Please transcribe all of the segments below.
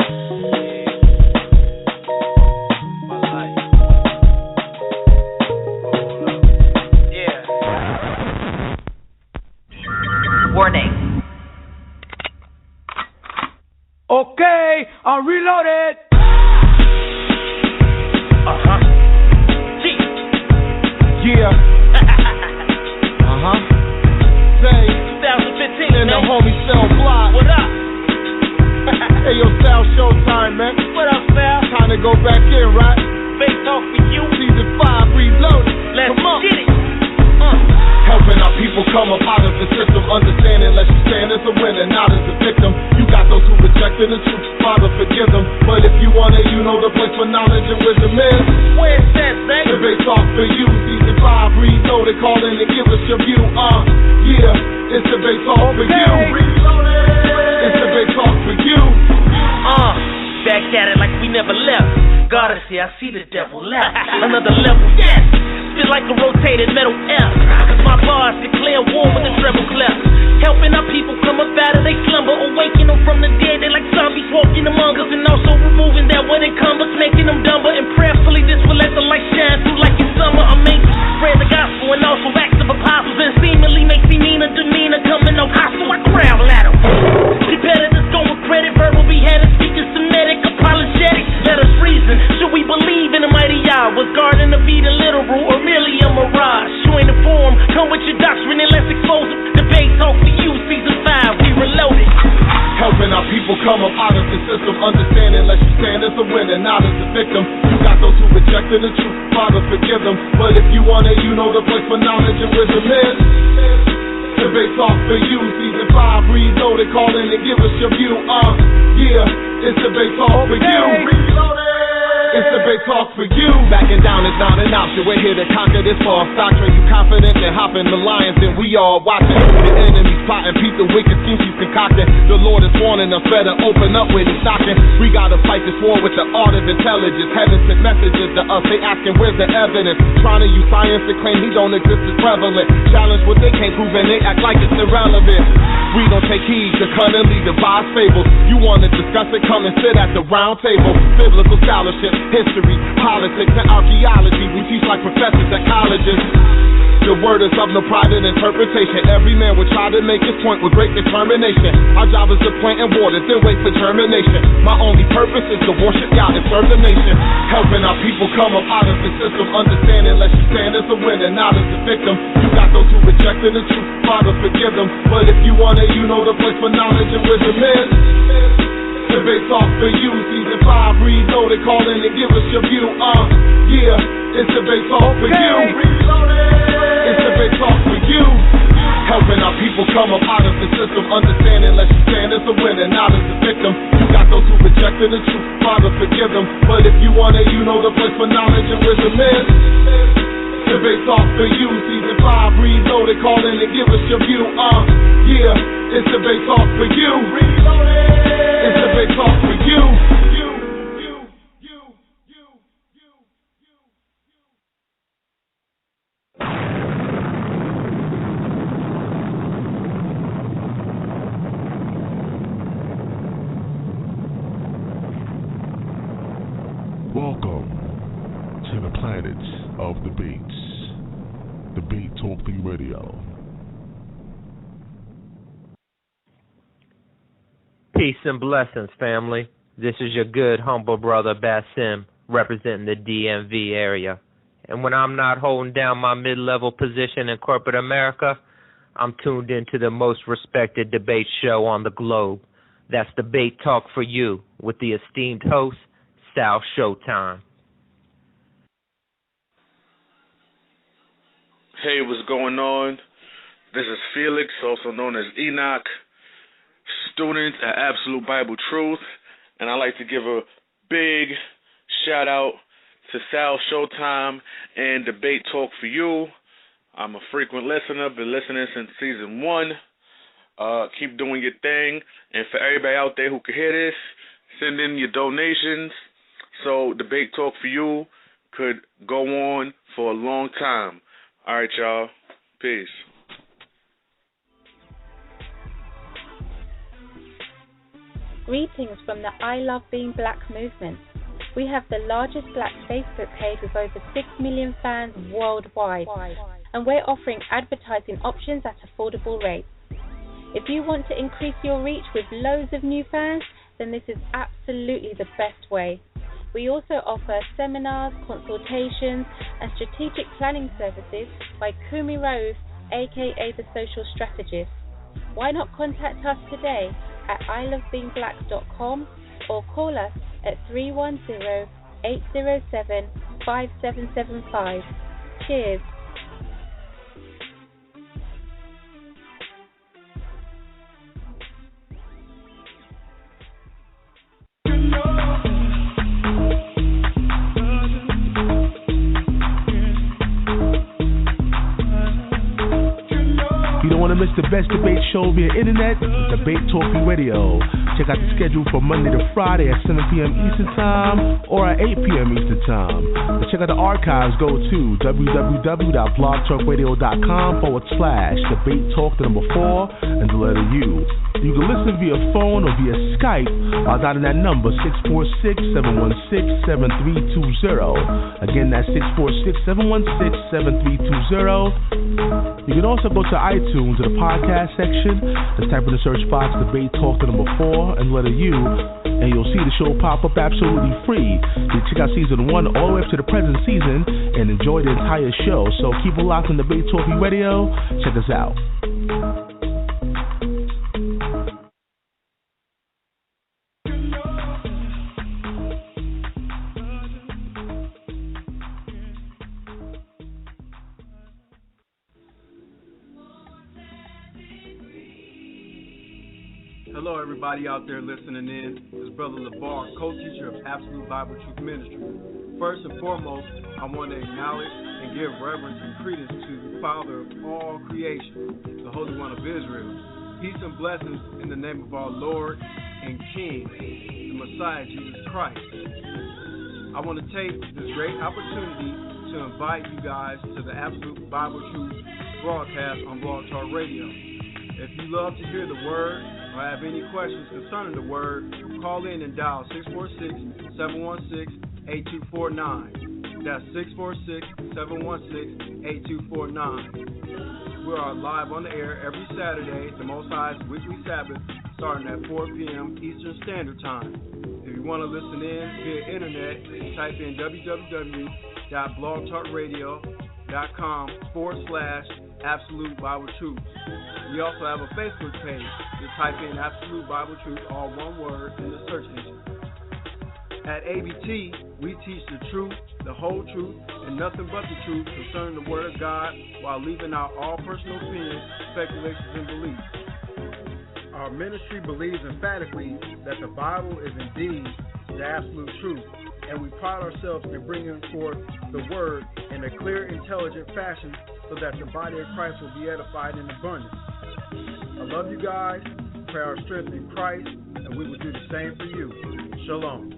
Warning. Okay, I'm reloaded. Yeah. Say 2015, and the man. homie Cell Block. What up? Hey, yo, Sal, showtime, man. What up, Sal? Time to go back in, right? Big talk for you. Season 5 reloaded. Let's Come on. get it. Helping our people come up out of the system, understanding lest you stand as a winner, not as a victim. You got those who rejected the truth, Father, forgive them. But if you want it, you know the place for knowledge and wisdom is. Where's that, baby? Debate talk for you, season 5, reloaded, call in and give us your view. Yeah, it's debate talk for you. It's debate talk for you. Back at it like we never left. God, I see the devil left. Another level, yes. Feel like a rotated metal F. Cause my bars declare war with the treble clef. Helping our people come up out of they slumber, awaken them from the dead. They like zombies walking among us, and also removing that what encumbers, making them dumber. And prayerfully this will let the light shine through like it's summer. I'm made to spread the gospel and also acts of apostles, and seemingly make demeanor coming off hostile. I growl at them. Competitors go with credit, verbal beheaded, speaking Semitic, apologetic. Let us reason. Should we believe in a mighty Yah? Was Garden of Eden literal or merely a mirage? You ain't informed. Come with your doctrine and let's expose it. Debate talk for you, season 5, we reloaded. Helping our people come up out of the system, understanding lest you stand as a winner, not as a victim. You got those who rejected the truth, Father, forgive them. But if you want it, you know the place for knowledge and wisdom is. Debate talk for you, season 5, reloaded, call in and give us your view. Yeah, it's debate talk for you. It's debate talk for you. Backing down is not an option. We're here to conquer this false doctrine. You confident in hopping the lions, and we all watching. The enemy's plotting, peep the wicked schemes he's concocting. The Lord is warning us, better open up when he's knocking. We gotta fight this war with the art of intelligence. Heaven sent messages to us, they asking where's the evidence. Trying to use science to claim he don't exist is prevalent. Challenge what they can't prove and they act like it's irrelevant. We don't take heed to cunningly devise fables. You wanna discuss it, come and sit at the round table. Biblical scholarship, history, politics, and archaeology. We teach like professors at colleges. The word is of no private interpretation. Every man will try to make his point with great determination. Our job is to plant and water, then wait for germination. My only purpose is to worship God and serve the nation. Helping our people come up out of the system, understanding lest you stand as a winner, not as a victim. You got those who rejected the truth, Father, forgive them. But if you want it, you know the place for knowledge and wisdom is. Debate talk for you, season 5, reloaded, call in and give us your view. Yeah, it's debate talk for you. It's debate talk for you. Helping our people come up out of the system, understanding lest you stand as a winner, not as a victim. You got those who rejected the truth, Father, forgive them. But if you want it, you know the place for knowledge and wisdom is. Debate talk for you, season 5, reloaded, call in and give us your view. Yeah, it's debate talk for you. It's debate talk for you. Welcome to the planets of the beats. The Beat Talking Radio. Peace and blessings, family. This is your good, humble brother, Basim, representing the DMV area. And when I'm not holding down my mid-level position in corporate America, I'm tuned into the most respected debate show on the globe. That's Debate Talk for You with the esteemed host, Sal Showtime. Hey, what's going on? This is Felix, also known as Enoch, student at Absolute Bible Truth, and I'd like to give a big shout out to Sal Showtime and Debate Talk for You. I'm a frequent listener, been listening since season 1. Keep doing your thing, and for everybody out there who can hear this, send in your donations so Debate Talk for You could go on for a long time. All right, y'all. Peace. Greetings from the I Love Being Black movement. We have the largest black Facebook page with over 6 million fans worldwide, and we're offering advertising options at affordable rates. If you want to increase your reach with loads of new fans, then this is absolutely the best way. We also offer seminars, consultations, and strategic planning services by Kumi Raouf, aka the Social Strategist. Why not contact us today at ilovebeingblack.com or call us at 310-807-5775. Cheers. You don't want to miss the best debate show via internet? Debate Talking Radio. Check out the schedule from Monday to Friday at 7 p.m. Eastern Time or at 8 p.m. Eastern Time. To check out the archives, go to www.blogtalkradio.com/debate talk 4 and the letter U. You can listen via phone or via Skype by dialing that number 646-716-7320. Again, that's 646-716-7320. You can also go to iTunes to the podcast section. Just type in the search box Debate Talk 4 and letter U, and you'll see the show pop up absolutely free. You check out season 1 all the way up to the present season and enjoy the entire show. So keep it locked on Debate Talking Radio. Check us out. Hello, everybody out there listening in. This is Brother LeVar, co-teacher of Absolute Bible Truth Ministry. First and foremost, I want to acknowledge and give reverence and credence to the Father of all creation, the Holy One of Israel. Peace and blessings in the name of our Lord and King, the Messiah, Jesus Christ. I want to take this great opportunity to invite you guys to the Absolute Bible Truth broadcast on Bro.Josh Radio. If you love to hear the word or have any questions concerning the word, call in and dial 646-716-8249. That's 646-716-8249. We are live on the air every Saturday, the Most High's weekly Sabbath, starting at 4 p.m. Eastern Standard Time. If you want to listen in via internet, type in www.blogtalkradio.com/Absolute Bible Truth. We also have a Facebook page. Just type in Absolute Bible Truth, all one word, in the search engine. At ABT, we teach the truth, the whole truth, and nothing but the truth concerning the Word of God while leaving out all personal opinions, speculations, and beliefs. Our ministry believes emphatically that the Bible is indeed the absolute truth, and we pride ourselves in bringing forth the Word in a clear, intelligent fashion so that the body of Christ will be edified in abundance. I love you guys, pray our strength in Christ, and we will do the same for you. Shalom.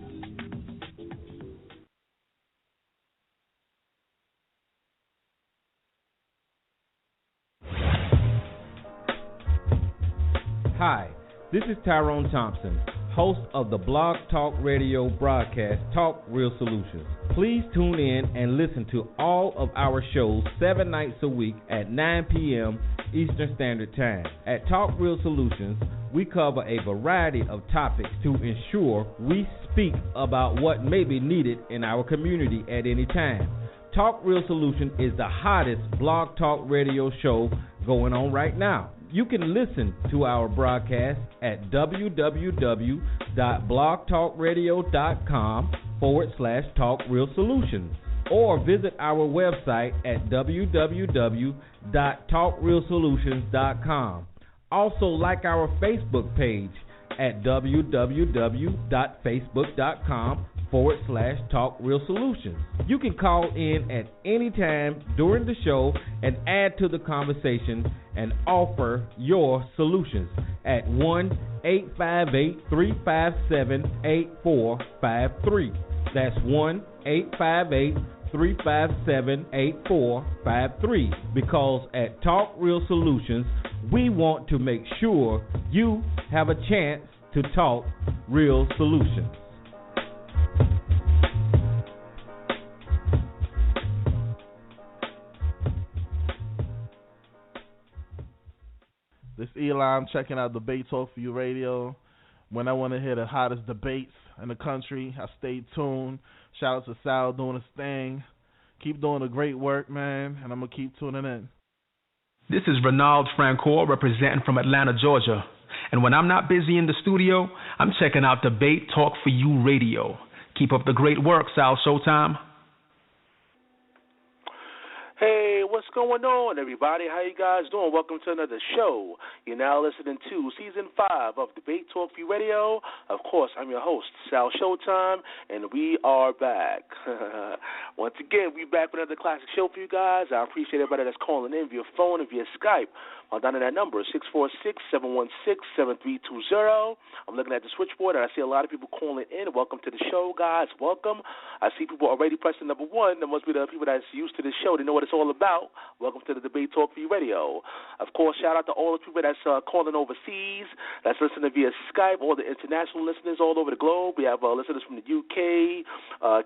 Hi, this is Tyrone Thompson, host of the Blog Talk Radio broadcast, Talk Real Solutions. Please tune in and listen to all of our shows 7 nights a week at 9 p.m. Eastern Standard Time. At Talk Real Solutions, we cover a variety of topics to ensure we speak about what may be needed in our community at any time. Talk Real Solutions is the hottest blog talk radio show going on right now. You can listen to our broadcast at www.blogtalkradio.com/Talk Real Solutions or visit our website at www.talkrealsolutions.com. Also like our Facebook page at www.facebook.com/Talk Real Solutions. You can call in at any time during the show and add to the conversation and offer your solutions at 1-858-357-8453. That's 1-858-357-8453. Because at Talk Real Solutions, we want to make sure you have a chance to talk Real Solutions. This Eli, I'm checking out Debate Talk for You Radio. When I want to hear the hottest debates in the country, I stay tuned. Shout out to Sal doing his thing. Keep doing the great work, man, and I'm going to keep tuning in. This is Renald Francoeur representing from Atlanta, Georgia. And when I'm not busy in the studio, I'm checking out Debate Talk for You Radio. Keep up the great work, Sal Showtime. Hey, what's going on, everybody? How you guys doing? Welcome to another show. You're now listening to Season 5 of Debate Talk for You Radio. Of course, I'm your host, Sal Showtime, and we are back. Once again, we're back with another classic show for you guys. I appreciate everybody that's calling in via phone and via Skype. Down to that number, 646-716-7320. I'm looking at the switchboard, and I see a lot of people calling in. Welcome to the show, guys. Welcome. I see people already pressing number 1. That must be the people that's used to this show. They know what it's all about. Welcome to the Debate Talk for You Radio. Of course, shout out to all the people that's calling overseas, that's listening via Skype, all the international listeners all over the globe. We have listeners from the UK,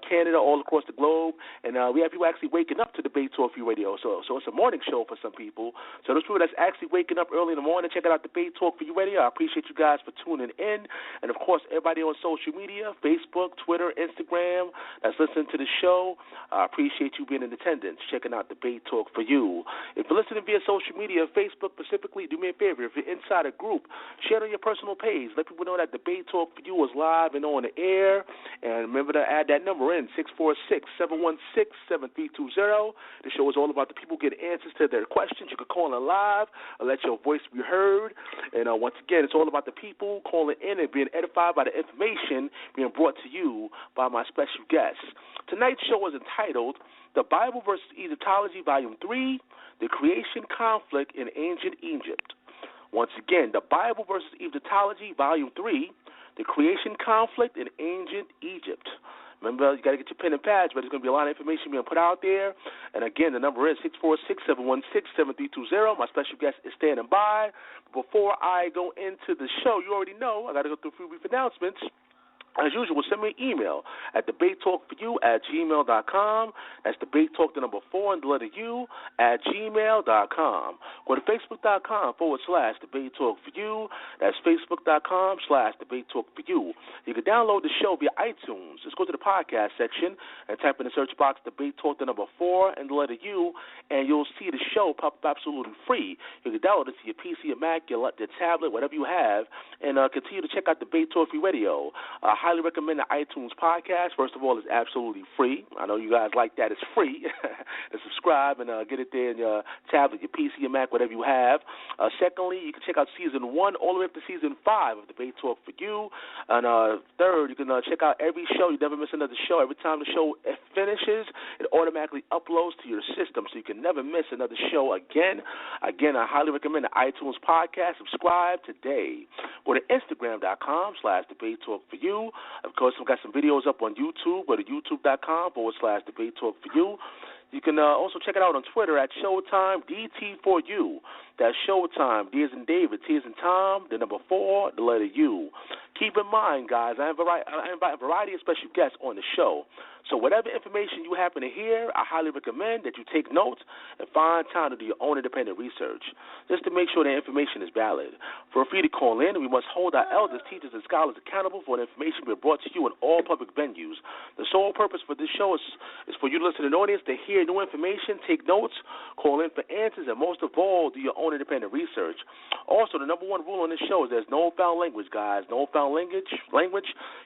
Canada, all across the globe. And we have people actually waking up to Debate Talk for You Radio. So it's a morning show for some people. So those people that's actually waking up early in the morning, checking out Debate Talk for You Radio. I appreciate you guys for tuning in. And, of course, everybody on social media, Facebook, Twitter, Instagram, that's listening to the show, I appreciate you being in attendance, checking out Debate Talk for You. If you're listening via social media, Facebook specifically, do me a favor. If you're inside a group, share it on your personal page. Let people know that Debate Talk for You is live and on the air. And remember to add that number in, 646-716-7320. The show is all about the people getting answers to their questions. You can call in live or let your voice be heard. And once again, it's all about the people calling in and being edified by the information being brought to you by my special guests. Tonight's show is entitled The Bible versus Egyptology, Volume 3, The Creation Conflict in Ancient Egypt. Once again, The Bible versus Egyptology, Volume 3, The Creation Conflict in Ancient Egypt. Remember, you got to get your pen and pads, but there's going to be a lot of information being put out there. And, again, the number is 646-716-7320. My special guest is standing by. Before I go into the show, you already know I got to go through a few brief announcements. As usual, send me an email at debatetalkforyou@gmail.com. That's debatetalk, the number 4 and the letter U @gmail.com. Go to facebook.com/debatetalkforyou. That's facebook.com/debatetalkforyou. You can download the show via iTunes. Just go to the podcast section and type in the search box Debate Talk, the number 4 and the letter U, and you'll see the show pop up absolutely free. You can download it to your PC, your Mac, your tablet, whatever you have, and continue to check out Debate Talk for You Radio. I highly recommend the iTunes podcast. First of all, it's absolutely free. I know you guys like that. It's free. To subscribe and get it there in your tablet, your PC, your Mac, whatever you have. Secondly, you can check out Season 1 all the way up to Season 5 of Debate Talk for You. And third, you can check out every show. You never miss another show. Every time the show finishes, it automatically uploads to your system, so you can never miss another show again. Again, I highly recommend the iTunes podcast. Subscribe today. Go to Instagram.com/DebateTalkForYou. Of course, we've got some videos up on YouTube. Go to YouTube.com/DebateTalkForYou. You can also check it out on Twitter at Showtime DT4U. That's Showtime, D as in David, T as in Tom, the number 4, the letter U. Keep in mind, guys, I invite a variety of special guests on the show. So whatever information you happen to hear, I highly recommend that you take notes and find time to do your own independent research, just to make sure the information is valid. Feel free to call in, and we must hold our elders, teachers, and scholars accountable for the information being brought to you in all public venues. The sole purpose for this show is for you, listening audience, to hear new information, take notes, call in for answers, and most of all, do your own independent research. Also, the number 1 rule on this show is there's no foul language, guys. No foul language.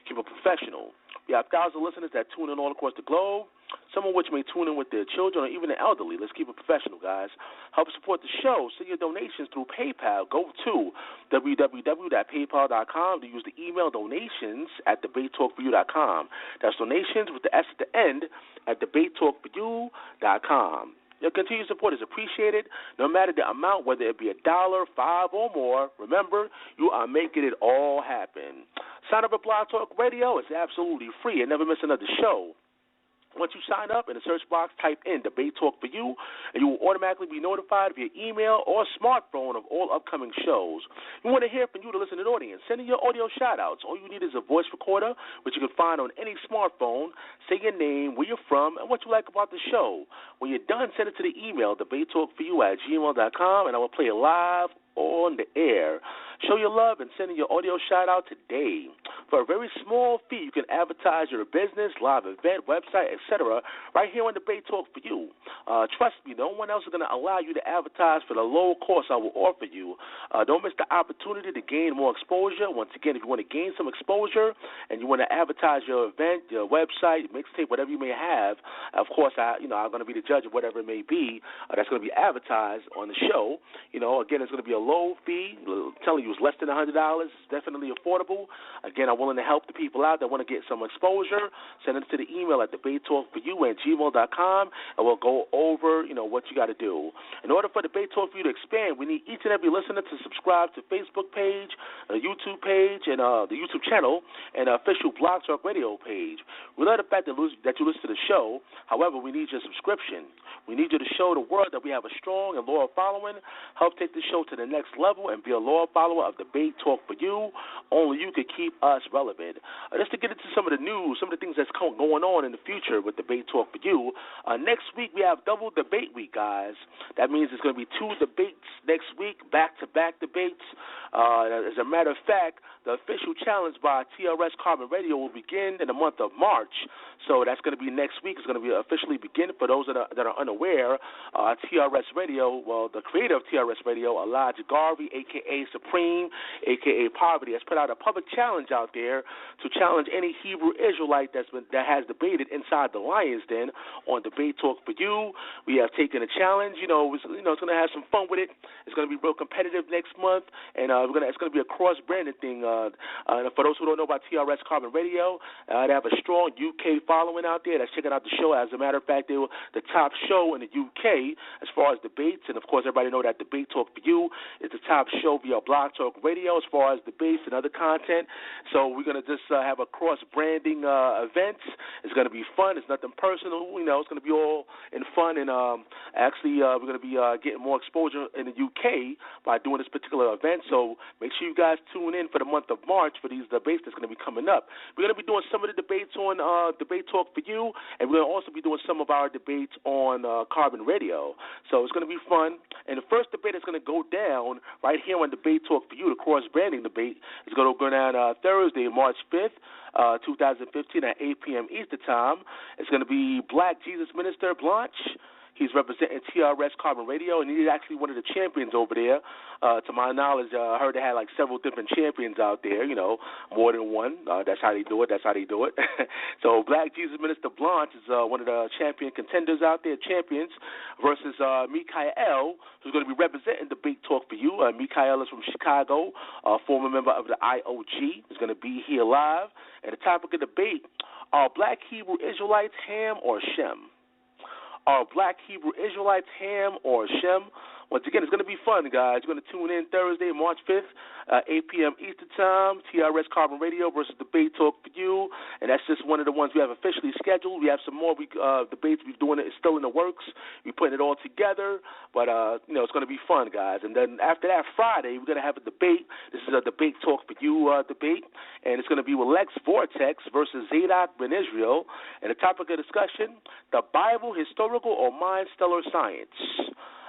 Keep it professional. We have thousands of listeners that tune in all across the globe, some of which may tune in with their children or even the elderly. Let's keep it professional, guys. Help support the show. Send your donations through PayPal. Go to www.paypal.com to use the email donations at debatetalkforyou.com. That's donations with the S at the end at debatetalkforyou.com. Your continued support is appreciated, no matter the amount, whether it be $1, $5, or more. Remember, you are making it all happen. Sign up at Blog Talk Radio. It's absolutely free and never miss another show. Once you sign up, in the search box, type in Debate Talk for You, and you will automatically be notified via email or smartphone of all upcoming shows. We want to hear from you, the listening audience. Send in your audio shout-outs. All you need is a voice recorder, which you can find on any smartphone. Say your name, where you're from, and what you like about the show. When you're done, send it to the email, debatetalkforyou@gmail.com, and I will play it live on the air. Show your love and send in your audio shout-out today. For a very small fee, you can advertise your business, live event, website, etc. right here on Debate Talk for You. Trust me, no one else is going to allow you to advertise for the low cost I will offer you. Don't miss the opportunity to gain more exposure. Once again, if you want to gain some exposure and you want to advertise your event, your website, mixtape, whatever you may have, of course, I'm going to be the judge of whatever it may be that's going to be advertised on the show. Again, it's going to be a low fee. I'm telling you, it's less than $100. It's definitely affordable. Again, I'm willing to help the people out that want to get some exposure. Send it to the email at debatetalkforyou@gmail.com, and we'll go over, what you got to do. In order for Debate Talk for You to expand, we need each and every listener to subscribe to Facebook page, the YouTube page, and the YouTube channel, and the official Blog Talk Radio page. We love the fact that you listen to the show. However, we need your subscription. We need you to show the world that we have a strong and loyal following. Help take the show to the next level and be a loyal follower of Debate Talk for You. Only you can keep us relevant. Just to get into some of the news, some of the things that's going on in the future with Debate Talk for You. Next week we have double debate week, guys. That means there's going to be 2 debates next week, back-to-back debates. As a matter of fact, the official challenge by TRS Carbon Radio will begin in the month of March. So that's going to be next week. It's going to be officially begin. For those that are unaware, TRS Radio, the creator of TRS Radio, Elijah Garvey, a.k.a. Supreme, a.k.a. Poverty, has put out a public challenge out there to challenge any Hebrew Israelite that has debated inside the Lion's Den on Debate Talk for You. We have taken a challenge. It's going to have some fun with it. It's going to be real competitive next month, and it's going to be a cross-branded thing. For those who don't know about TRS Carbon Radio, they have a strong UK following out there that's checking out the show. As a matter of fact, they were the top show in the UK as far as debates, and of course, everybody know that Debate Talk for You is the top show via Blog Talk Radio as far as debates and other content. So we're going to just have a cross-branding event. It's going to be fun. It's nothing personal. It's going to be all in fun, and actually, we're going to be getting more exposure in the UK by doing this particular event. So make sure you guys tune in for the month of March for these debates that's going to be coming up. We're going to be doing some of the debates on Debate Talk for You, and we're going to also be doing some of our debates on Carbon Radio. So it's going to be fun. And the first debate that's going to go down right here on Debate Talk for You, the cross-branding debate, is going to go down Thursday, March 5th, 2015 at 8 p.m. Eastern Time. It's going to be Black Jesus Minister Blanche. He's representing TRS Carbon Radio, and he's actually one of the champions over there. To my knowledge, I heard they had like several different champions out there, more than one. That's how they do it. So Black Jesus Minister Blanche is one of the champion contenders out there, champions, versus Mikael, who's going to be representing Debate Talk for You. Mikael is from Chicago, a former member of the IOG. He's going to be here live. And the topic of debate, are Black Hebrew Israelites Ham or Shem? Are Black Hebrew Israelites Ham or Shem? Once again, it's going to be fun, guys. You're going to tune in Thursday, March 5th, 8 p.m. Eastern Time, TRS Carbon Radio versus Debate Talk for You. And that's just one of the ones we have officially scheduled. We have some more debates we're doing. It's still in the works. We're putting it all together. But, it's going to be fun, guys. And then after that, Friday, we're going to have a debate. This is a Debate Talk for You debate. And it's going to be with Lex Vortex versus Zadok Ben Israel. And the topic of discussion, the Bible, historical or mind-stellar science?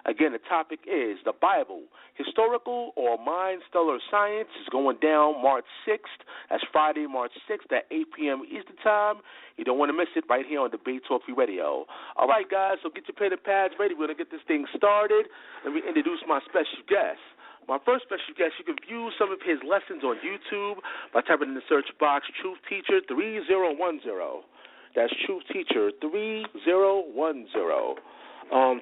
Again, the topic is the Bible, historical or mind-stellar science, is going down March 6th. That's Friday, March 6th at 8 p.m. Eastern Time. You don't want to miss it right here on Debate Talk for Radio. All right, guys, so get your pen and pads ready. We're going to get this thing started. Let me introduce my special guest. My first special guest, you can view some of his lessons on YouTube by typing in the search box Truth Teacher 3010. That's Truth Teacher 3010.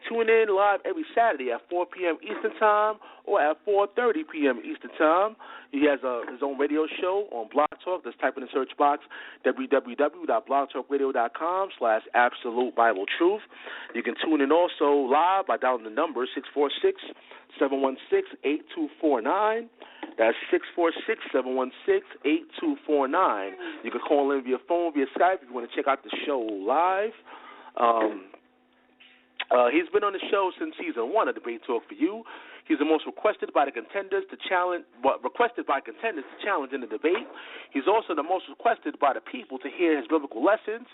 Tune in live every Saturday at 4 p.m. Eastern Time or at 4:30 p.m. Eastern Time. He has his own radio show on Blog Talk. Just type in the search box www.blogtalkradio.com/Absolute Bible Truth. You can tune in also live by dialing the number 646-716-8249. That's 646-716-8249. You can call in via phone, via Skype if you want to check out the show live. He's been on the show since season 1 of Debate Talk for You. He's the most requested by contenders to challenge in the debate. He's also the most requested by the people to hear his biblical lessons.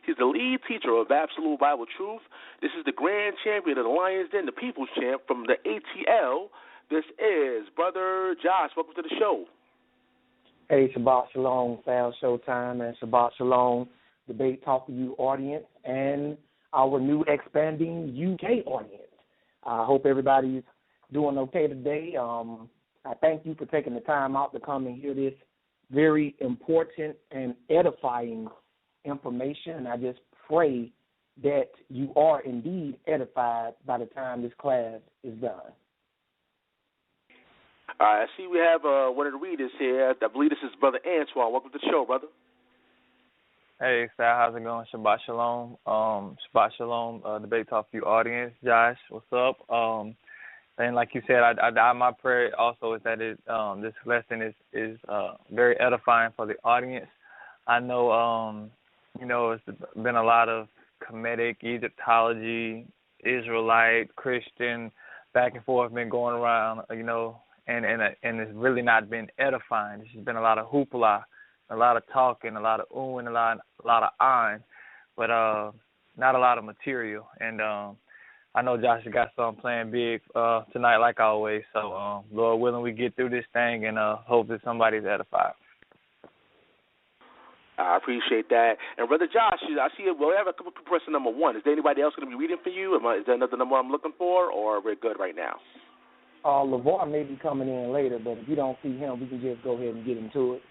He's the lead teacher of Absolute Bible Truth. This is the grand champion of the Lions Den, the People's Champ from the ATL. This is Brother Josh. Welcome to the show. Hey, Shabbat Shalom, fam, Showtime, and Shabbat Shalom, Debate Talk for You audience, and our new expanding UK audience. I hope everybody's doing okay today. I thank you for taking the time out to come and hear this very important and edifying information. And I just pray that you are indeed edified by the time this class is done. All right, I see we have one of the readers here. I believe this is Brother Antoine. Welcome to the show, brother. Hey, Sal, how's it going? Shabbat Shalom. Shabbat Shalom, Debate Talk for You audience. Josh, what's up? And like you said, my prayer also is that this lesson is very edifying for the audience. I know, it's been a lot of Kemetic, Egyptology, Israelite, Christian, back and forth been going around, and it's really not been edifying. There's been a lot of hoopla, a lot of talking, a lot of ooh, and a lot of ahhing, but not a lot of material. And I know Josh has got something planned big tonight, like always. So, Lord willing, we get through this thing and hope that somebody's edified. I appreciate that. And Brother Josh, I see we have a couple people pressing number 1. Is there anybody else going to be reading for you? Is there another number I'm looking for, or we're good right now? LeVar may be coming in later, but if you don't see him, we can just go ahead and get into it.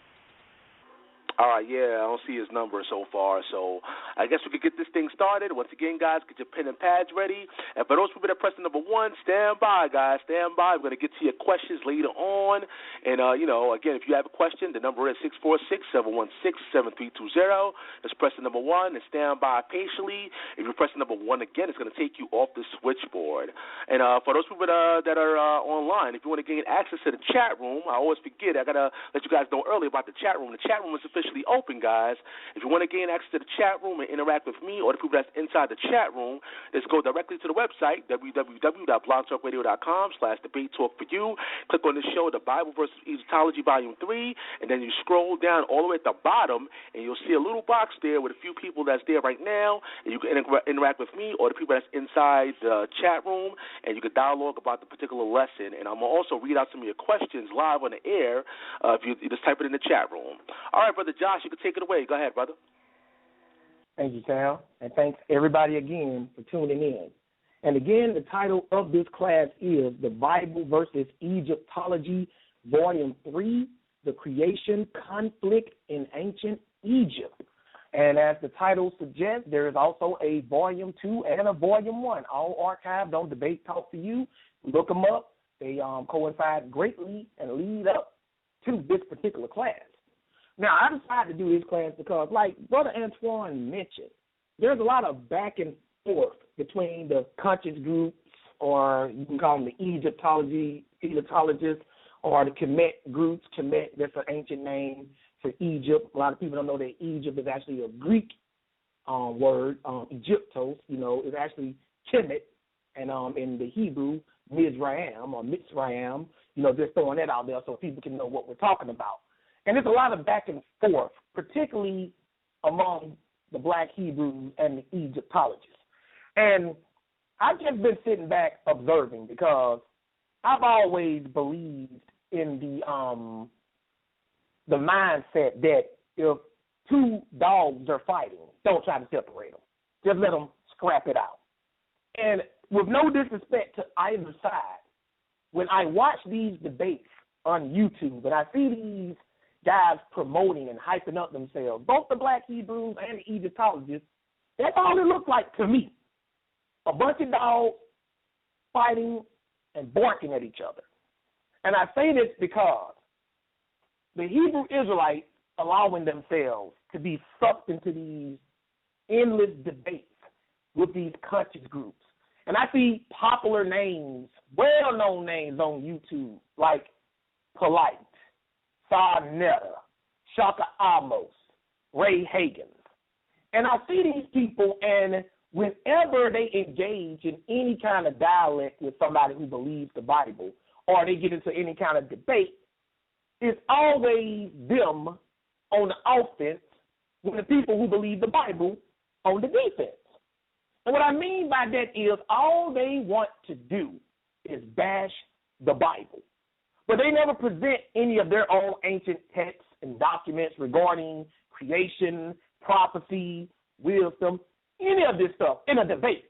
All right, yeah, I don't see his number so far, so I guess we could get this thing started. Once again, guys, get your pen and pads ready. And for those people that are pressing number 1, stand by, guys, stand by. We're going to get to your questions later on. And, again, if you have a question, the number is 646-716-7320. Just press the number 1 and stand by patiently. If you press the number 1 again, it's going to take you off the switchboard. And for those people that are online, if you want to gain access to the chat room, I always forget, I got to let you guys know earlier about the chat room. The chat room is officially open, guys. If you want to gain access to the chat room and interact with me or the people that's inside the chat room, just go directly to the website, www.blogtalkradio.com/debate talk for you. Click on the show, The Bible versus Egyptology, Volume 3, and then you scroll down all the way at the bottom, and you'll see a little box there with a few people that's there right now, and you can interact with me or the people that's inside the chat room, and you can dialogue about the particular lesson. And I'm going to also read out some of your questions live on the air if you just type it in the chat room. All right, Brother Josh, you can take it away. Go ahead, brother. Thank you, Cal. And thanks, everybody, again, for tuning in. And again, the title of this class is The Bible versus Egyptology, Volume 3, The Creation Conflict in Ancient Egypt. And as the title suggests, there is also a Volume 2 and a Volume 1, all archived on Debate Talk for You. Look them up. They coincide greatly and lead up to this particular class. Now, I decided to do this class because, like Brother Antoine mentioned, there's a lot of back and forth between the conscious groups, or you can call them the Egyptologists, or the Kemet groups. Kemet, that's an ancient name for Egypt. A lot of people don't know that Egypt is actually a Greek word. Egyptos, is actually Kemet, and in the Hebrew, Mizraim or Mitzrayim. Just throwing that out there so people can know what we're talking about. And there's a lot of back and forth, particularly among the black Hebrews and the Egyptologists. And I've just been sitting back observing because I've always believed in the mindset that if two dogs are fighting, don't try to separate them. Just let them scrap it out. And with no disrespect to either side, when I watch these debates on YouTube and I see these guys promoting and hyping up themselves, both the black Hebrews and the Egyptologists, that's all it looks like to me. A bunch of dogs fighting and barking at each other. And I say this because the Hebrew Israelites allowing themselves to be sucked into these endless debates with these conscious groups. And I see popular names, well-known names on YouTube, like Polite, Sarnetta, Shaka Amos, Ray Hagans. And I see these people, and whenever they engage in any kind of dialect with somebody who believes the Bible or they get into any kind of debate, it's always them on the offense when the people who believe the Bible on the defense. And what I mean by that is all they want to do is bash the Bible. But they never present any of their own ancient texts and documents regarding creation, prophecy, wisdom, any of this stuff in a debate.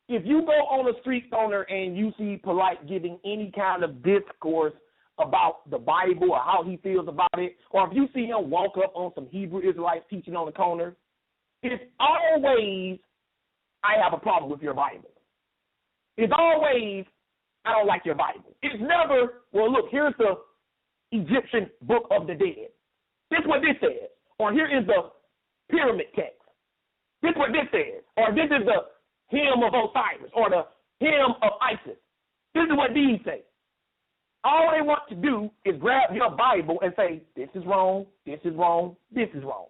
If you go on a street corner and you see Polite giving any kind of discourse about the Bible or how he feels about it, or if you see him walk up on some Hebrew Israelites teaching on the corner, it's always, I have a problem with your Bible. It's always, I don't like your Bible. It's never, well, look, here's the Egyptian Book of the Dead. This is what this says. Or here is the pyramid text. This is what this says. Or this is the hymn of Osiris or the hymn of Isis. This is what these say. All they want to do is grab your Bible and say, this is wrong, this is wrong, this is wrong.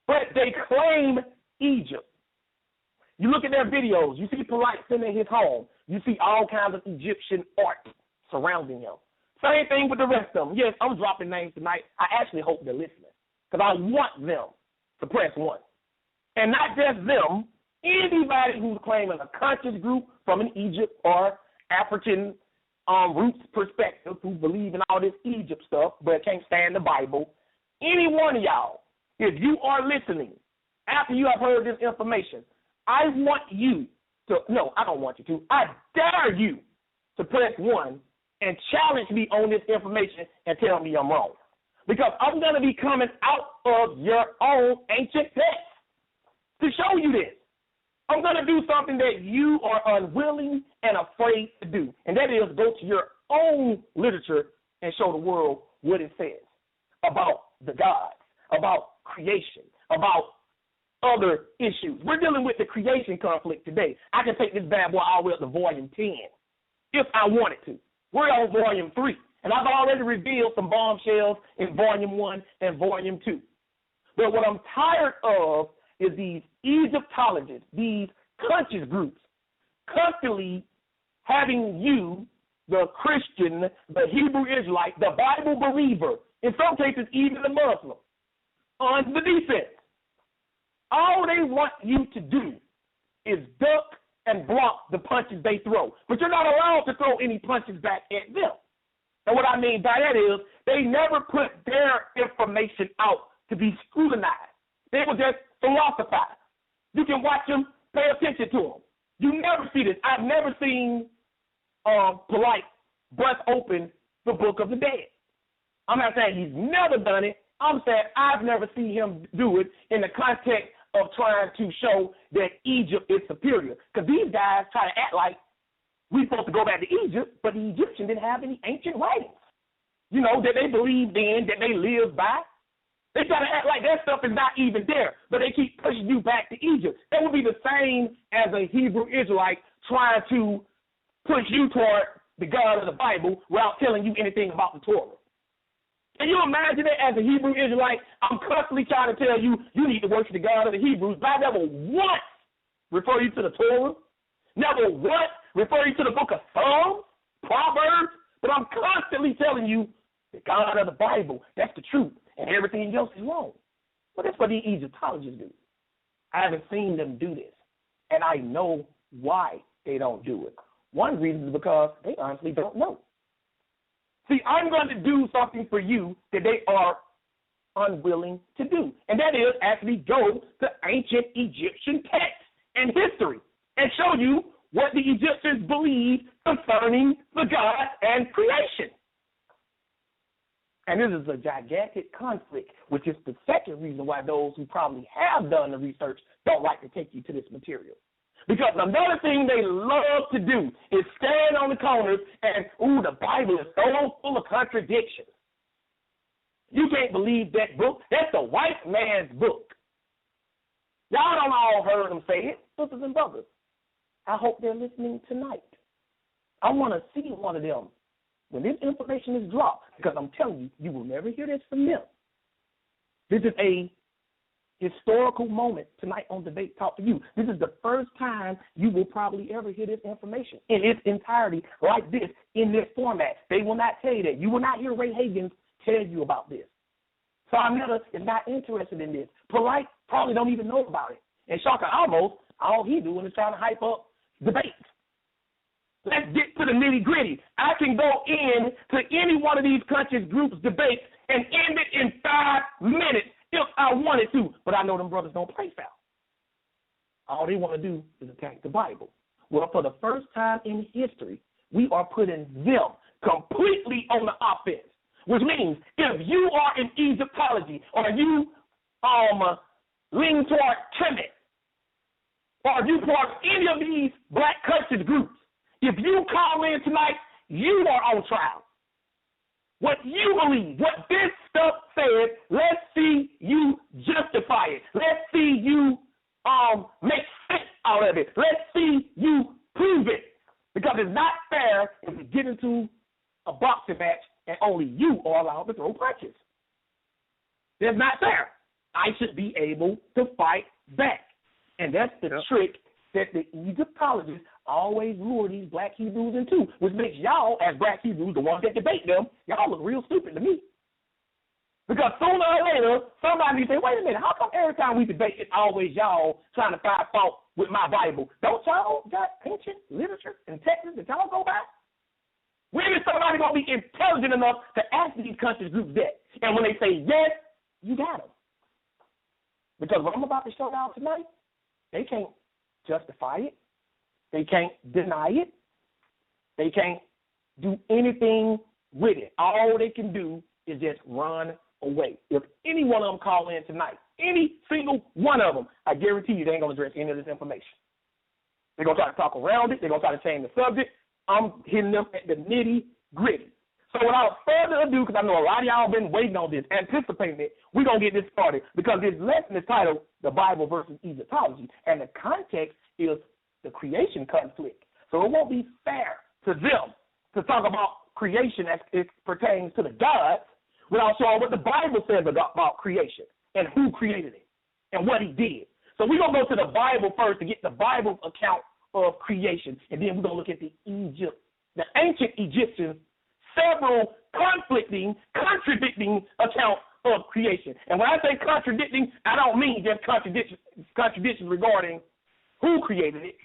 But they claim Egypt. You look at their videos, you see Polite sitting in his home, you see all kinds of Egyptian art surrounding him. Same thing with the rest of them. Yes, I'm dropping names tonight. I actually hope they're listening because I want them to press 1. And not just them, anybody who's claiming a conscious group from an Egypt or African roots perspective who believe in all this Egypt stuff but can't stand the Bible, any one of y'all, if you are listening, after you have heard this information, I want you to, no, I don't want you to, I dare you to press 1 and challenge me on this information and tell me I'm wrong. Because I'm going to be coming out of your own ancient text to show you this. I'm going to do something that you are unwilling and afraid to do, and that is go to your own literature and show the world what it says about the gods, about creation, about other issues. We're dealing with the creation conflict today. I can take this bad boy all the way up to volume 10 if I wanted to. We're on volume 3, and I've already revealed some bombshells in volume 1 and volume 2. But what I'm tired of is these Egyptologists, these conscious groups, constantly having you, the Christian, the Hebrew Israelite, the Bible believer, in some cases even the Muslim, on the defense. All they want you to do is duck and block the punches they throw. But you're not allowed to throw any punches back at them. And what I mean by that is they never put their information out to be scrutinized. They will just philosophize. You can watch them, pay attention to them. You never see this. I've never seen Polite bust open the Book of the Dead. I'm not saying he's never done it. I'm saying I've never seen him do it in the context of trying to show that Egypt is superior. Because these guys try to act like we're supposed to go back to Egypt, but the Egyptians didn't have any ancient writings, you know, that they believed in, that they lived by. They try to act like that stuff is not even there, but they keep pushing you back to Egypt. That would be the same as a Hebrew Israelite trying to push you toward the God of the Bible without telling you anything about the Torah. Can you imagine it as a Hebrew Israelite? I'm constantly trying to tell you, you need to worship the God of the Hebrews, but I never once refer you to the Torah, never once refer you to the book of Psalms, Proverbs, but I'm constantly telling you the God of the Bible, that's the truth, and everything else is wrong. But that's what the Egyptologists do. I haven't seen them do this, and I know why they don't do it. One reason is because they honestly don't know. See, I'm going to do something for you that they are unwilling to do, and that is actually go to ancient Egyptian texts and history and show you what the Egyptians believed concerning the gods and creation. And this is a gigantic conflict, which is the second reason why those who probably have done the research don't like to take you to this material. Because another thing they love to do is stand on the corners and, the Bible is so full of contradictions. You can't believe that book. That's the white man's book. Y'all don't all heard them say it, sisters and brothers. I hope they're listening tonight. I want to see one of them when this information is dropped, because I'm telling you, you will never hear this from them. This is a historical moment tonight on Debate Talk for You. This is the first time you will probably ever hear this information in its entirety like this, in this format. They will not tell you that. You will not hear Ray Hagins tell you about this. Sarnetta is not interested in this. Polite probably don't even know about it. And Shaka almost, all he doing is trying to hype up debates. Let's get to the nitty-gritty. I can go in to any one of these conscious groups' debates and end it in 5 minutes if I wanted to. But I know them brothers don't play foul. All they want to do is attack the Bible. Well, for the first time in history, we are putting them completely on the offense, which means if you are in Egyptology or you lean toward Kemet, or if you part of any of these black conscious groups, if you call in tonight, you are on trial. What you believe, what this stuff says, let's see you justify it. Let's see you make sense out of it. Let's see you prove it. Because it's not fair if we get into a boxing match and only you are allowed to throw punches. It's not fair. I should be able to fight back. And that's the trick that the Egyptologists always lure these black Hebrews into, which makes y'all, as black Hebrews, the ones that debate them, y'all look real stupid to me. Because sooner or later, somebody say, wait a minute, how come every time we debate, it's always y'all trying to find fault with my Bible? Don't y'all got ancient literature and texts that y'all go by? When is somebody going to be intelligent enough to ask these conscious groups that? And when they say yes, you got them. Because what I'm about to show y'all tonight, they can't justify it. They can't deny it. They can't do anything with it. All they can do is just run away. If any one of them call in tonight, any single one of them, I guarantee you they ain't going to address any of this information. They're going to try to talk around it. They're going to try to change the subject. I'm hitting them at the nitty-gritty. So without further ado, because I know a lot of y'all been waiting on this, anticipating it, we're going to get this started because this lesson is titled The Bible versus Egyptology, and the context is the creation conflict. So it won't be fair to them to talk about creation as it pertains to the gods without showing what the Bible says about creation and who created it and what he did. So we're going to go to the Bible first to get the Bible's account of creation, and then we're going to look at the ancient Egyptians' several contradicting accounts of creation. And when I say contradicting, I don't mean just contradictions regarding who created it.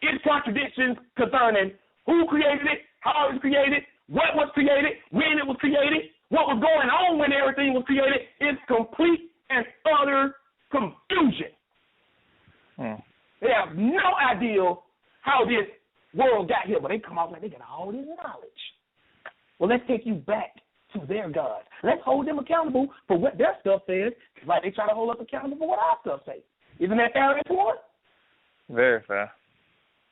It's contradictions concerning who created it, how it was created, what was created, when it was created, what was going on when everything was created. It's complete and utter confusion. They have no idea how this world got here, but they come out like they got all this knowledge. Well, let's take you back to their God. Let's hold them accountable for what their stuff says, like they try to hold us accountable for what our stuff says. Isn't that fair and important? Very fair.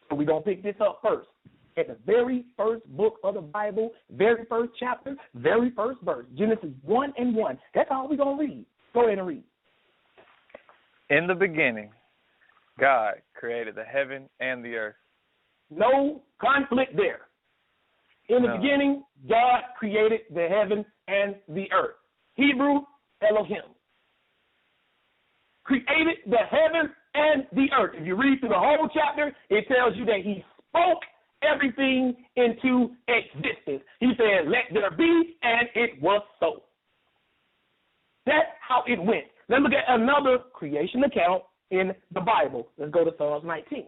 So we're going to pick this up first. At the very first book of the Bible, very first chapter, very first verse, Genesis 1:1. That's all we're going to read. Go ahead and read. In the beginning, God created the heaven and the earth. No conflict there. In the beginning, God created the heaven and the earth. Hebrew, Elohim. Created the heaven and the earth. If you read through the whole chapter, it tells you that he spoke everything into existence. He said, let there be, and it was so. That's how it went. Let's look at another creation account in the Bible. Let's go to Psalms 19.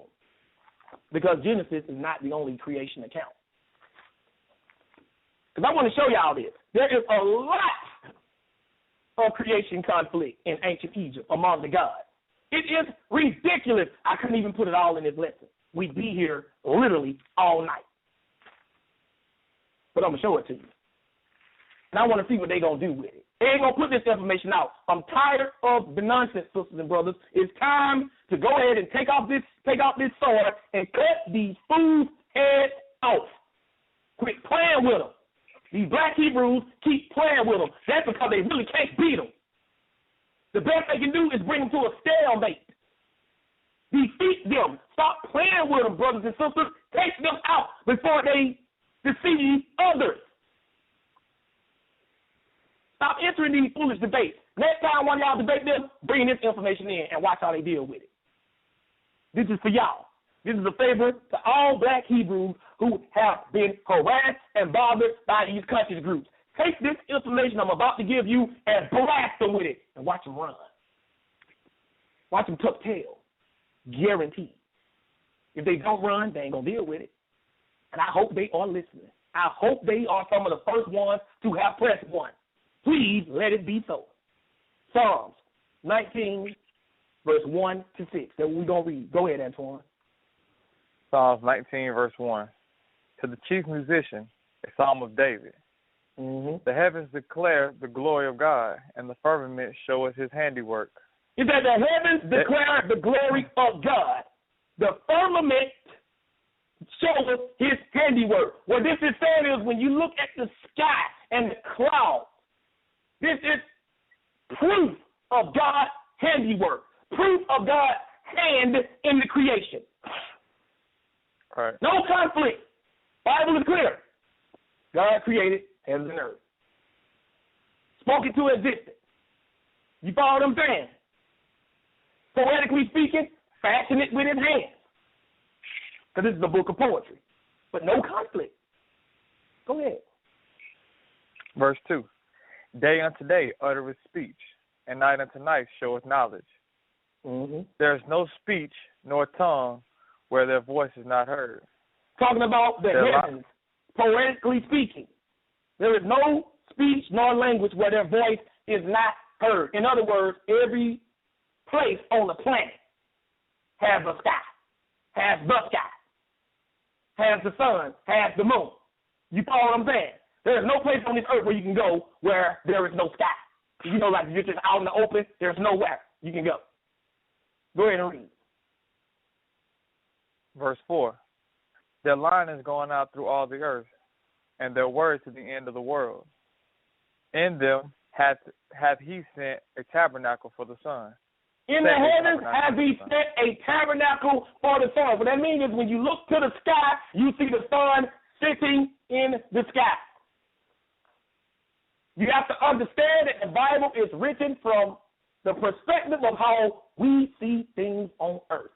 Because Genesis is not the only creation account. Because I want to show y'all this. There is a lot of creation conflict in ancient Egypt among the gods. It is ridiculous. I couldn't even put it all in this lesson. We'd be here literally all night. But I'm going to show it to you. And I want to see what they're going to do with it. They ain't going to put this information out. I'm tired of the nonsense, sisters and brothers. It's time to go ahead and take out this sword and cut these fools' heads off. Quit playing with them. These black Hebrews keep playing with them. That's because they really can't beat them. The best they can do is bring them to a stalemate. Defeat them. Stop playing with them, brothers and sisters. Take them out before they deceive others. Stop entering these foolish debates. Next time one of y'all debate them, bring this information in and watch how they deal with it. This is for y'all. This is a favor to all black Hebrews who have been harassed and bothered by these conscious groups. Take this information I'm about to give you and blast them with it and watch them run. Watch them tuck tail. Guaranteed. If they don't run, they ain't going to deal with it. And I hope they are listening. I hope they are some of the first ones to have pressed one. Please let it be so. Psalms 19, verse 1 to 6. That we're going to read. Go ahead, Antoine. Psalms 19, verse 1. To the chief musician, a psalm of David. Mm-hmm. The heavens declare the glory of God, and the firmament showeth his handiwork. It says the heavens declare the glory of God. The firmament showeth his handiwork. What this is saying is when you look at the sky and the clouds, this is proof of God's handiwork, proof of God's hand in the creation. Right. No conflict. Bible is clear. God created heaven and earth. Spoke it to existence. You follow what I'm saying? Poetically speaking, fashion it with his hands. Because this is a book of poetry. But no conflict. Go ahead. Verse 2. Day unto day uttereth speech, and night unto night showeth knowledge. Mm-hmm. There is no speech nor tongue where their voice is not heard. Talking about the heavens, poetically speaking. There is no speech nor language where their voice is not heard. In other words, every place on the planet has a sky, has the sky, has the sun, has the moon. You follow what I'm saying? There is no place on this earth where you can go where there is no sky. You know, like you're just out in the open, there's nowhere you can go. Go ahead and read. Verse 4. Their line is going out through all the earth, and their word to the end of the world. In them hath he sent a tabernacle for the sun. In the heavens hath he set a tabernacle for the sun. What that means is when you look to the sky, you see the sun sitting in the sky. You have to understand that the Bible is written from the perspective of how we see things on earth.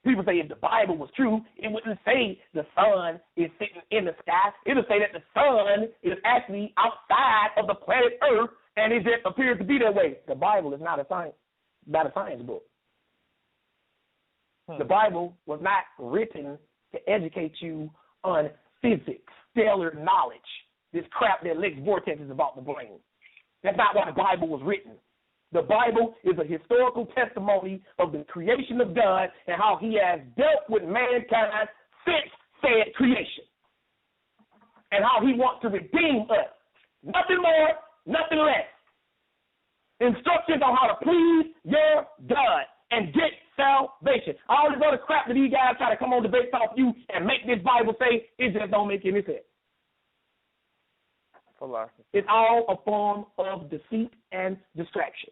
People say if the Bible was true, it wouldn't say the sun is sitting in the sky. It would say that the sun is actually outside of the planet Earth, and it just appears to be that way. The Bible is not a science book. The Bible was not written to educate you on physics, stellar knowledge, this crap that licks vortexes about the brain. That's not why the Bible was written. The Bible is a historical testimony of the creation of God and how he has dealt with mankind since said creation. And how he wants to redeem us. Nothing more, nothing less. Instructions on how to please your God and get salvation. All this other crap that these guys try to come on debate off you and make this Bible say, it just don't make any sense. Philosophy. It's all a form of deceit and distraction.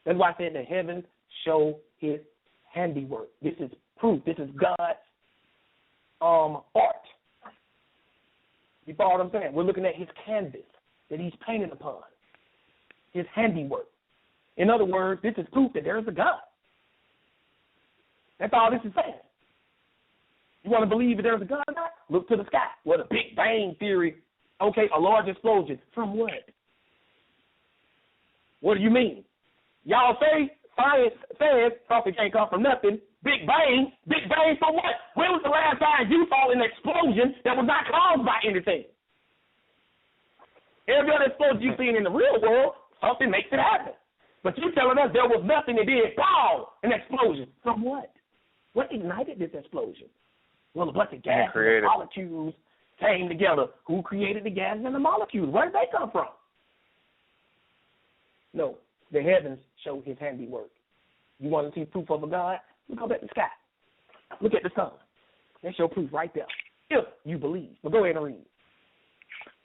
That's why I said the heavens show his handiwork. This is proof. This is God's art. You follow what I'm saying? We're looking at his canvas that he's painted upon, his handiwork. In other words, this is proof that there is a God. That's all this is saying. You want to believe that there's a God or not? Look to the sky. Well, the Big Bang Theory, okay, a large explosion. From what? What do you mean? Y'all say science says something can't come from nothing. Big Bang for what? When was the last time you saw an explosion that was not caused by anything? Every other explosion you've seen in the real world, something makes it happen. But you're telling us there was nothing that did, pow, an explosion. From what? What ignited this explosion? Well, a bunch of gases and molecules came together. Who created the gases and the molecules? Where did they come from? No, the heavens show his handiwork. You want to see proof of a God? Look up at the sky. Look at the sun. That's your proof right there, if you believe. But go ahead and read.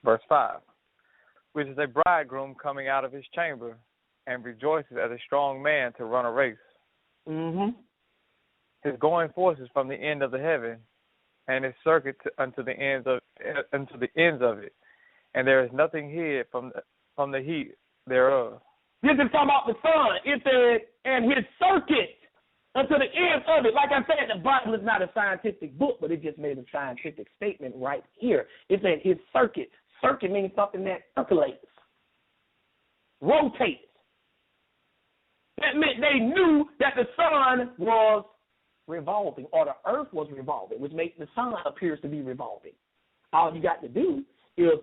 Verse 5. Which is a bridegroom coming out of his chamber and rejoices as a strong man to run a race. Mm-hmm. His going forth is from the end of the heaven, and his circuit unto the ends of it. and there is nothing hid from the heat thereof. This is talking about the sun. It said, and his circuit unto the end of it. Like I said, the Bible is not a scientific book, but it just made a scientific statement right here. It said his circuit. Circuit means something that circulates, rotates. That meant they knew that the sun was revolving, or the earth was revolving, which makes the sun appears to be revolving. All you got to do is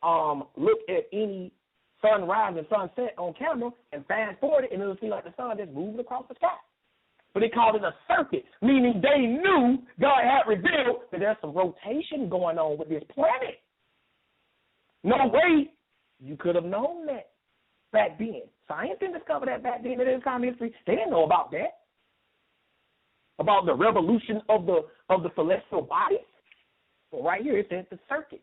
look at any sunrise and sunset on camera and fast forward it, and it'll seem like the sun just moving across the sky. But they called it a circuit, meaning they knew God had revealed that there's some rotation going on with this planet. No way you could have known that back then. Science didn't discover that back then in this time of history. They didn't know about that. About the revolution of the celestial bodies. But right here it says the circuit.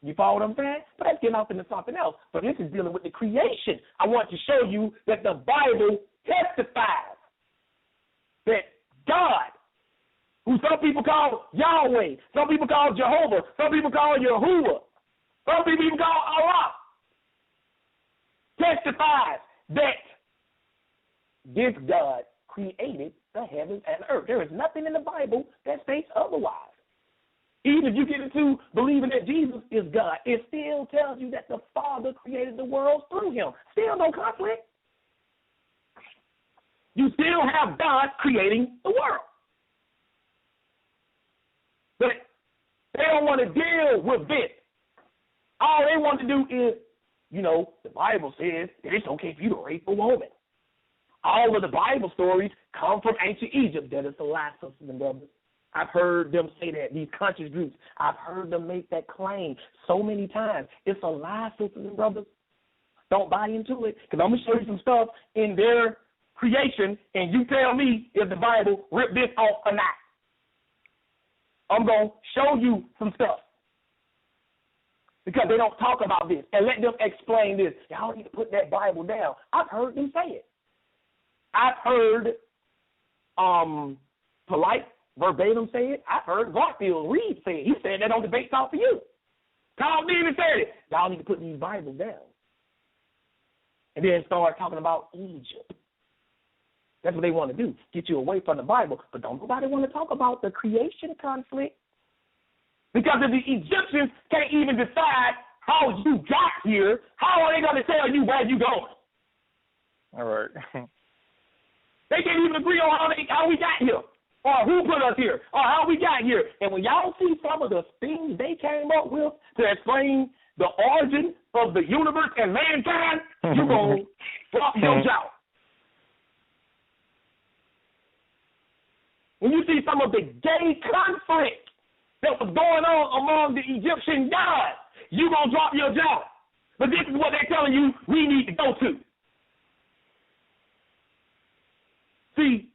You follow what I'm saying? But that's getting off into something else. But this is dealing with the creation. I want to show you that the Bible testifies that God, who some people call Yahweh, some people call Jehovah, some people call Yahuwah, some people even call Allah, testifies that this God created the heavens and earth. There is nothing in the Bible that states otherwise. Even if you get into believing that Jesus is God, it still tells you that the Father created the world through him. Still no conflict. You still have God creating the world. But they don't want to deal with this. All they want to do is, the Bible says that it's okay for you to rape a woman. All of the Bible stories come from ancient Egypt. That is the lie, sisters and brothers. I've heard them say that, these conscious groups. I've heard them make that claim so many times. It's a lie, sisters and brothers. Don't buy into it, because I'm going to show you some stuff in their creation, and you tell me if the Bible ripped this off or not. I'm going to show you some stuff, because they don't talk about this, and let them explain this. Y'all need to put that Bible down. I've heard them say it. I've heard Polite verbatim say it. I've heard Garfield Reed say it. He said that on Debate Talk for You. Carl David said it. Y'all need to put these Bibles down. And then start talking about Egypt. That's what they want to do, get you away from the Bible. But don't nobody want to talk about the creation conflict. Because if the Egyptians can't even decide how you got here, how are they going to tell you where you going? All right. They can't even agree on how we got here, or who put us here, or how we got here. And when y'all see some of the things they came up with to explain the origin of the universe and mankind, you're going to drop your jaw. When you see some of the gay conflict that was going on among the Egyptian gods, you're going to drop your jaw. But this is what they're telling you we need to go to. See,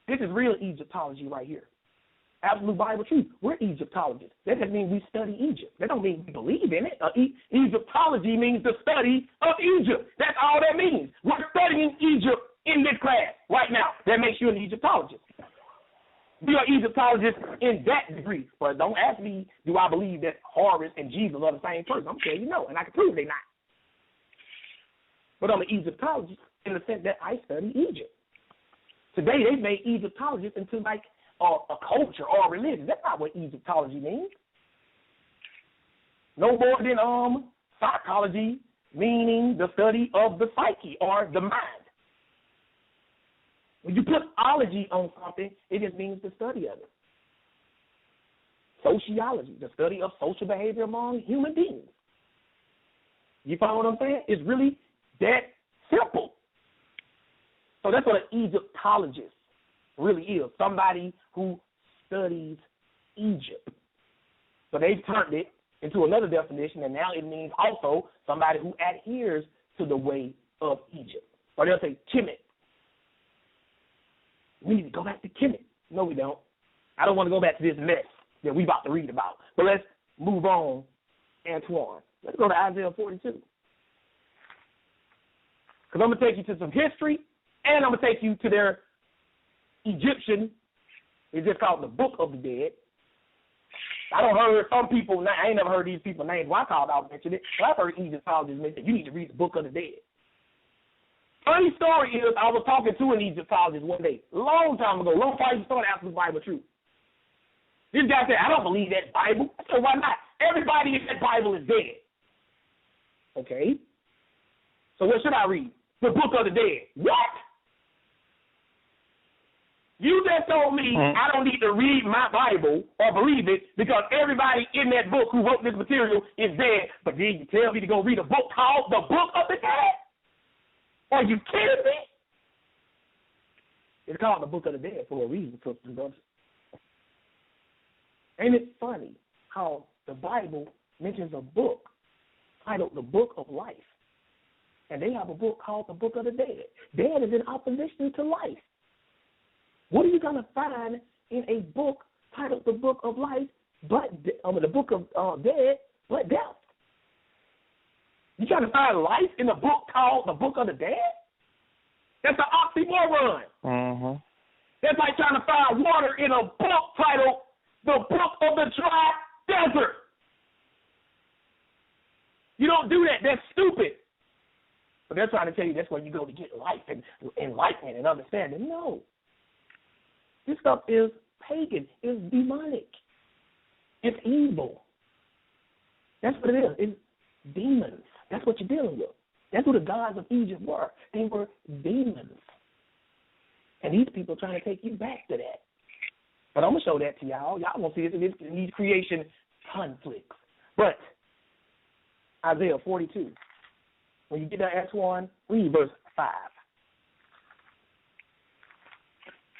this is real Egyptology right here. Absolute Bible truth. We're Egyptologists. That just means we study Egypt. That don't mean we believe in it. Egyptology means the study of Egypt. That's all that means. We're studying Egypt in this class right now. That makes you an Egyptologist. We are Egyptologists in that degree. But don't ask me, do I believe that Horus and Jesus are the same person? I'm telling you no, and I can prove they're not. But I'm an Egyptologist in the sense that I study Egypt. Today, they've made Egyptologists into like a culture or a religion. That's not what Egyptology means. No more than psychology, meaning the study of the psyche or the mind. When you put ology on something, it just means the study of it. Sociology, the study of social behavior among human beings. You follow what I'm saying? It's really that simple. So that's what an Egyptologist really is, somebody who studies Egypt. So they've turned it into another definition, and now it means also somebody who adheres to the way of Egypt. Or they'll say Kemet. We need to go back to Kemet. No, we don't. I don't want to go back to this mess that we're about to read about. But let's move on, Antoine. Let's go to Isaiah 42. Because I'm going to take you to some history, and I'm going to take you to their Egyptian, it's just called the Book of the Dead. I don't heard some people, I ain't never heard these people named, well, I called out mention it, but I've heard Egyptologists mention you need to read the Book of the Dead. Funny story is, I was talking to an Egyptologist one day, long time ago, long before I even started Absolute Bible Truth. This guy said, I don't believe that Bible. I said, why not? Everybody in that Bible is dead. Okay. So what should I read? The Book of the Dead. What? You just told me I don't need to read my Bible or believe it because everybody in that book who wrote this material is dead. But then you tell me to go read a book called The Book of the Dead? Are you kidding me? It's called The Book of the Dead for a reason, sisters and brothers. Ain't it funny how the Bible mentions a book titled The Book of Life? And they have a book called The Book of the Dead. Dead is in opposition to life. What are you going to find in a book titled The Book of Life, but the Book of Dead, but death? You trying to find life in a book called The Book of the Dead? That's an oxymoron. Mm-hmm. That's like trying to find water in a book titled The Book of the Dry Desert. You don't do that. That's stupid. But they're trying to tell you that's where you go to get life and enlightenment and understanding. No. This stuff is pagan. It's demonic. It's evil. That's what it is. It's demons. That's what you're dealing with. That's who the gods of Egypt were. They were demons. And these people are trying to take you back to that. But I'm going to show that to y'all. Y'all going to see this in these creation conflicts. But Isaiah 42. When you get that S1, read verse 5.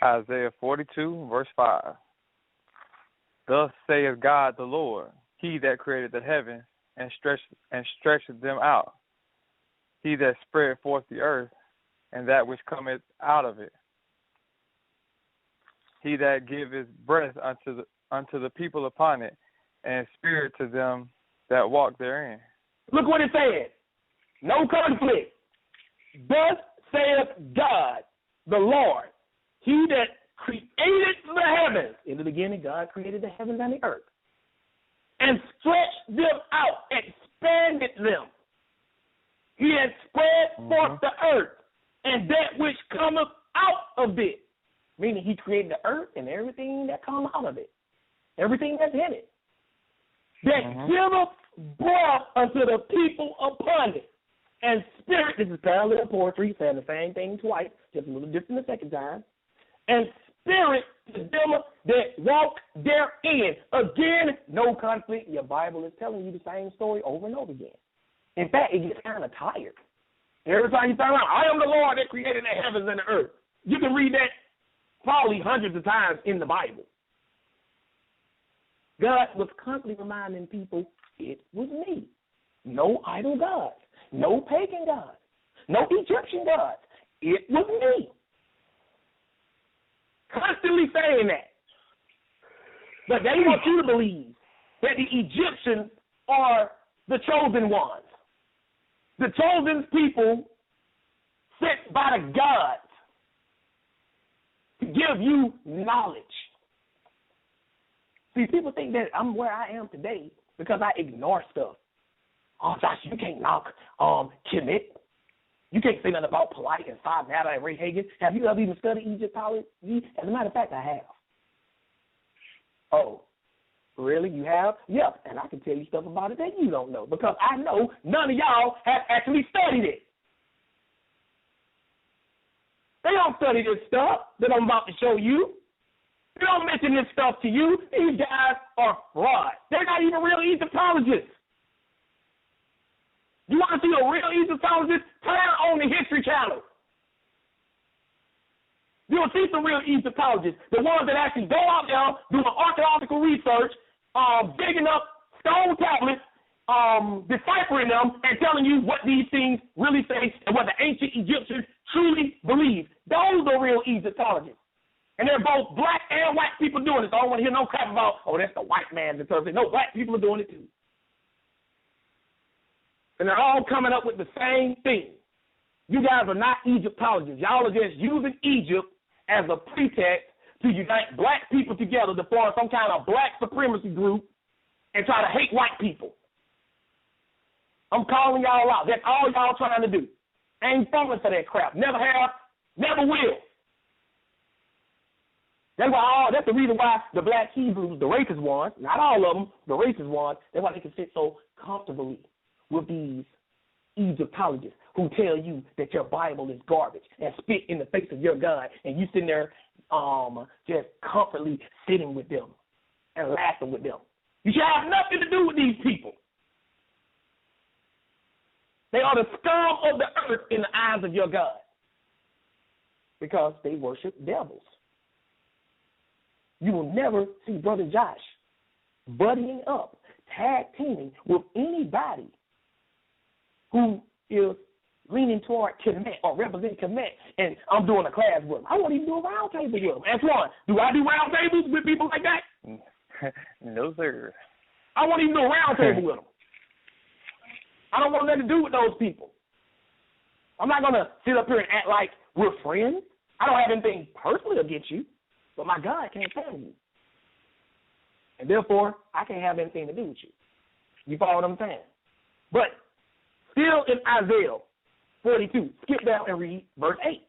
Isaiah 42, verse 5. Thus saith God the Lord, he that created the heavens and stretched them out, he that spread forth the earth, and that which cometh out of it, he that giveth breath unto the people upon it, and spirit to them that walk therein. Look what it said. No conflict. Thus saith God the Lord, he that created the heavens. In the beginning, God created the heavens and the earth. And stretched them out, expanded them. He has spread forth the earth, and that which cometh out of it. Meaning he created the earth and everything that comes out of it. Everything that's in it. That giveth breath unto the people upon it. And spirit, this is parallel poetry, saying the same thing twice, just a little different the second time. And spirit to them that walk therein. Again, no conflict. Your Bible is telling you the same story over and over again. In fact, it gets kind of tired. Every time you turn around, I am the Lord that created the heavens and the earth. You can read that probably hundreds of times in the Bible. God was constantly reminding people, it was me. No idol gods. No pagan gods. No Egyptian gods. It was me. Constantly saying that. But they want you to believe that the Egyptians are the chosen ones. The chosen people sent by the gods to give you knowledge. See, people think that I'm where I am today because I ignore stuff. Oh, Josh, you can't knock Kemet. You can't say nothing about Polite and Phi Beta and Ray Hagen. Have you ever even studied Egyptology? As a matter of fact, I have. Oh, really? You have? Yep. And I can tell you stuff about it that you don't know because I know none of y'all have actually studied it. They don't study this stuff that I'm about to show you. They don't mention this stuff to you. These guys are fraud. They're not even real Egyptologists. You want to see a real Egyptologist? Turn on the History Channel. You'll see some real Egyptologists, the ones that actually go out there doing archaeological research, digging up stone tablets, deciphering them, and telling you what these things really say and what the ancient Egyptians truly believed. Those are real Egyptologists. And they're both black and white people doing it. So I don't want to hear no crap about, oh, that's the white man's interpretation. No, black people are doing it too. And they're all coming up with the same thing. You guys are not Egyptologists. Y'all are just using Egypt as a pretext to unite black people together to form some kind of black supremacy group and try to hate white people. I'm calling y'all out. That's all y'all trying to do. I ain't falling for that crap. Never have, never will. That's the reason why the black Hebrews, the racist ones, not all of them, the racist ones, that's why they can sit so comfortably with these Egyptologists who tell you that your Bible is garbage and spit in the face of your God, and you sitting there just comfortably sitting with them and laughing with them. You should have nothing to do with these people. They are the scum of the earth in the eyes of your God because they worship devils. You will never see Brother Josh buddying up, tag teaming with anybody who is leaning toward Kemet or representing Kemet, and I'm doing a class with them. I won't even do a round table with them. Antoine, do I do round tables with people like that? No, sir. I won't even do a round table with them. I don't want nothing to do with those people. I'm not going to sit up here and act like we're friends. I don't have anything personally against you, but my God can't stand you. And therefore, I can't have anything to do with you. You follow what I'm saying? But still in Isaiah 42, skip down and read verse 8.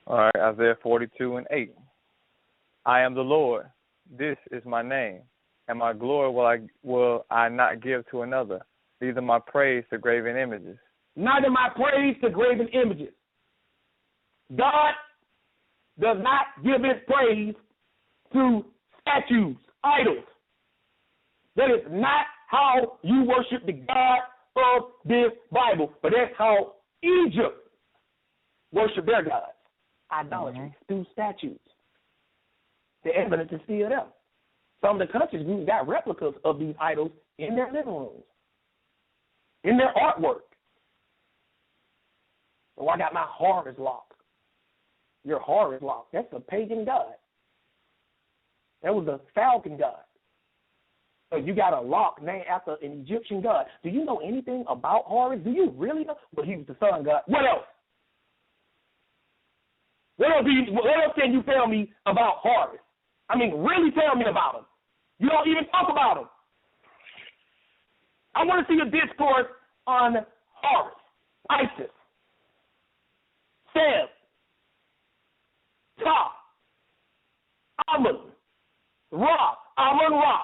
All right, Isaiah 42 and 8. I am the Lord. This is my name. And my glory will I not give to another, neither my praise to graven images. Neither my praise to graven images. God does not give his praise to statues, idols. That is not how you worship the God of this Bible, but that's how Egypt worship their gods. Idolatry through statues. The evidence is still there. Some of the countries we've got replicas of these idols in their living rooms, in their artwork. So I got my Horus lock. Your Horus lock, that's a pagan god. That was a falcon god. So you got a lock named after an Egyptian god. Do you know anything about Horus? Do you really know? Well, he was the sun god. What else? What else can you tell me about Horus? I mean, really tell me about him. You don't even talk about him. I want to see a discourse on Horus, Isis, Seb, Ptah, Amun, Ra, Amun-Ra.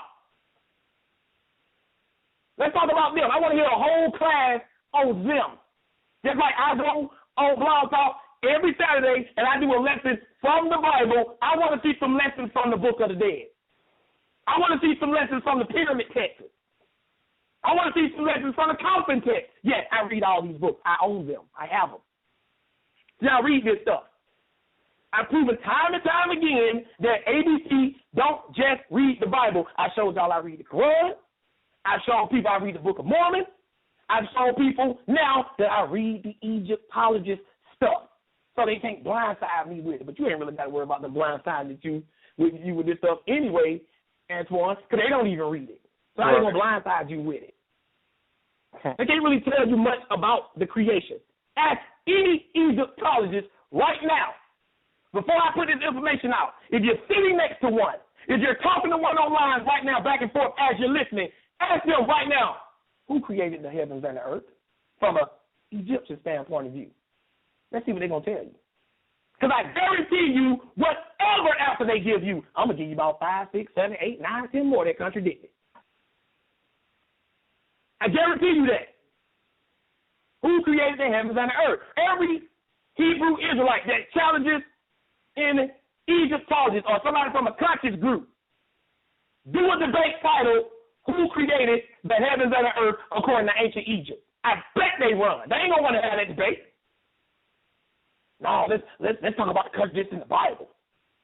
Let's talk about them. I want to hear a whole class on them. Just like I go on Blog Talk every Saturday and I do a lesson from the Bible. I want to see some lessons from the Book of the Dead. I want to see some lessons from the pyramid texts. I want to see some lessons from the coffin text. Yes, I read all these books. I own them. I have them. Now read this stuff. I've proven time and time again that ABC don't just read the Bible. I showed y'all I read the Quran. I've shown people I read the Book of Mormon. I've shown people now that I read the Egyptologist stuff. So they can't blindside me with it. But you ain't really got to worry about the blindside that you with this stuff anyway, Antoine, because they don't even read it. So I ain't going to blindside you with it. They can't really tell you much about the creation. Ask any Egyptologist right now, before I put this information out, if you're sitting next to one, if you're talking to one online right now, back and forth as you're listening, ask them right now, who created the heavens and the earth from an Egyptian standpoint of view? Let's see what they're going to tell you. Because I guarantee you, whatever answer they give you, I'm going to give you about 5, 6, 7, 8, 9, 10 more that contradict it. I guarantee you that. Who created the heavens and the earth? Every Hebrew Israelite that challenges in Egyptology or somebody from a conscious group, do a debate titled, Who Created the Heavens and the Earth According to Ancient Egypt? I bet they run. They ain't going to want to have that debate. No, let's talk about the contradictions in the Bible.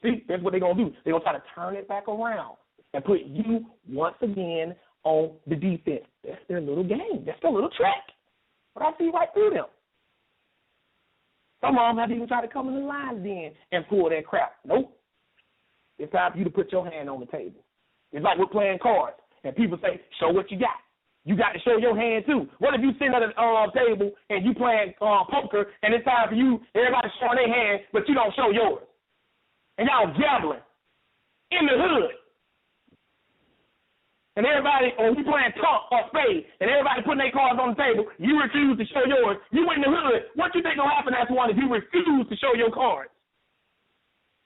See, that's what they're going to do. They're going to try to turn it back around and put you once again on the defense. That's their little game. That's their little trick. But I see right through them. Some of them have even tried to come in the lines then and pull that crap. Nope. It's time for you to put your hand on the table. It's like we're playing cards, and people say, show what you got. You got to show your hand, too. What if you sit at a table and you playing poker, and it's time for you, everybody showing their hand, but you don't show yours? And y'all gambling in the hood. and everybody, or we playing talk or spade, and everybody putting their cards on the table, you refuse to show yours, you in the hood, what you think will happen after one if you refuse to show your cards?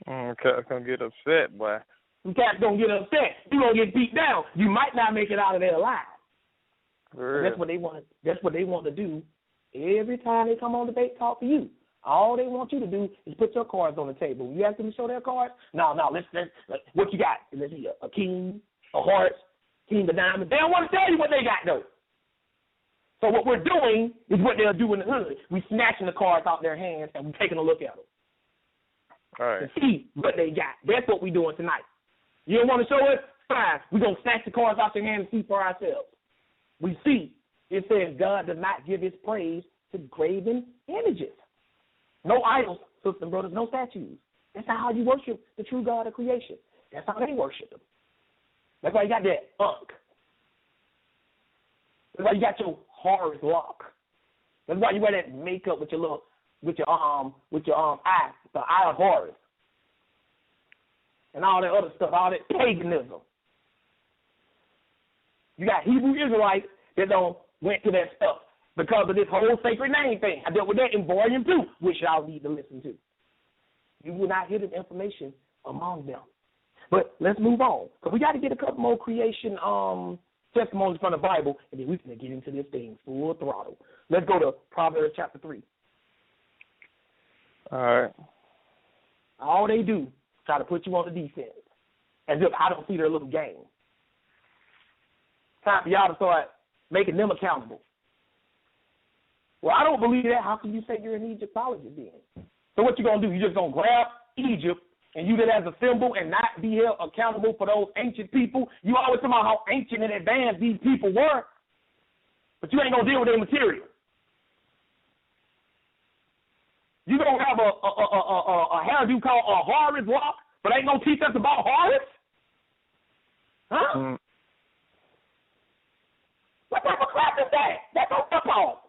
Cats gonna get upset, boy. Some cats gonna get upset. You gonna get beat down. You might not make it out of there alive. That's what they want. That's what they want to do every time they come on Debate Talk for You. All they want you to do is put your cards on the table. You ask them to show their cards. No, let's what you got? Let's see, a king, a heart, king of diamonds. They don't want to tell you what they got though. So what we're doing is what they'll do in the hood. We snatching the cards out their hands and we taking a look at them. All right. To see what they got. That's what we're doing tonight. You don't want to show us? Fine. We're going to snatch the cards out your hand and see for ourselves. We see. It says God does not give his praise to graven images. No idols, sisters and brothers, no statues. That's not how you worship the true God of creation. That's how they worship him. That's why you got that unk. That's why you got your Horus lock. That's why you wear that makeup with your eye, the eye of Horus. And all that other stuff, all that paganism. You got Hebrew Israelites that went to that stuff because of this whole sacred name thing. I dealt with that in Volume 2, which y'all need to listen to. You will not hear the information among them. But let's move on, because we got to get a couple more creation testimonies from the Bible, and then we can get into this thing full throttle. Let's go to Proverbs chapter 3. All right. All they do is try to put you on the defense, as if I don't see their little game. Time for y'all to start making them accountable. Well, I don't believe that. How can you say you're an Egyptologist then? So what you going to do? You just going to grab Egypt and use it as a symbol and not be held accountable for those ancient people? You always talk about how ancient and advanced these people were, but you ain't going to deal with their material. You going to have a hairdo called a Horus lock, but ain't going to teach us about Horus? Huh? Mm. What type of crap is that? That's on football.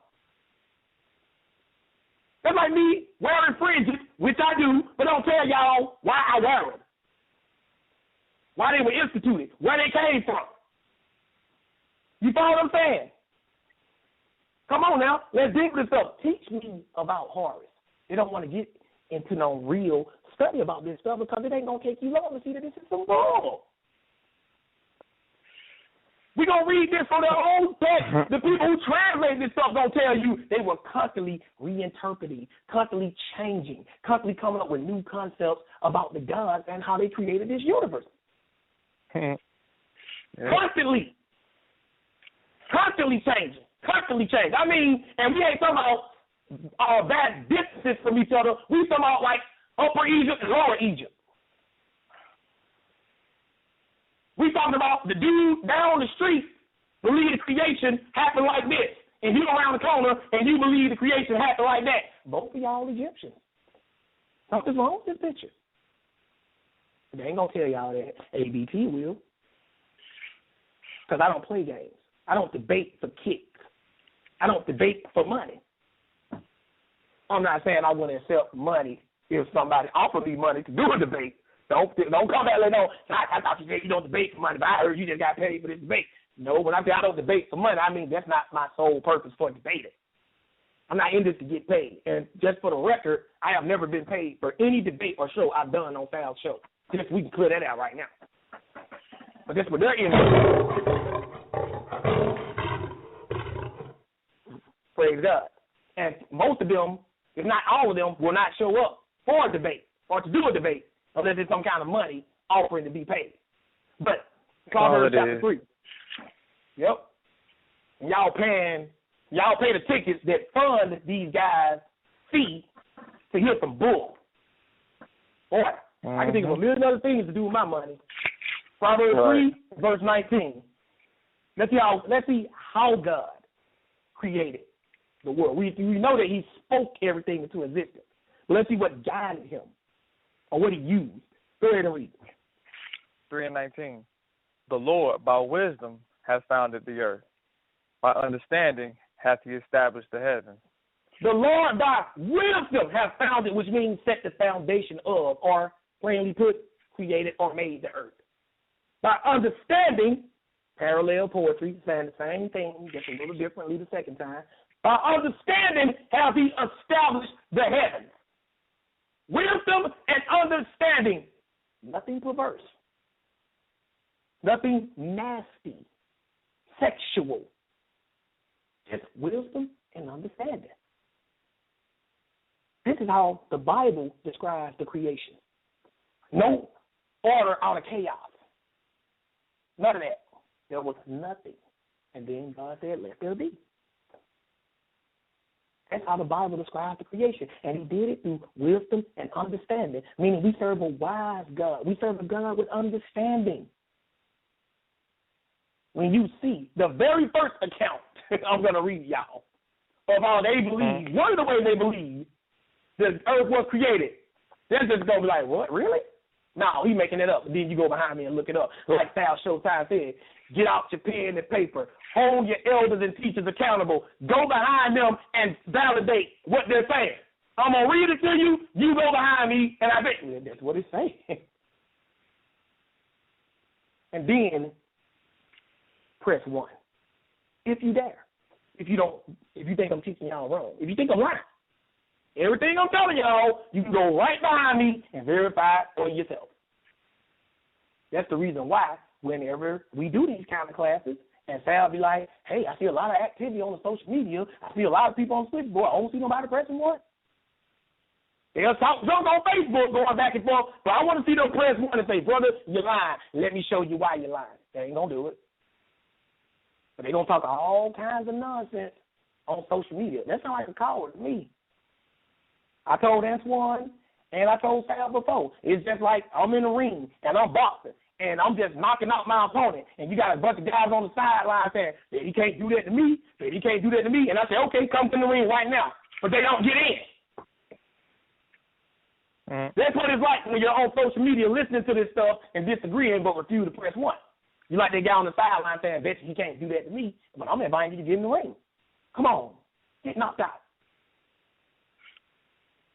That's like me wearing fringes, which I do, but don't tell y'all why I wear them. Why they were instituted, where they came from. You follow what I'm saying? Come on now, let's dig this up. Teach me about Horus. They don't want to get into no real study about this stuff because it ain't going to take you long to see that this is some bull. We're going to read this from their own text. The people who translate this stuff going to tell you they were constantly reinterpreting, constantly changing, constantly coming up with new concepts about the gods and how they created this universe. Yeah. Constantly changing, I mean, and we ain't talking about bad distances from each other. We talking about like Upper Egypt and Lower Egypt. We talking about the dude down the street believe the creation happened like this, and you around the corner and you believe the creation happened like that. Both of y'all Egyptians. Something's wrong with this picture. They ain't gonna tell y'all that. ABT will, because I don't play games. I don't debate for kicks. I don't debate for money. I'm not saying I want to accept money if somebody offered me money to do a debate. Don't come back and no. I thought you said you don't debate for money, but I heard you just got paid for this debate. No, when I say I don't debate for money, I mean that's not my sole purpose for debating. I'm not in this to get paid. And just for the record, I have never been paid for any debate or show I've done on Sal's show. Just we can clear that out right now. But that's what they're in. Praise God. And most of them, if not all of them, will not show up for a debate or to do a debate unless there's some kind of money offering to be paid. But Proverbs chapter 3. Yep. And y'all pay the tickets that fund these guys' fee to hear some bull. Boy, I can think of a million other things to do with my money. Proverbs 3, verse 19. Let's see how God created the world. We know that he spoke everything into existence. But let's see what guided him or what he used. Go ahead and read. 3:19. The Lord, by wisdom, has founded the earth. By understanding, hath he established the heavens. The Lord, by wisdom, has founded, which means set the foundation of, or plainly put, created or made the earth. By understanding, Parallel poetry, saying the same thing, just a little differently the second time. By understanding has he established the heavens. Wisdom and understanding, nothing perverse, nothing nasty, sexual, just wisdom and understanding. This is how the Bible describes the creation. No order out of chaos. None of that. There was nothing. And then God said, let there be. That's how the Bible describes the creation. And he did it through wisdom and understanding, meaning we serve a wise God. We serve a God with understanding. When you see the very first account, I'm going to read y'all, of how they believe, one of the ways they believe the earth was created. They're just going to be like, what, really? No, he making it up. And then you go behind me and look it up. Like Sal Showtime said, get out your pen and paper. Hold your elders and teachers accountable. Go behind them and validate what they're saying. I'm going to read it to you. You go behind me, and I bet you that's what it's saying. And then press 1. If you dare. If you think I'm teaching y'all wrong. If you think I'm lying. Everything I'm telling y'all, you can go right behind me and verify it for yourself. That's the reason why whenever we do these kind of classes, and Sal be like, hey, I see a lot of activity on the social media. I see a lot of people on Switchboard. I don't see nobody pressing 1. They'll talk junk on Facebook going back and forth, but I want to see them press 1 and say, brother, you're lying. Let me show you why you're lying. They ain't going to do it. But they're going to talk all kinds of nonsense on social media. That sounds like a coward to me. I told Antoine and I told Sal before. It's just like I'm in the ring and I'm boxing and I'm just knocking out my opponent, and you got a bunch of guys on the sideline saying, that he can't do that to me, that he can't do that to me. And I say, okay, come in the ring right now. But they don't get in. That's what it's like when you're on social media listening to this stuff and disagreeing but refuse to press 1. You like that guy on the sideline saying, bet you he can't do that to me, but I'm inviting you to get in the ring. Come on. Get knocked out.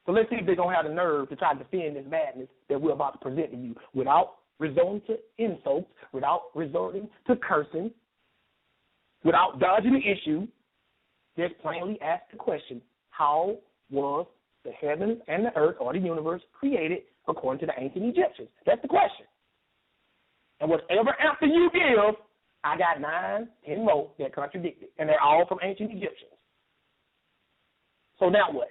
So let's see if they're going to have the nerve to try to defend this madness that we're about to present to you without resorting to insults, without resorting to cursing, without dodging the issue. Just plainly ask the question, how was the heavens and the earth or the universe created according to the ancient Egyptians? That's the question. And whatever answer you give, I got 9, 10 more that contradict it, and they're all from ancient Egyptians. So now what?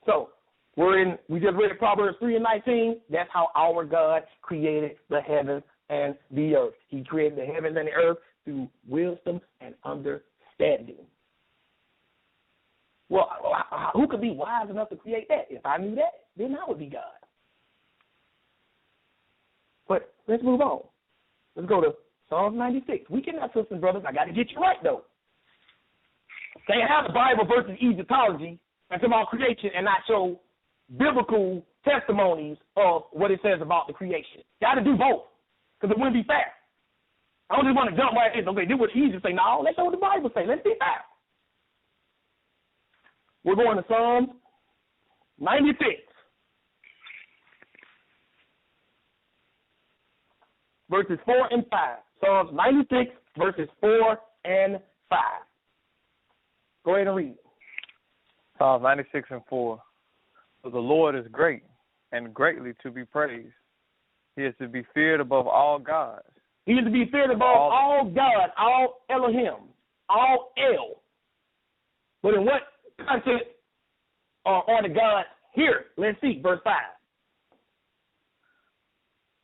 So we just read Proverbs 3:19. That's how our God created the heavens and the earth. He created the heavens and the earth through wisdom and understanding. Well, who could be wise enough to create that? If I knew that, then I would be God. But let's move on. Let's go to Psalms 96. We cannot, sisters and brothers, I got to get you right, though. Can't have the Bible versus Egyptology and about creation and not show biblical testimonies of what it says about the creation. Got to do both, because it wouldn't be fair. I don't just want to jump right in. Okay, do what Egypt say. No, let's show what the Bible say. Let's be fair. We're going to Psalms 96. Verses 4 and 5. Psalms 96, verses 4 and 5. Go ahead and read. Psalms 96 and 4. For the Lord is great and greatly to be praised. He is to be feared above all gods. He is to be feared above all gods, all Elohim, all El. But in what context are the gods here? Let's see, verse 5.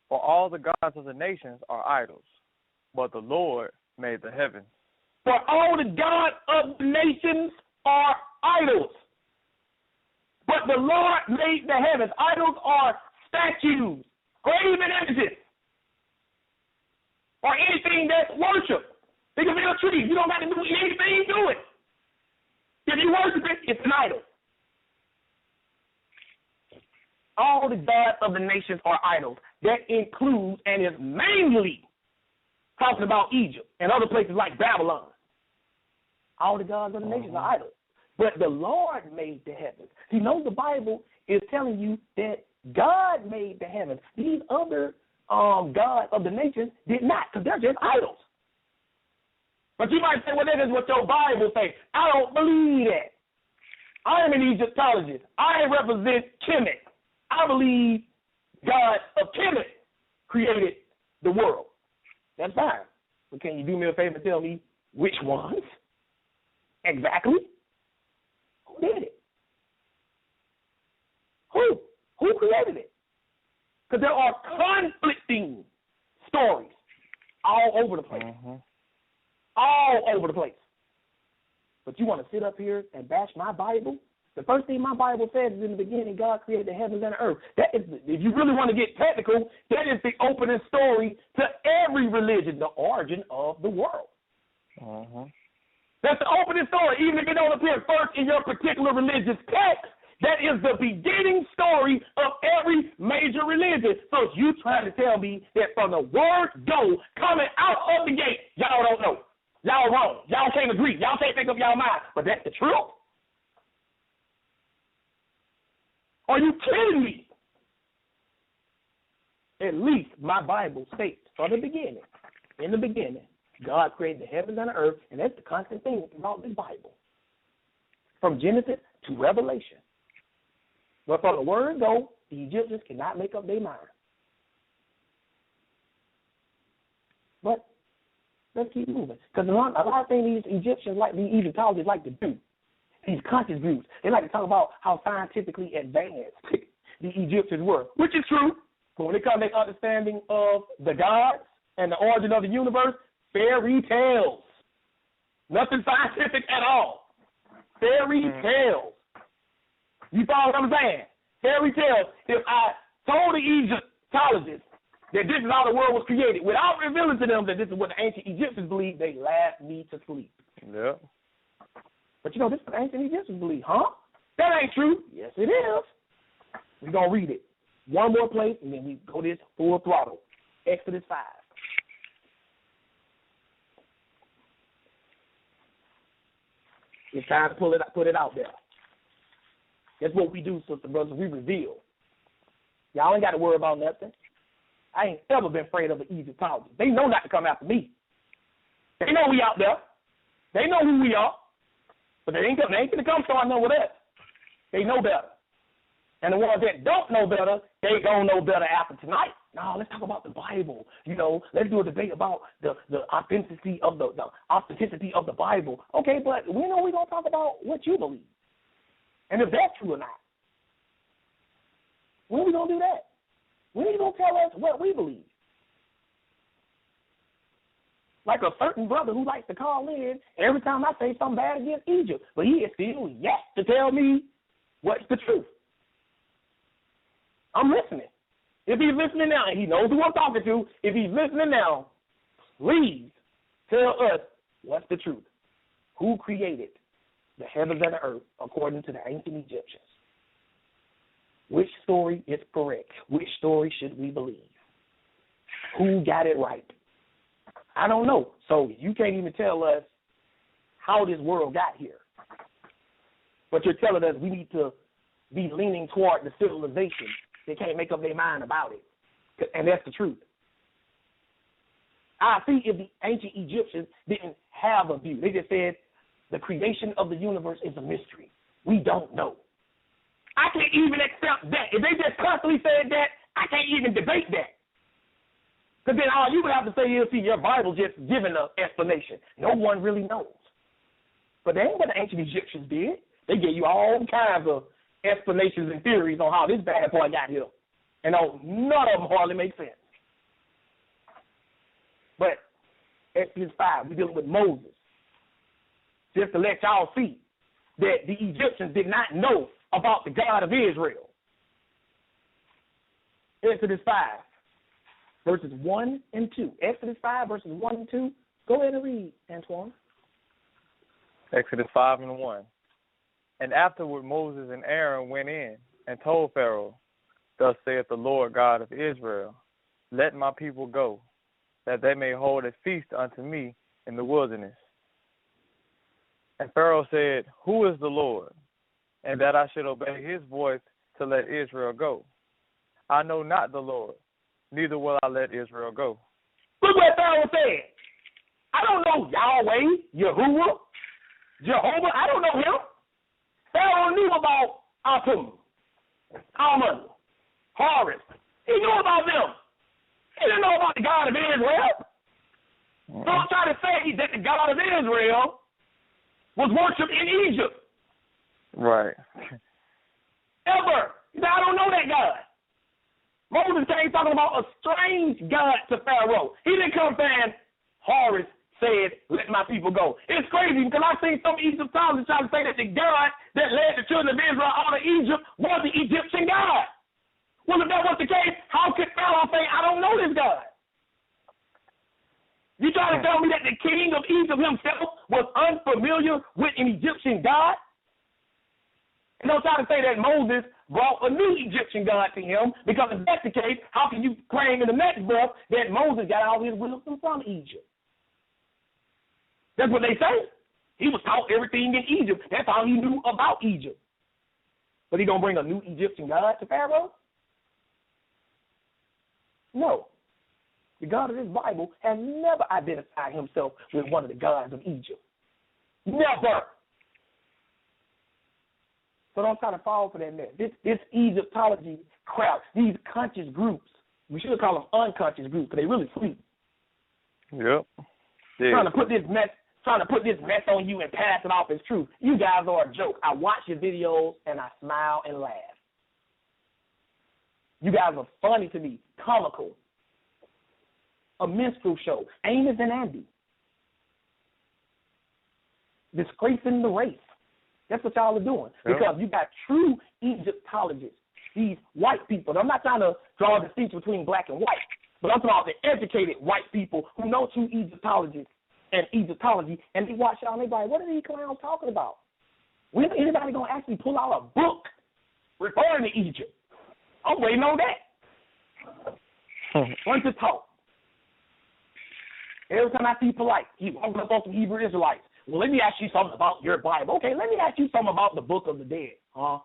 For all the gods of the nations are idols, but the Lord made the heavens. For all the gods of the nations are idols, but the Lord made the heavens. Idols are statues, graven images, or anything that's worship. Think of a tree. You don't have to do anything to it. If you worship it, it's an idol. All the gods of the nations are idols. That includes and is mainly talking about Egypt and other places like Babylon. All the gods of the nations are idols. But the Lord made the heavens. See, know the Bible is telling you that God made the heavens. These other gods of the nations did not, because they're just idols. But you might say, well, that is what your Bible says. I don't believe that. I am an Egyptologist. I represent Kemet. I believe God of Kemet created the world. That's fine. But can you do me a favor and tell me which ones? Exactly. Who did it? Who? Who created it? Because there are conflicting stories all over the place. All over the place. But you want to sit up here and bash my Bible? The first thing my Bible says is in the beginning, God created the heavens and the earth. That is, if you really want to get technical, that is the opening story to every religion, the origin of the world. That's the opening story. Even if it don't appear first in your particular religious text, that is the beginning story of every major religion. So you trying to tell me that from the word go, coming out of the gate, y'all don't know. Y'all wrong. Y'all can't agree. Y'all can't make up y'all mind. But that's the truth? Are you kidding me? At least my Bible states from the beginning, in the beginning, God created the heavens and the earth, and that's the constant thing throughout the Bible. From Genesis to Revelation. But from the word go, the Egyptians cannot make up their mind. But let's keep moving. Because a lot of things these Egyptians, like these Egyptologists, like to do, these conscious groups, they like to talk about how scientifically advanced the Egyptians were, which is true. But when it comes to their understanding of the gods and the origin of the universe, fairy tales. Nothing scientific at all. Fairy tales. You follow what I'm saying? Fairy tales. If I told the Egyptologists that this is how the world was created, without revealing to them that this is what the ancient Egyptians believed, they laughed me to sleep. Yeah. But you know, this is what the ancient Egyptians believe, huh? That ain't true. Yes, it is. We're going to read it. One more place, and then we go this full throttle. Exodus 5. It's time to put it out there. That's what we do, sister brothers. We reveal. Y'all ain't got to worry about nothing. I ain't ever been afraid of an Egyptologist. They know not to come after me. They know we out there. They know who we are. But they ain't going to come starting over there. They know better. And the ones that don't know better, they going to know better after tonight. No, let's talk about the Bible. You know, let's do a debate about the authenticity of the Bible. Okay, but we know we're going to talk about what you believe. And if that's true or not. When are we going to do that? When are you going to tell us what we believe? Like a certain brother who likes to call in every time I say something bad against Egypt. But he is still yet to tell me what's the truth. I'm listening. If he's listening now, and he knows who I'm talking to, if he's listening now, please tell us what's the truth. Who created the heavens and the earth according to the ancient Egyptians? Which story is correct? Which story should we believe? Who got it right? I don't know. So you can't even tell us how this world got here. But you're telling us we need to be leaning toward the civilization. They can't make up their mind about it. And that's the truth. I see if the ancient Egyptians didn't have a view. They just said the creation of the universe is a mystery. We don't know. I can't even accept that. If they just constantly said that, I can't even debate that. Because then all you would have to say is, see, your Bible just giving an explanation. No one really knows. But that ain't what the ancient Egyptians did. They gave you all kinds of explanations and theories on how this bad boy got here. And none of them hardly make sense. But Exodus 5, we're dealing with Moses. Just to let y'all see that the Egyptians did not know about the God of Israel. Exodus 5, verses 1 and 2. Exodus 5, verses 1 and 2. Go ahead and read, Antoine. Exodus 5 and 1. And afterward Moses and Aaron went in and told Pharaoh, Thus saith the Lord God of Israel, Let my people go, that they may hold a feast unto me in the wilderness. And Pharaoh said, Who is the Lord? And that I should obey his voice to let Israel go. I know not the Lord. neither will I let Israel go. Look what Pharaoh said. I don't know Yahweh, Yahuwah, Jehovah. I don't know him. Pharaoh knew about Atum, Alman, Horus. He knew about them. He didn't know about the God of Israel. Don't try to say that the God of Israel was worshipped in Egypt. Right. Ever. He said, I don't know that God. Moses came talking about a strange God to Pharaoh. He didn't come saying, Horus said, let my people go. It's crazy because I've seen some Egyptologists try to say that the God that led the children of Israel out of Egypt was the Egyptian God. Well, if that was the case, how could Pharaoh say, I don't know this God? You trying to tell me that the king of Egypt himself was unfamiliar with an Egyptian God? And don't try to say that Moses brought a new Egyptian God to him, because if that's the case, how can you claim in the next verse that Moses got all his wisdom from Egypt? That's what they say. He was taught everything in Egypt. That's all he knew about Egypt. But he going to bring a new Egyptian God to Pharaoh? No. The God of this Bible has never identified himself with one of the gods of Egypt. Never. So don't try to fall for that mess. This Egyptology crowd, these conscious groups, we should call them unconscious groups, because they really sleep. Yep. Yeah. Trying to put this mess on you and pass it off as truth. You guys are a joke. I watch your videos and I smile and laugh. You guys are funny to me, comical. A minstrel show, Amos and Andy. Disgracing the race. That's what y'all are doing. Yep. Because you got true Egyptologists, these white people. I'm not trying to draw a distinction between black and white, but I'm talking about the educated white people who know true Egyptologists and Egyptology, and they watch y'all and they be like, what are these clowns talking about? When is anybody going to actually pull out a book referring to Egypt? I'm waiting on that. Bunch of talk. Every time I see polite, you walking up on some Hebrew Israelites. Well, let me ask you something about your Bible. Okay, let me ask you something about the Book of the Dead. Let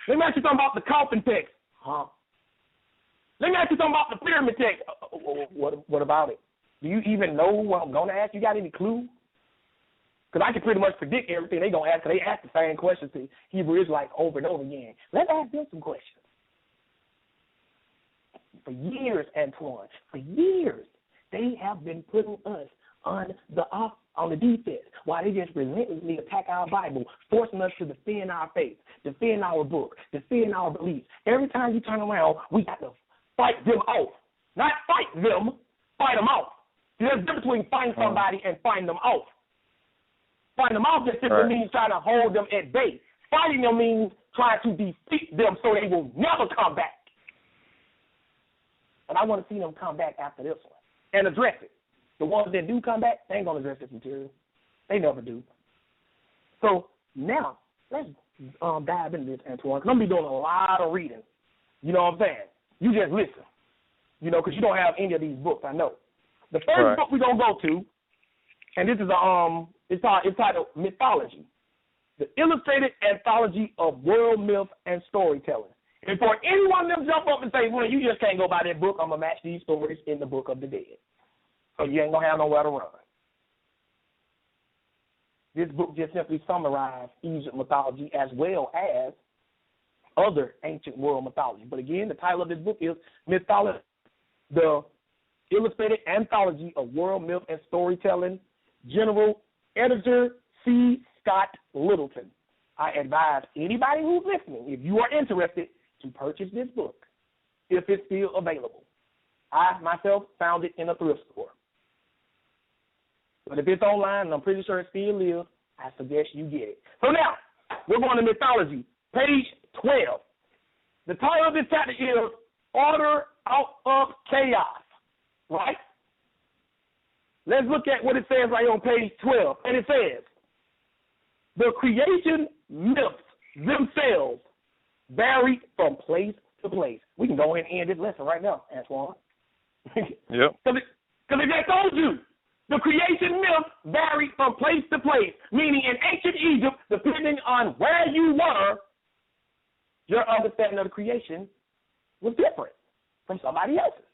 me ask you something about the coffin text. Let me ask you something about the pyramid text. What about it? Do you even know what I'm going to ask? You got any clue? Because I can pretty much predict everything they're going to ask, because they ask the same questions to Hebrew Israelites over and over again. Let's ask them some questions. For years, Antoine, for years, they have been putting us on the defense while they just relentlessly attack our Bible, forcing us to defend our faith, defend our book, defend our beliefs. Every time you turn around, we got to fight them off. Not fight them, fight them off. There's a difference between fighting somebody and fighting them off. Fighting them off just simply means trying to hold them at bay. Fighting them means trying to defeat them so they will never come back. And I want to see them come back after this one and address it. The ones that do come back, they ain't going to address this material. They never do. So now, let's dive into this, Antoine, because I'm going to be doing a lot of reading. You know what I'm saying? You just listen, because you don't have any of these books, I know. The first book we're going to go to, and this is it's titled Mythology, the Illustrated Anthology of World Myth and Storytelling. And for anyone of them jump up and say, well, you just can't go by that book, I'm going to match these stories in the Book of the Dead. So you ain't going to have nowhere to run. This book just simply summarizes Egypt mythology as well as other ancient world mythology. But again, the title of this book is Mythology, the Illustrated Anthology of World Myth and Storytelling, General Editor C. Scott Littleton. I advise anybody who's listening, if you are interested, to purchase this book if it's still available. I, myself, found it in a thrift store. But if it's online, and I'm pretty sure it still is, I suggest you get it. So now, we're going to mythology, page 12. The title of this chapter is Order Out of Chaos, right? Let's look at what it says right on page 12. And it says, the creation myths themselves vary from place to place. We can go ahead and end this lesson right now, Antoine. Yep. Because if I told you, the creation myths vary from place to place, meaning in ancient Egypt, depending on where you were, your understanding of the creation was different from somebody else's.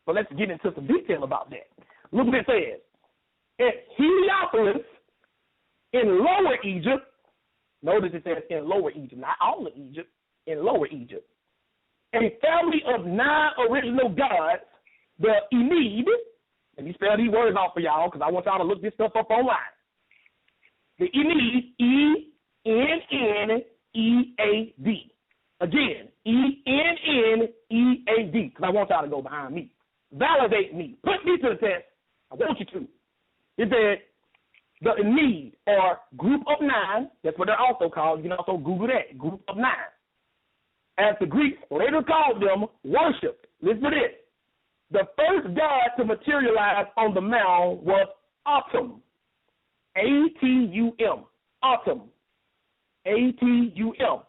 So let's get into some detail about that. Look what it says. At Heliopolis in Lower Egypt, notice it says in Lower Egypt, not all of Egypt, in Lower Egypt, a family of 9 original gods, the Ennead. Let me spell these words out for y'all because I want y'all to look this stuff up online. The Ennead, E-N-N-E-A-D. Again, E-N-N-E-A-D, because I want y'all to go behind me. Validate me. Put me to the test. I want you to. It said the Ennead, or group of 9, that's what they're also called. You can also Google that, group of 9. As the Greeks later called them, worshipped. Listen to this. The first god to materialize on the mound was Atum. A-T-U-M. Atum. A-T-U-M.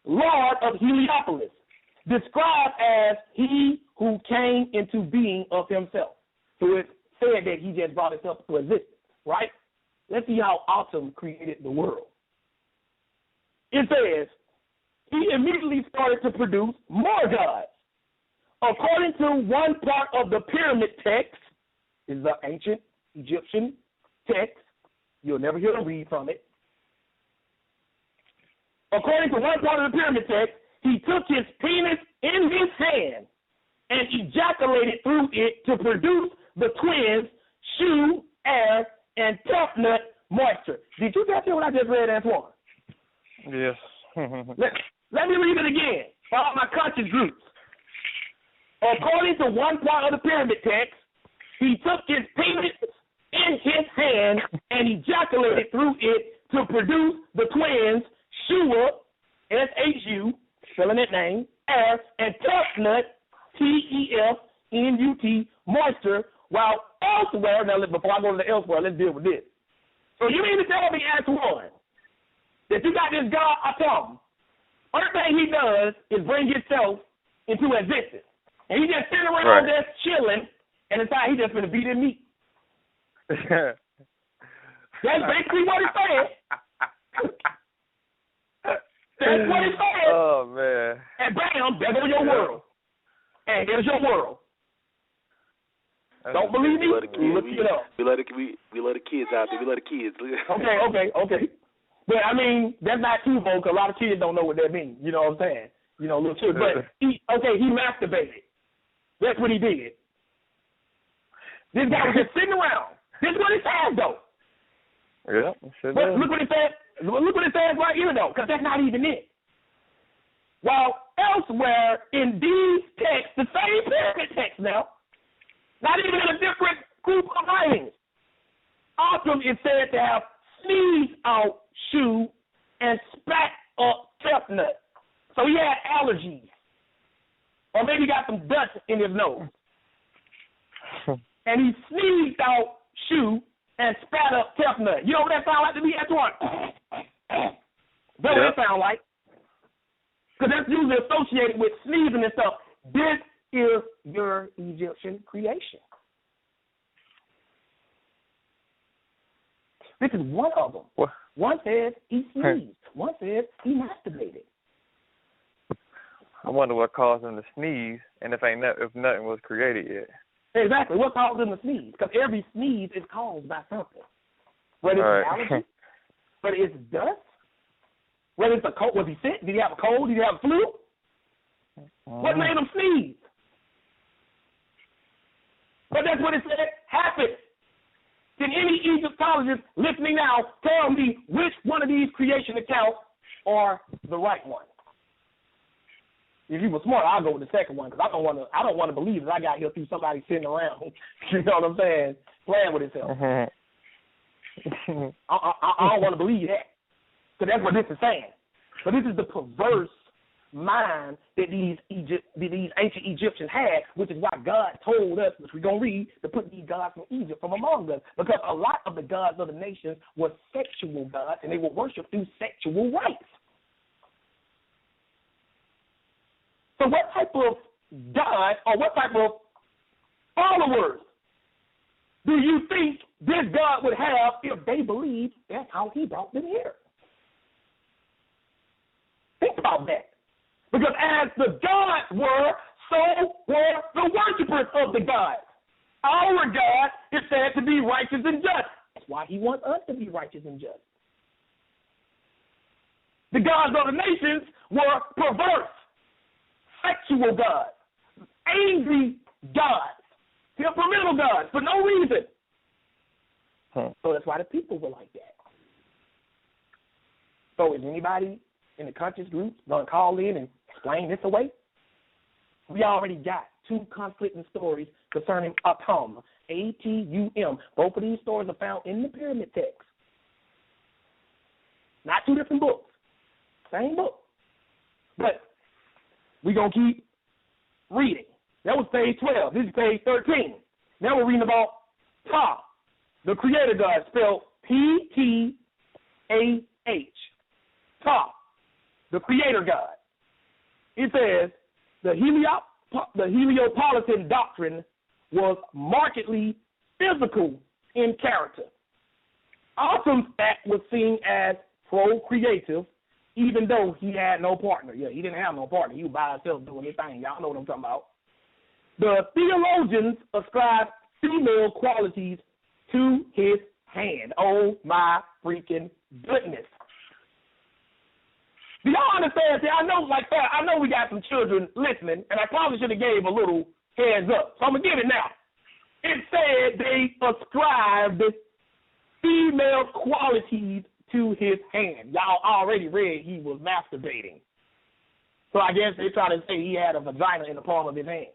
Lord of Heliopolis. Described as he who came into being of himself. So it said that he just brought himself to existence, right? Let's see how Atum created the world. It says, he immediately started to produce more gods. According to one part of the pyramid text, is the ancient Egyptian text. You'll never hear them read from it. According to one part of the pyramid text, he took his penis in his hand and ejaculated through it to produce the twins, Shu, Air, and Tough Nut Moisture. Did you catch what I just read, Antoine? Yes. Let me read it again for all my conscious groups. According to one part of the pyramid text, he took his penis in his hand and ejaculated through it to produce the twins, Shua, S-H-U, spelling that name, F, and Tough Nut, T-E-F-N-U-T, moisture, while elsewhere, now before I go to the elsewhere, let's deal with this. So you mean to tell me, Antoine, that you got this God, Atum, only thing he does is bring himself into existence. And he just sitting around there chilling, and inside he just finna beat his meat. That's basically what it said. That's what it said. Oh, man. And bam, there goes your world. And there's your world. Don't believe me? Look it up. We let the kids out there. We let the kids. Okay. But, I mean, that's not too vocal. A lot of kids don't know what that means. You know what I'm saying? You know, little children. But, he masturbated. That's what he did. This guy was just sitting around. This is what it says, though. Yeah, but look what it says. Look what it says right here, though, because that's not even it. While elsewhere in these texts, the same pyramid text now, not even in a different group of writings, Atum is said to have sneezed out Shu and spat up Tough Nut. So he had allergies. Or maybe he got some dust in his nose. And he sneezed out Shu and spat up Tough Nut. You know what that sound like to me, Antoine? That's what it sound like. Because that's usually associated with sneezing and stuff. This is your Egyptian creation. This is one of them. What? One says he sneezed. One says he masturbated. I wonder what caused him to sneeze, and if nothing was created yet. Exactly. What caused him to sneeze? Because every sneeze is caused by something. Whether it's allergy, whether it's dust, whether it's a cold. Was he sick? Did he have a cold? Did he have a flu? What made him sneeze? But that's what it said happened. Can any Egyptologist listening now tell me which one of these creation accounts are the right one? If you were smart, I'll go with the second one because I don't want to believe that I got here through somebody sitting around. You know what I'm saying? Playing with himself. I don't want to believe that. So that's what this is saying. So this is the perverse mind that these ancient Egyptians had, which is why God told us, which we're going to read, to put these gods from Egypt from among us. Because a lot of the gods of the nations were sexual gods, and they were worshipped through sexual rites. So what type of God or what type of followers do you think this God would have if they believed that's how he brought them here? Think about that. Because as the gods were, so were the worshipers of the gods. Our God is said to be righteous and just. That's why he wants us to be righteous and just. The gods of the nations were perverse, sexual gods, angry gods, temperamental gods for no reason. So that's why the people were like that. So is anybody in the conscious group going to call in and explain this away? We already got two conflicting stories concerning Atum, A-T-U-M. Both of these stories are found in the pyramid text. Not two different books. Same book. But we're going to keep reading. That was page 12. This is page 13. Now we're reading about Ta, the creator God, spelled P-T-A-H. Ta, the creator God. It says, the Heliopolitan doctrine was markedly physical in character. Atum's act was seen as procreative, even though he had no partner. Yeah, he didn't have no partner. He was by himself doing his thing. Y'all know what I'm talking about. The theologians ascribe female qualities to his hand. Oh, my freaking goodness. Do y'all understand? See, I know we got some children listening, and I probably should have gave a little heads up. So I'm going to give it now. It said they ascribed female qualities to his hand. Y'all already read he was masturbating. So I guess they try to say he had a vagina in the palm of his hand.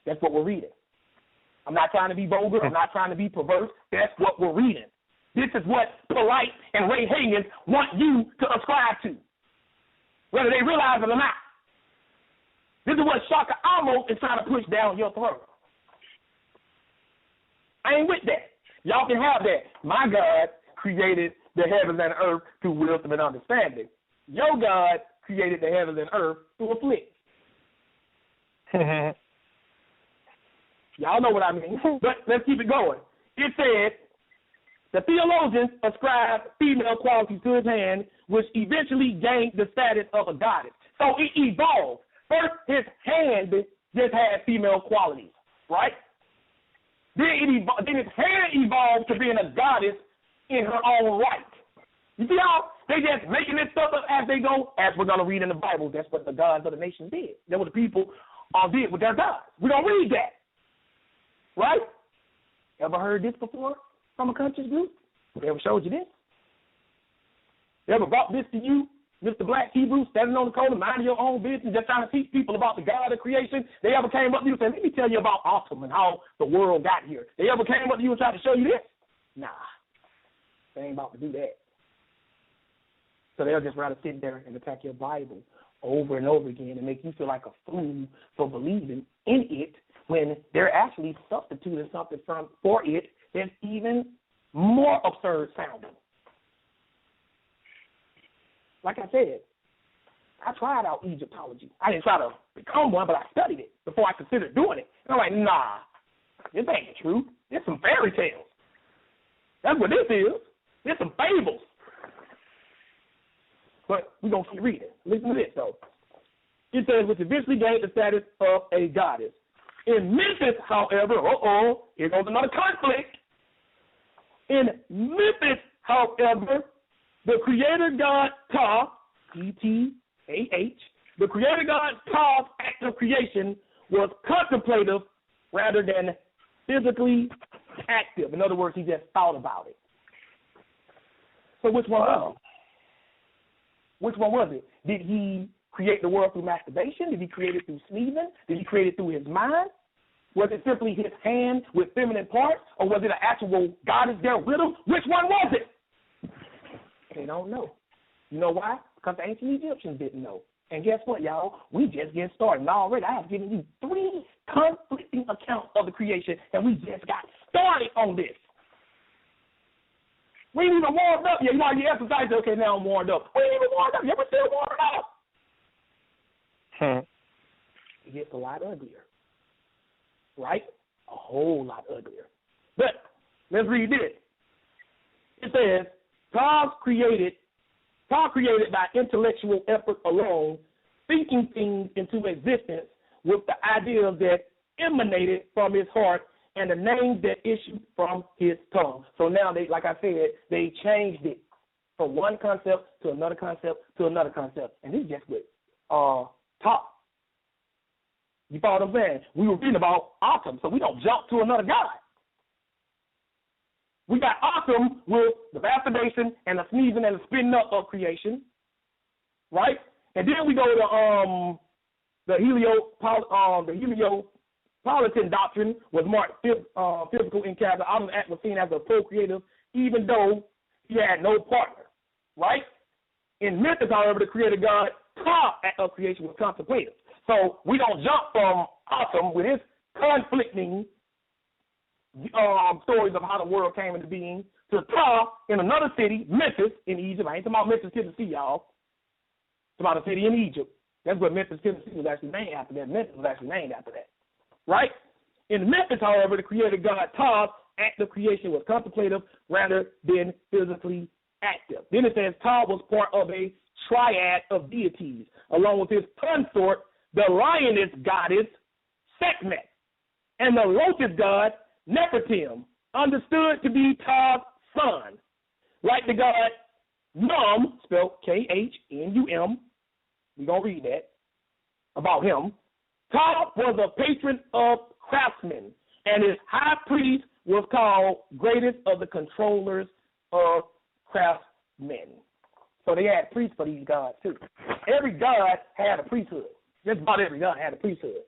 That's what we're reading. I'm not trying to be vulgar. I'm not trying to be perverse. That's what we're reading. This is what Polite and Ray Higgins want you to ascribe to, whether they realize it or not. This is what Shaka Amos is trying to push down your throat. I ain't with that. Y'all can have that. My God created the heavens and earth through wisdom and understanding. Your God created the heavens and earth through a flick. Y'all know what I mean. But let's keep it going. It said, the theologians ascribed female qualities to his hand, which eventually gained the status of a goddess. So it evolved. First, his hand just had female qualities, right? Then his hand evolved to being a goddess in her own right. You see how they just making this stuff up as they go? As we're going to read in the Bible, that's what the gods of the nation did. That's what the people did with their gods. We don't read that, right? Ever heard this before from a conscious group? They ever showed you this? They ever brought this to you, Mr. Black Hebrew, standing on the corner, minding your own business, just trying to teach people about the God of creation? They ever came up to you and said, let me tell you about Atum and how the world got here? They ever came up to you and tried to show you this? Nah. They ain't about to do that. So they'll just rather sit there and attack your Bible over and over again and make you feel like a fool for believing in it when they're actually substituting something for it that's even more absurd sounding. Like I said, I tried out Egyptology. I didn't try to become one, but I studied it before I considered doing it. And I'm like, nah, this ain't the truth. This some fairy tales. That's what this is. This some fables. But we're going to keep reading. Listen to this, though. It says, which eventually gained the status of a goddess. In Memphis, however, here goes another conflict. In Memphis, however, the creator god Ta, P-T-A-H, the creator god Ta's act of creation was contemplative rather than physically active. In other words, he just thought about it. So which one was it? Which one was it? Did he create the world through masturbation? Did he create it through sneezing? Did he create it through his mind? Was it simply his hand with feminine parts? Or was it an actual goddess there with him? Which one was it? They don't know. You know why? Because the ancient Egyptians didn't know. And guess what, y'all? We just getting started. And already I have given you 3 conflicting accounts of the creation, and we just got started on this. We ain't even warmed up yet. You know, you exercise, okay, now I'm warmed up. We ain't even warmed up yet. We're still warming up. It gets a lot uglier. Right? A whole lot uglier. But let's read this. It says, God created Ta created by intellectual effort alone, thinking things into existence with the ideas that emanated from his heart and the names that issued from his tongue. So now they, like I said, they changed it from one concept to another concept to another concept. And this is just with Ta. You follow what I'm saying? We were reading about Atum, so we don't jump to another God. We got Atum with the bastardation and the sneezing and the spitting up of creation, right? And then we go to the Heliopolitan doctrine was marked physical in character. Atum's act was seen as a procreative, even though he had no partner, right? In Memphis, however, the creator God, Ta, act of creation was contemplative. So we don't jump from Atum with his conflicting stories of how the world came into being to Ta in another city, Memphis, in Egypt. I ain't talking about Memphis, Tennessee, y'all. It's about a city in Egypt. That's what Memphis, Tennessee was actually named after that. Memphis was actually named after that, right? In Memphis, however, the creator God, Ta, act of creation was contemplative rather than physically active. Then it says Ta was part of a triad of deities, along with his consort, the lioness goddess, Sekhmet, and the locust god, Nefertim, understood to be Ta's son. Like the god Num, spelled K-H-N-U-M, we're going to read that about him. Ta was a patron of craftsmen, and his high priest was called greatest of the controllers of craftsmen. So they had priests for these gods too. Every god had a priesthood. Just about every god had a priesthood.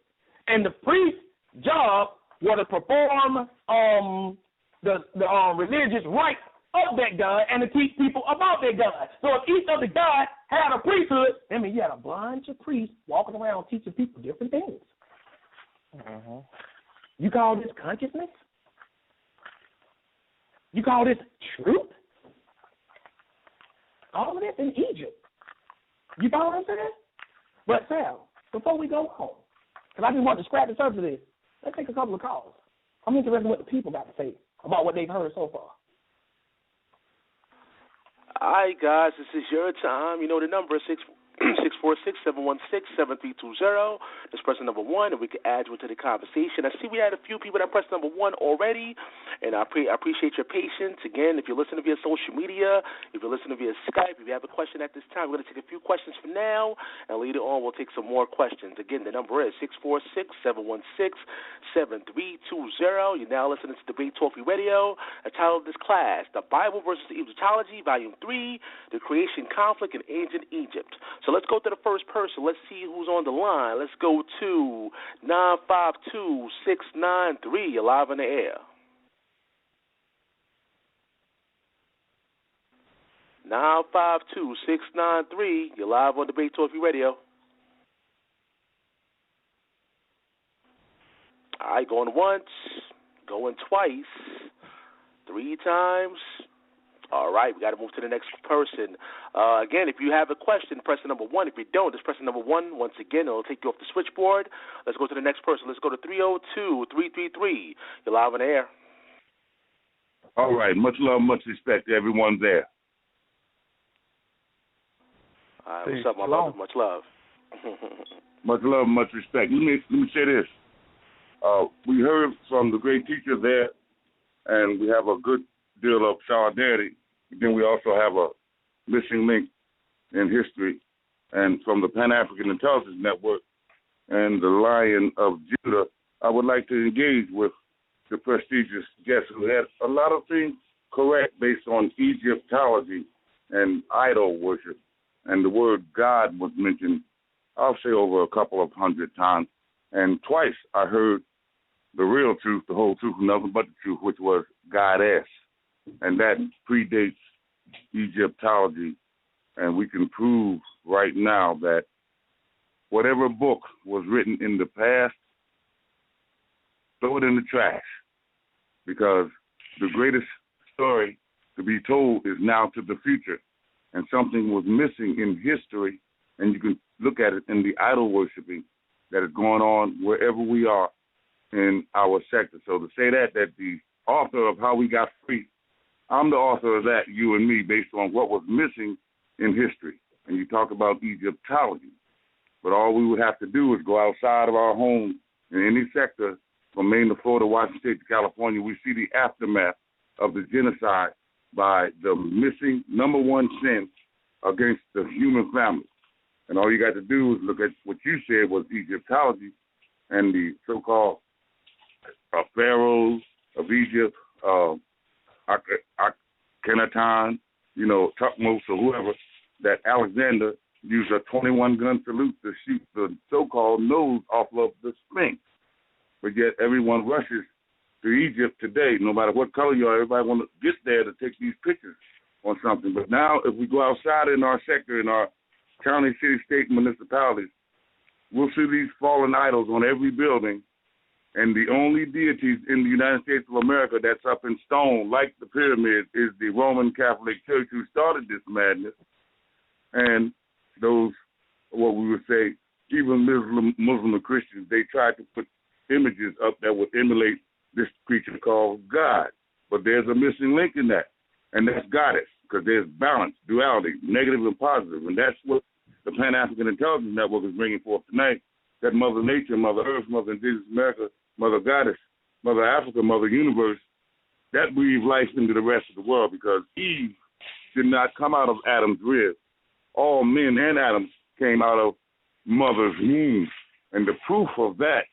And the priest's job was to perform the religious rites of that god and to teach people about that god. So if each of the gods had a priesthood, I mean, you had a bunch of priests walking around teaching people different things. Mm-hmm. You call this consciousness? You call this truth? All of this in Egypt. You follow what I'm saying? But Sal, before we go on, because I just want to scratch the surface of this, let's take a couple of calls. I'm interested in what the people got to say about what they've heard so far. All right, guys, this is your time. You know the number is 646-716-7320. Just press number 1, and we can add you into the conversation. I see we had a few people that pressed number 1 already, and I appreciate your patience. Again, if you're listening via social media, if you're listening via Skype, if you have a question at this time, we're going to take a few questions for now, and later on we'll take some more questions. Again, the number is 646-716-7320. You're now listening to Debate Talk Radio. The title of this class, The Bible versus Egyptology, Volume 3, The Creation Conflict in Ancient Egypt. So let's go to the first person. Let's see who's on the line. Let's go to 952-693. You're live on the air. 952-693. You're live on Debate Talk Radio. All right, going once, going twice, 3 times. All right, we got to move to the next person. Again, if you have a question, press the number 1. If you don't, just press the number 1. Once again, it'll take you off the switchboard. Let's go to the next person. Let's go to 302-333. You're live on the air. All right, much love, much respect to everyone there. All right, what's up, my brother? Much love. Much love, much respect. Let me say this. We heard from the great teacher there, and we have a good deal of solidarity. Then we also have a missing link in history, and from the Pan-African Intelligence Network and the Lion of Judah, I would like to engage with the prestigious guest who had a lot of things correct based on Egyptology and idol worship. And the word God was mentioned, I'll say over a couple of 100 times. And twice I heard the real truth, the whole truth, nothing but the truth, which was goddess. And that predates Egyptology. And we can prove right now that whatever book was written in the past, throw it in the trash. Because the greatest story to be told is now to the future. And something was missing in history, and you can look at it in the idol worshiping that is going on wherever we are in our sector. So to say that the author of How We Got Free, I'm the author of that, you and me, based on what was missing in history, and you talk about Egyptology. But all we would have to do is go outside of our home in any sector, from Maine to Florida, Washington State to California. We see the aftermath of the genocide by the missing number one sin against the human family. And all you got to do is look at what you said was Egyptology and the so-called pharaohs of Egypt, Akhenaten, Tutmos or whoever, that Alexander used a 21-gun salute to shoot the so-called nose off of the Sphinx. But yet everyone rushes to Egypt today, no matter what color you are. Everybody want to get there to take these pictures on something. But now if we go outside in our sector, in our county, city, state, municipalities, we'll see these fallen idols on every building. And the only deities in the United States of America that's up in stone, like the pyramids, is the Roman Catholic Church, who started this madness. And those, what we would say, even Muslim or Christians, they tried to put images up that would emulate this creature called God. But there's a missing link in that, and that's goddess, because there's balance, duality, negative and positive. And that's what the Pan-African Intelligence Network is bringing forth tonight, that Mother Nature, Mother Earth, Mother Indigenous America, Mother Goddess, Mother Africa, Mother Universe, that breathes life into the rest of the world, because Eve did not come out of Adam's rib. All men and Adam came out of Mother's womb. And the proof of that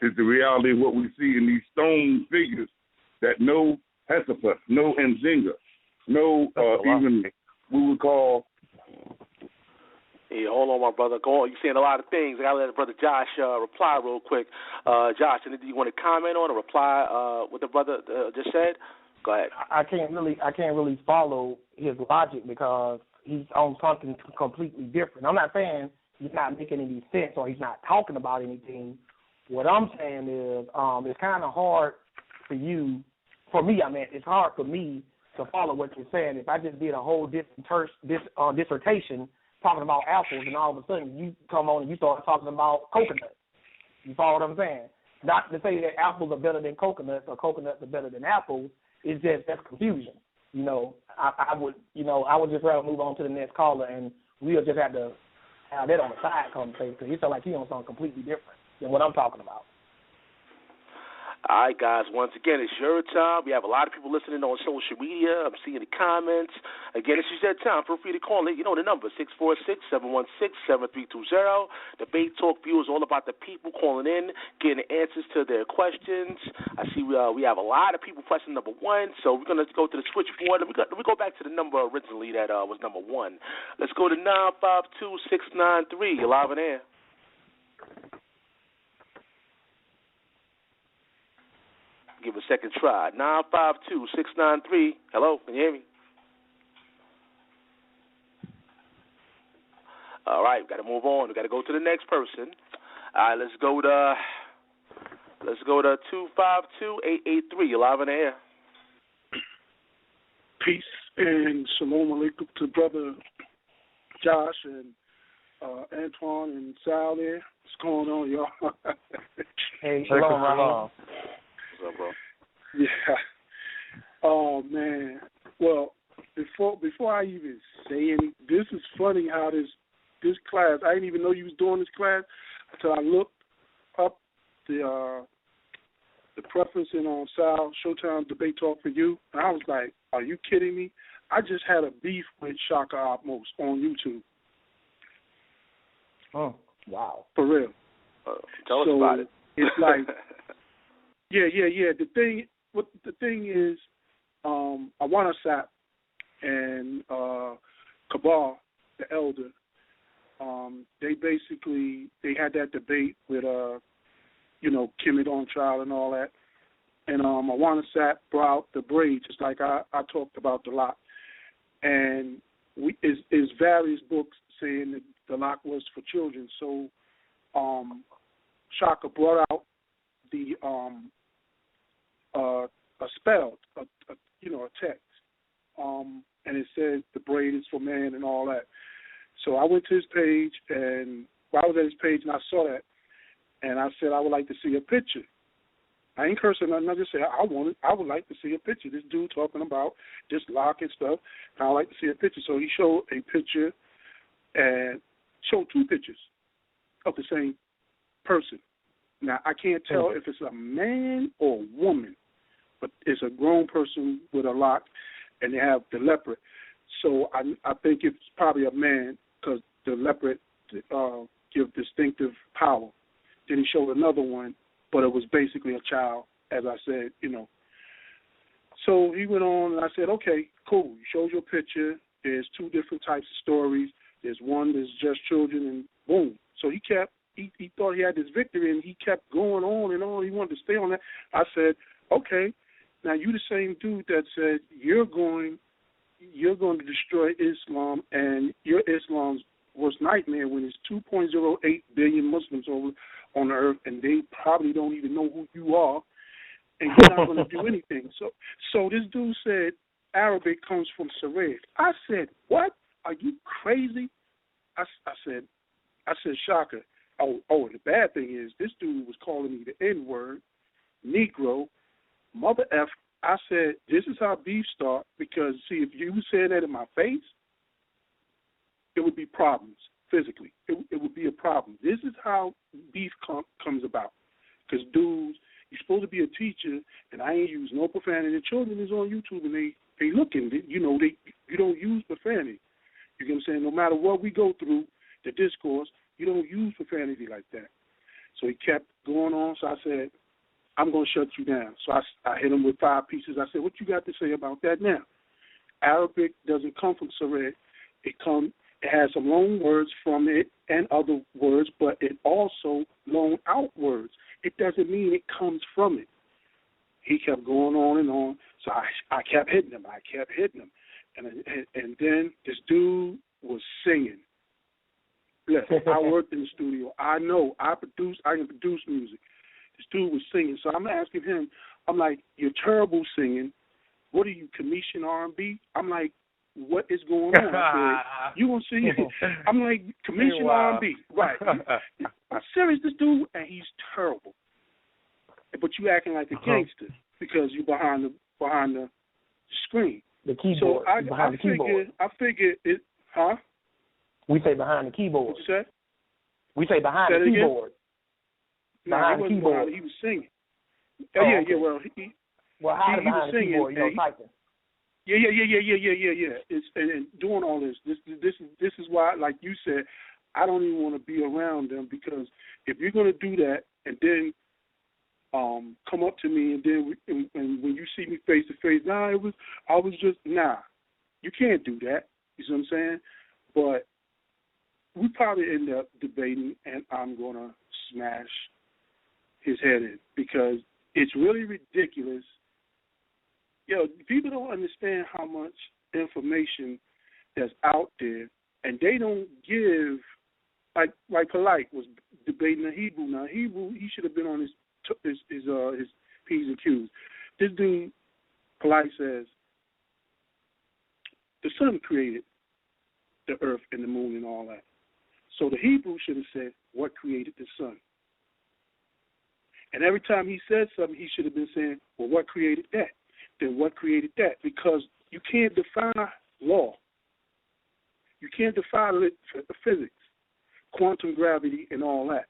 is the reality of what we see in these stone figures, that no Hesapus, no Nzinga, no even we would call. Hey, hold on, my brother. Go on. You're saying a lot of things. I got to let Brother Josh reply real quick. Josh, anything you want to comment on or reply what the brother just said? Go ahead. I can't really follow his logic, because he's on something completely different. I'm not saying he's not making any sense or he's not talking about anything. What I'm saying is it's kind of hard for me, it's hard for me to follow what you're saying. If I just did a whole dissertation talking about apples, and all of a sudden you come on and you start talking about coconuts. You follow what I'm saying? Not to say that apples are better than coconuts or coconuts are better than apples. It's just that's confusion. I would just rather move on to the next caller, and we'll just have to have that on the side conversation, because he felt like he's on something completely different than what I'm talking about. All right, guys, once again, it's your time. We have a lot of people listening on social media. I'm seeing the comments. Again, it's your time. Feel free to call it. You know the number, 646-716-7320. Debate Talk View is all about the people calling in, getting answers to their questions. I see we have a lot of people pressing number 1, so we're going to go to the switchboard. We go back to the number originally that was number 1. Let's go to 952-693. You're live in air. Give it a second try. 952-693. Hello, can you hear me? All right, we've got to move on. We've got to go to the next person. All right, let's go to 252-883. You're live in the air. Peace and shalom alaikum to Brother Josh and Antoine and Sal there. What's going on, y'all? Hey, shalom, Rahman. What's up, bro? Yeah. Oh, man. Well, before I even say anything, this is funny how this class, I didn't even know you was doing this class until I looked up the preference in Sal Showtime Debate Talk for You, and I was like, are you kidding me? I just had a beef with Shaka Atmos on YouTube. Oh, wow. For real. Tell us about it. It's like, yeah. The thing is, Awana Sap and Kabal, the elder, they had that debate with Kemet on trial and all that. And Awana Sap brought out the braid, just like I talked about the lock. And is various books saying that the lock was for children. So Shaka brought out the a spell, a text, and it said the braid is for man and all that. So I went to his page, and I was at his page and I saw that, and I said I would like to see a picture. I ain't cursing nothing. I just say I would like to see a picture. This dude talking about this lock and stuff, and I like to see a picture. So he showed a picture and showed 2 pictures of the same person. Now, I can't tell if it's a man or a woman, but it's a grown person with a lock, and they have the leopard. So I think it's probably a man because the leopard give distinctive power. Then he showed another one, but it was basically a child, as I said, you know. So he went on, and I said, okay, cool. You showed your picture. There's 2 different types of stories. There's one that's just children, and boom. So he thought he had this victory, and he kept going on and on. He wanted to stay on that. I said, okay, now you the same dude that said you're going to destroy Islam, and you're Islam's worst nightmare when there's 2.08 billion Muslims over on the earth, and they probably don't even know who you are, and you're not going to do anything. So this dude said Arabic comes from Saraj. I said, what? Are you crazy? I said, Shaka. Oh, and the bad thing is this dude was calling me the N-word, Negro, Mother F. I said, this is how beef start, because, see, if you said that in my face, it would be problems physically. It would be a problem. This is how beef comes about, because dudes, you're supposed to be a teacher, and I ain't use no profanity. The children is on YouTube, and they looking, you don't use profanity. You get what I'm saying? No matter what we go through, the discourse, you don't use profanity like that. So he kept going on, so I said, I'm going to shut you down. So I hit him with 5 pieces. I said, what you got to say about that now? Arabic doesn't come from Saraj. It has some loan words from it and other words, but it also loan out words. It doesn't mean it comes from it. He kept going on and on, so I kept hitting him. And then this dude was singing. Listen, I worked in the studio. I know. I can produce music. This dude was singing. So I'm asking him, I'm like, you're terrible singing. What are you, commission R&B? I'm like, what is going on? I said, you gonna see? I'm like, commission R&B. Right. I'm serious, this dude, and he's terrible. But you acting like a gangster because you're behind the screen. The keyboard. So I figured it, huh? We say behind the keyboard. What you say? We say behind the keyboard. No, he wasn't behind. He was singing. Oh, yeah, okay. Well, he was singing. Keyboard, typing. Yeah. And doing all this. This is why, like you said, I don't even want to be around them, because if you're going to do that and then come up to me and then and when you see me face to face, I was just you can't do that. You see what I'm saying? But we probably end up debating, and I'm gonna smash his head in, because it's really ridiculous. People don't understand how much information that's out there, and they don't give. Like Polite was debating the Hebrew. Now Hebrew, he should have been on his P's and Q's. This dude, Polite, says the sun created the earth and the moon and all that. So the Hebrew should have said, what created the sun? And every time he said something, he should have been saying, well, what created that? Then what created that? Because you can't defy law. You can't defy physics, quantum gravity, and all that.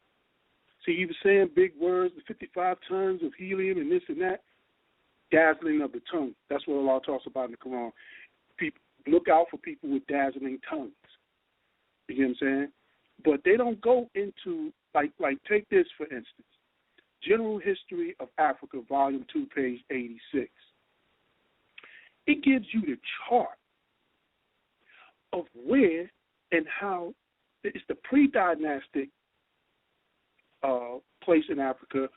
See, he was saying big words, the 55 tons of helium and this and that, dazzling of the tongue. That's what Allah talks about in the Quran. People, look out for people with dazzling tongues. You get what I'm saying? But they don't go into, like take this, for instance. General History of Africa, Volume 2, page 86. It gives you the chart of where and how it's the pre-dynastic place in Africa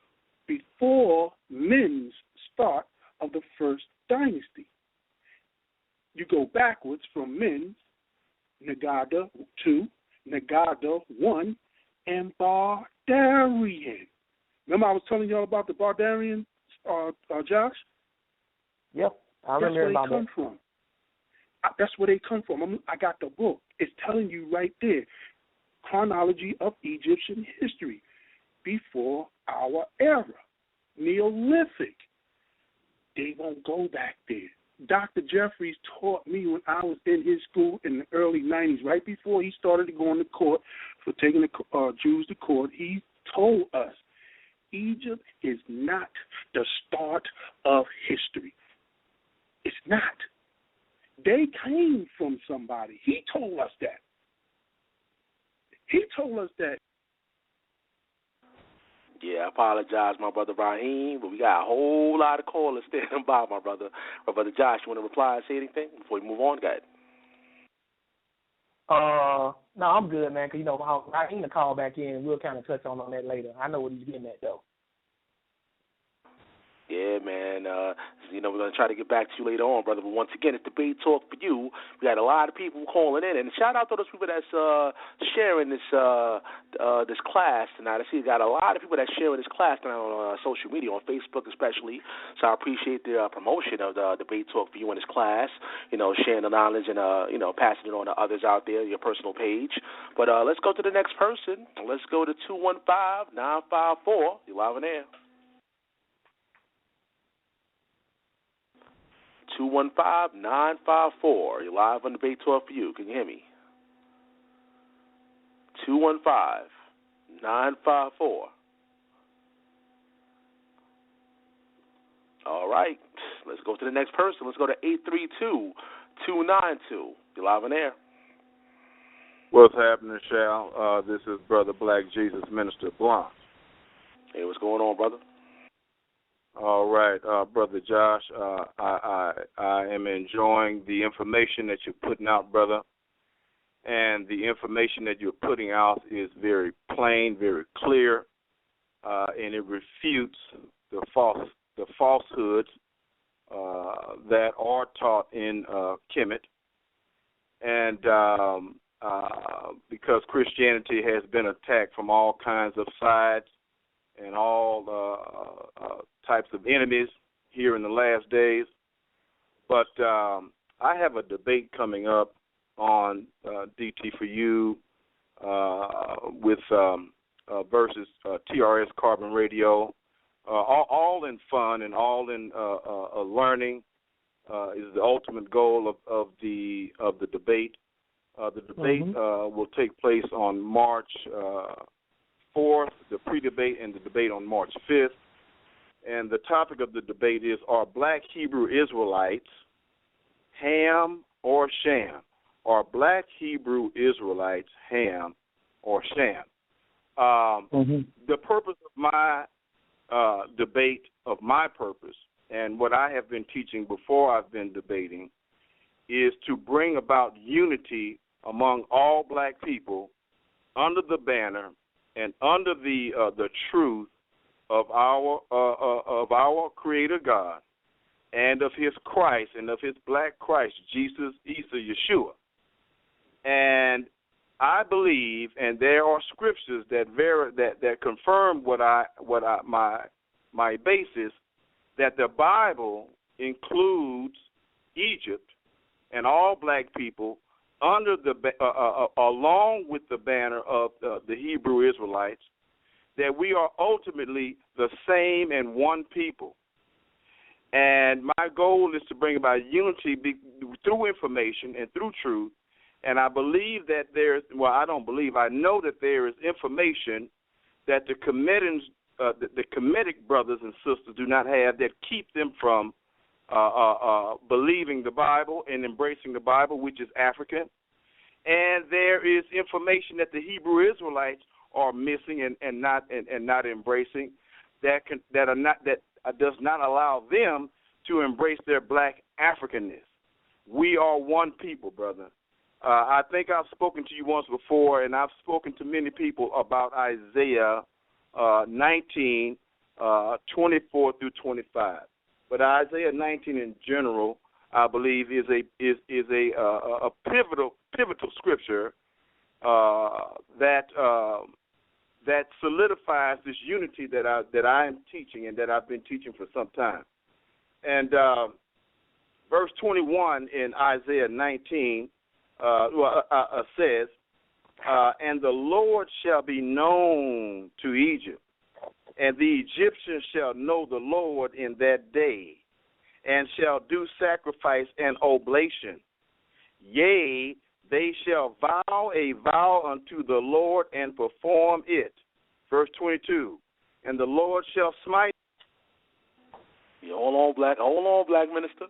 before Men's start of the first dynasty. You go backwards from Men's, Nagada 2, Nagada 1, and Bardarian. Remember I was telling y'all about the Bardarian, Josh? Yep, I remember about that. That's where they come from. I got the book. It's telling you right there, chronology of Egyptian history before our era. Neolithic. They won't go back there. Dr. Jeffries taught me when I was in his school in the early 90s, right before he started to go into court for taking the Jews to court. He told us Egypt is not the start of history. It's not. They came from somebody. He told us that. He told us that. Yeah, I apologize, my brother Raheem, but we got a whole lot of callers standing by, my brother. My brother Josh, you want to reply and say anything before we move on? Go ahead. No, I'm good, man, because, Raheem will call back in, and we'll kind of touch on that later. I know what he's getting at, though. Yeah, man. We're going to try to get back to you later on, brother. But once again, it's Debate Talk for You. We got a lot of people calling in. And shout out to those people that's sharing this this class tonight. I see we got a lot of people that's sharing this class tonight on social media, on Facebook especially. So I appreciate the promotion of the Debate Talk for You in this class, sharing the knowledge and, passing it on to others out there, your personal page. But let's go to the next person. Let's go to 215-954. You're live on air. 215-954. You're live on Debate Talk for You. Can you hear me? 215-954. All right. Let's go to the next person. Let's go to 832-292. You're live on air. What's happening, Shal? This is Brother Black Jesus, Minister Blanc. Hey, what's going on, brother? All right, Brother Josh, I am enjoying the information that you're putting out, brother, and the information that you're putting out is very plain, very clear, and it refutes the falsehoods that are taught in Kemet, and because Christianity has been attacked from all kinds of sides and all types of enemies here in the last days. But I have a debate coming up on DT for You with versus TRS Carbon Radio, all in fun and all in learning is the ultimate goal of the debate. The debate will take place on March 4th, the pre-debate and the debate on March 5th. And the topic of the debate is, are black Hebrew Israelites ham or sham? Are black Hebrew Israelites ham or sham? The purpose of my debate, of my purpose, and what I have been teaching before I've been debating, is to bring about unity among all black people under the banner and under the truth of our Creator God and of His Christ and of His black Christ, Jesus, Isa, Yeshua. And I believe, and there are scriptures that confirm my basis, that the Bible includes Egypt and all black people under along with the banner of the Hebrew Israelites, that we are ultimately the same and one people. And my goal is to bring about unity through information and through truth. And I believe that I know that there is information that the Kemetic brothers and sisters do not have that keep them from believing the Bible and embracing the Bible, which is African. And there is information that the Hebrew Israelites are missing and not embracing that does not allow them to embrace their black Africanness. We are one people, brother. I think I've spoken to you once before, and I've spoken to many people about Isaiah 19, 24 through 25. But Isaiah 19 in general, I believe, is a pivotal scripture that solidifies this unity that I am teaching and that I've been teaching for some time. And verse 21 in Isaiah 19 says, and the Lord shall be known to Egypt, And the Egyptians shall know the Lord in that day, and shall do sacrifice and oblation. Yea, they shall vow a vow unto the Lord and perform it. Verse 22, and the Lord shall smite. Yo, hold on, black minister.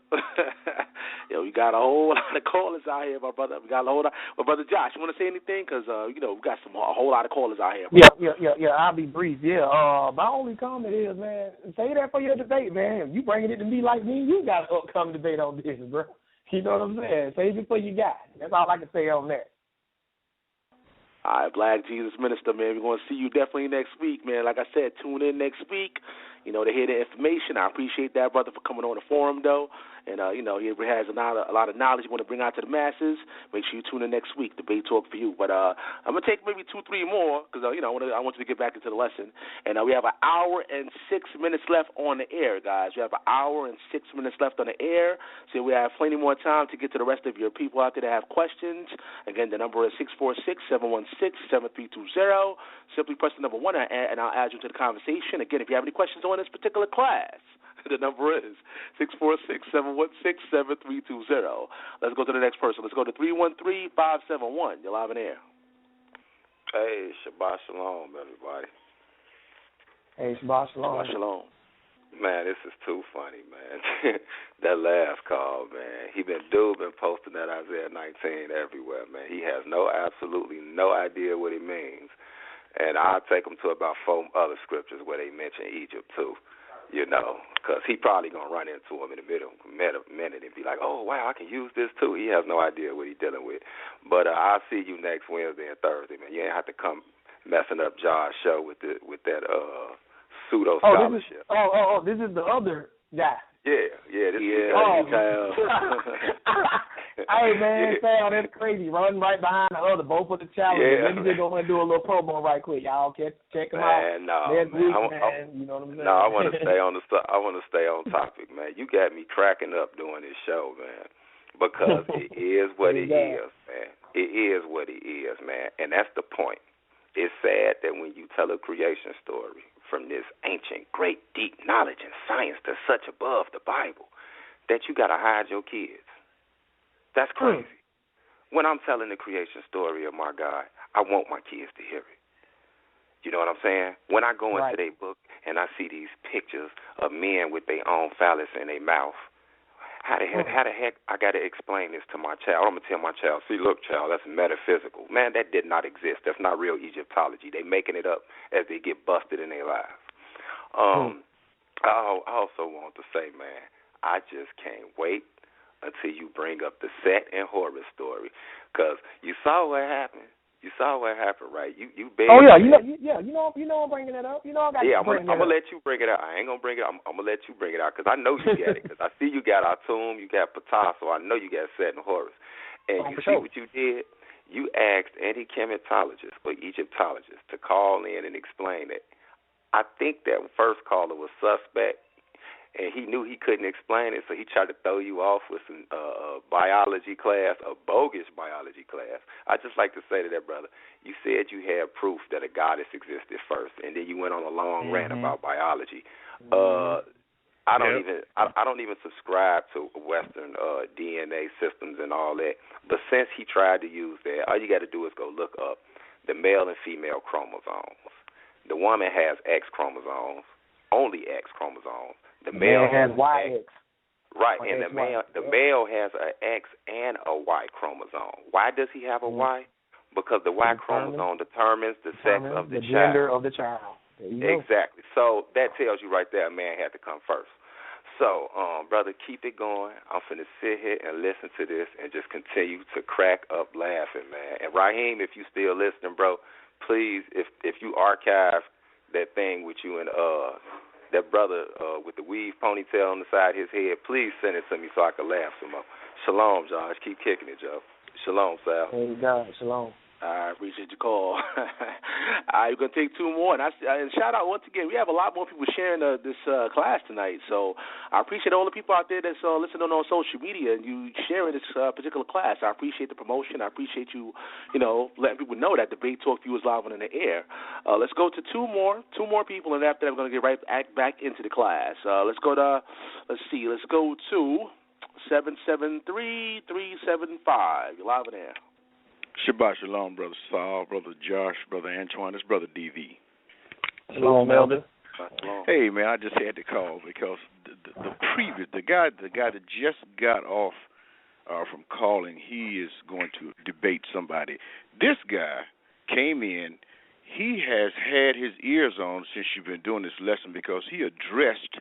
Yo, we got a whole lot of callers out here, my brother. We got a whole lot. Well, Brother Josh, you want to say anything? Because, we got a whole lot of callers out here. Yeah, I'll be brief. Yeah, my only comment is, man, say that for your debate, man. You bringing it to me like me, you got an upcoming debate on this, bro. You know what I'm saying? Save it for you guys. That's all I can say on that. All right, Black Jesus Minister, man. We're going to see you definitely next week, man. Like I said, tune in next week, to hear the information. I appreciate that, brother, for coming on the forum, though. And, he has a lot of knowledge you want to bring out to the masses. Make sure you tune in next week, Debate Talk for you. But I'm going to take maybe 2-3 more because, I want you to get back into the lesson. And we have an hour and 6 minutes left on the air, guys. We have an hour and 6 minutes left on the air. So we have plenty more time to get to the rest of your people out there that have questions. Again, the number is 646-716-7320. Simply press the number 1 and I'll add you to the conversation. Again, if you have any questions on this particular class, the number is 646-716-7320. Let's go to the next person. Let's go to 313-571. You're live in air. Hey, Shabbat Shalom, everybody. Hey, Shabbat Shalom. Shabbat Shalom. Man, this is too funny, man. That last call, man. Dude been posting that Isaiah 19 everywhere, man. He has absolutely no idea what it means. And I'll take him to about 4 other scriptures where they mention Egypt, too. Because he probably going to run into him in the minute and be like, oh, wow, I can use this, too. He has no idea what he's dealing with. But I'll see you next Wednesday and Thursday, man. You ain't have to come messing up Josh's show with that pseudo-scholarship. This is the other guy. Yeah. This is Hey, man, Sal, that's crazy. Running right behind the other, both of the challenges. Yeah, Let me just go and do a little promo right quick. Y'all check them out. No, man. You know what I'm saying? No, I want to stay on topic, man. You got me cracking up doing this show, man, because it is what it is, man. It is what it is, man, and that's the point. It's sad that when you tell a creation story from this ancient, great, deep knowledge and science that's such above the Bible, that you got to hide your kids. That's crazy. When I'm telling the creation story of my God, I want my kids to hear it. You know what I'm saying? When I go into their book and I see these pictures of men with their own phallus in their mouth, how the heck I got to explain this to my child? I'm going to tell my child, see, look, child, that's metaphysical. Man, that did not exist. That's not real Egyptology. They making it up as they get busted in their lives. I also want to say, man, I just can't wait until you bring up the Set and Horus story, because you saw what happened. You saw what happened, right? You begged. Oh yeah, you know I'm bringing that up. You know I got. Yeah, I'm gonna let you bring it out. I ain't gonna bring it. I'm gonna let you bring it out because I know you got it. Because I see you got Atum, you got Ptah, so I know you got Set and Horus. And you see what you did? You asked any chematologist or Egyptologist to call in and explain it. I think that first caller was suspect. And he knew he couldn't explain it, so he tried to throw you off with some biology class, a bogus biology class. I just like to say to that brother, you said you had proof that a goddess existed first, and then you went on a long rant about biology. I don't even subscribe to Western DNA systems and all that. But since he tried to use that, all you got to do is go look up the male and female chromosomes. The woman has X chromosomes, only X chromosomes. The male has Y. Right, and the male has an X and a Y chromosome. Why does he have a Y? Because the Y chromosome determines the sex of the gender of the child. Exactly. So that tells you right there a man had to come first. So, brother, keep it going. I'm finna sit here and listen to this and just continue to crack up laughing, man. And Raheem, if you still listening, bro, please, if you archive that thing with you and that brother with the weave ponytail on the side of his head, please send it to me so I can laugh some more. Shalom, Josh. Keep kicking it, Joe. Shalom, Sal. Hey, God. Shalom. I appreciate your call. We're going to take two more. And shout out once again, we have a lot more people sharing this class tonight. So I appreciate all the people out there that's listening on social media and you sharing this particular class. I appreciate the promotion. I appreciate you, letting people know that Debate Talk View is live on in the air. Let's go to two more people, and after that we're going to get right back into the class. Let's go to 773-375. You're live in there. Shabbat Shalom, Brother Saul, Brother Josh, Brother Antoine. It's Brother DV. Shalom, Elder. Hey, man, I just had to call because the guy that just got off from calling, he is going to debate somebody. This guy came in. He has had his ears on since you've been doing this lesson because he addressed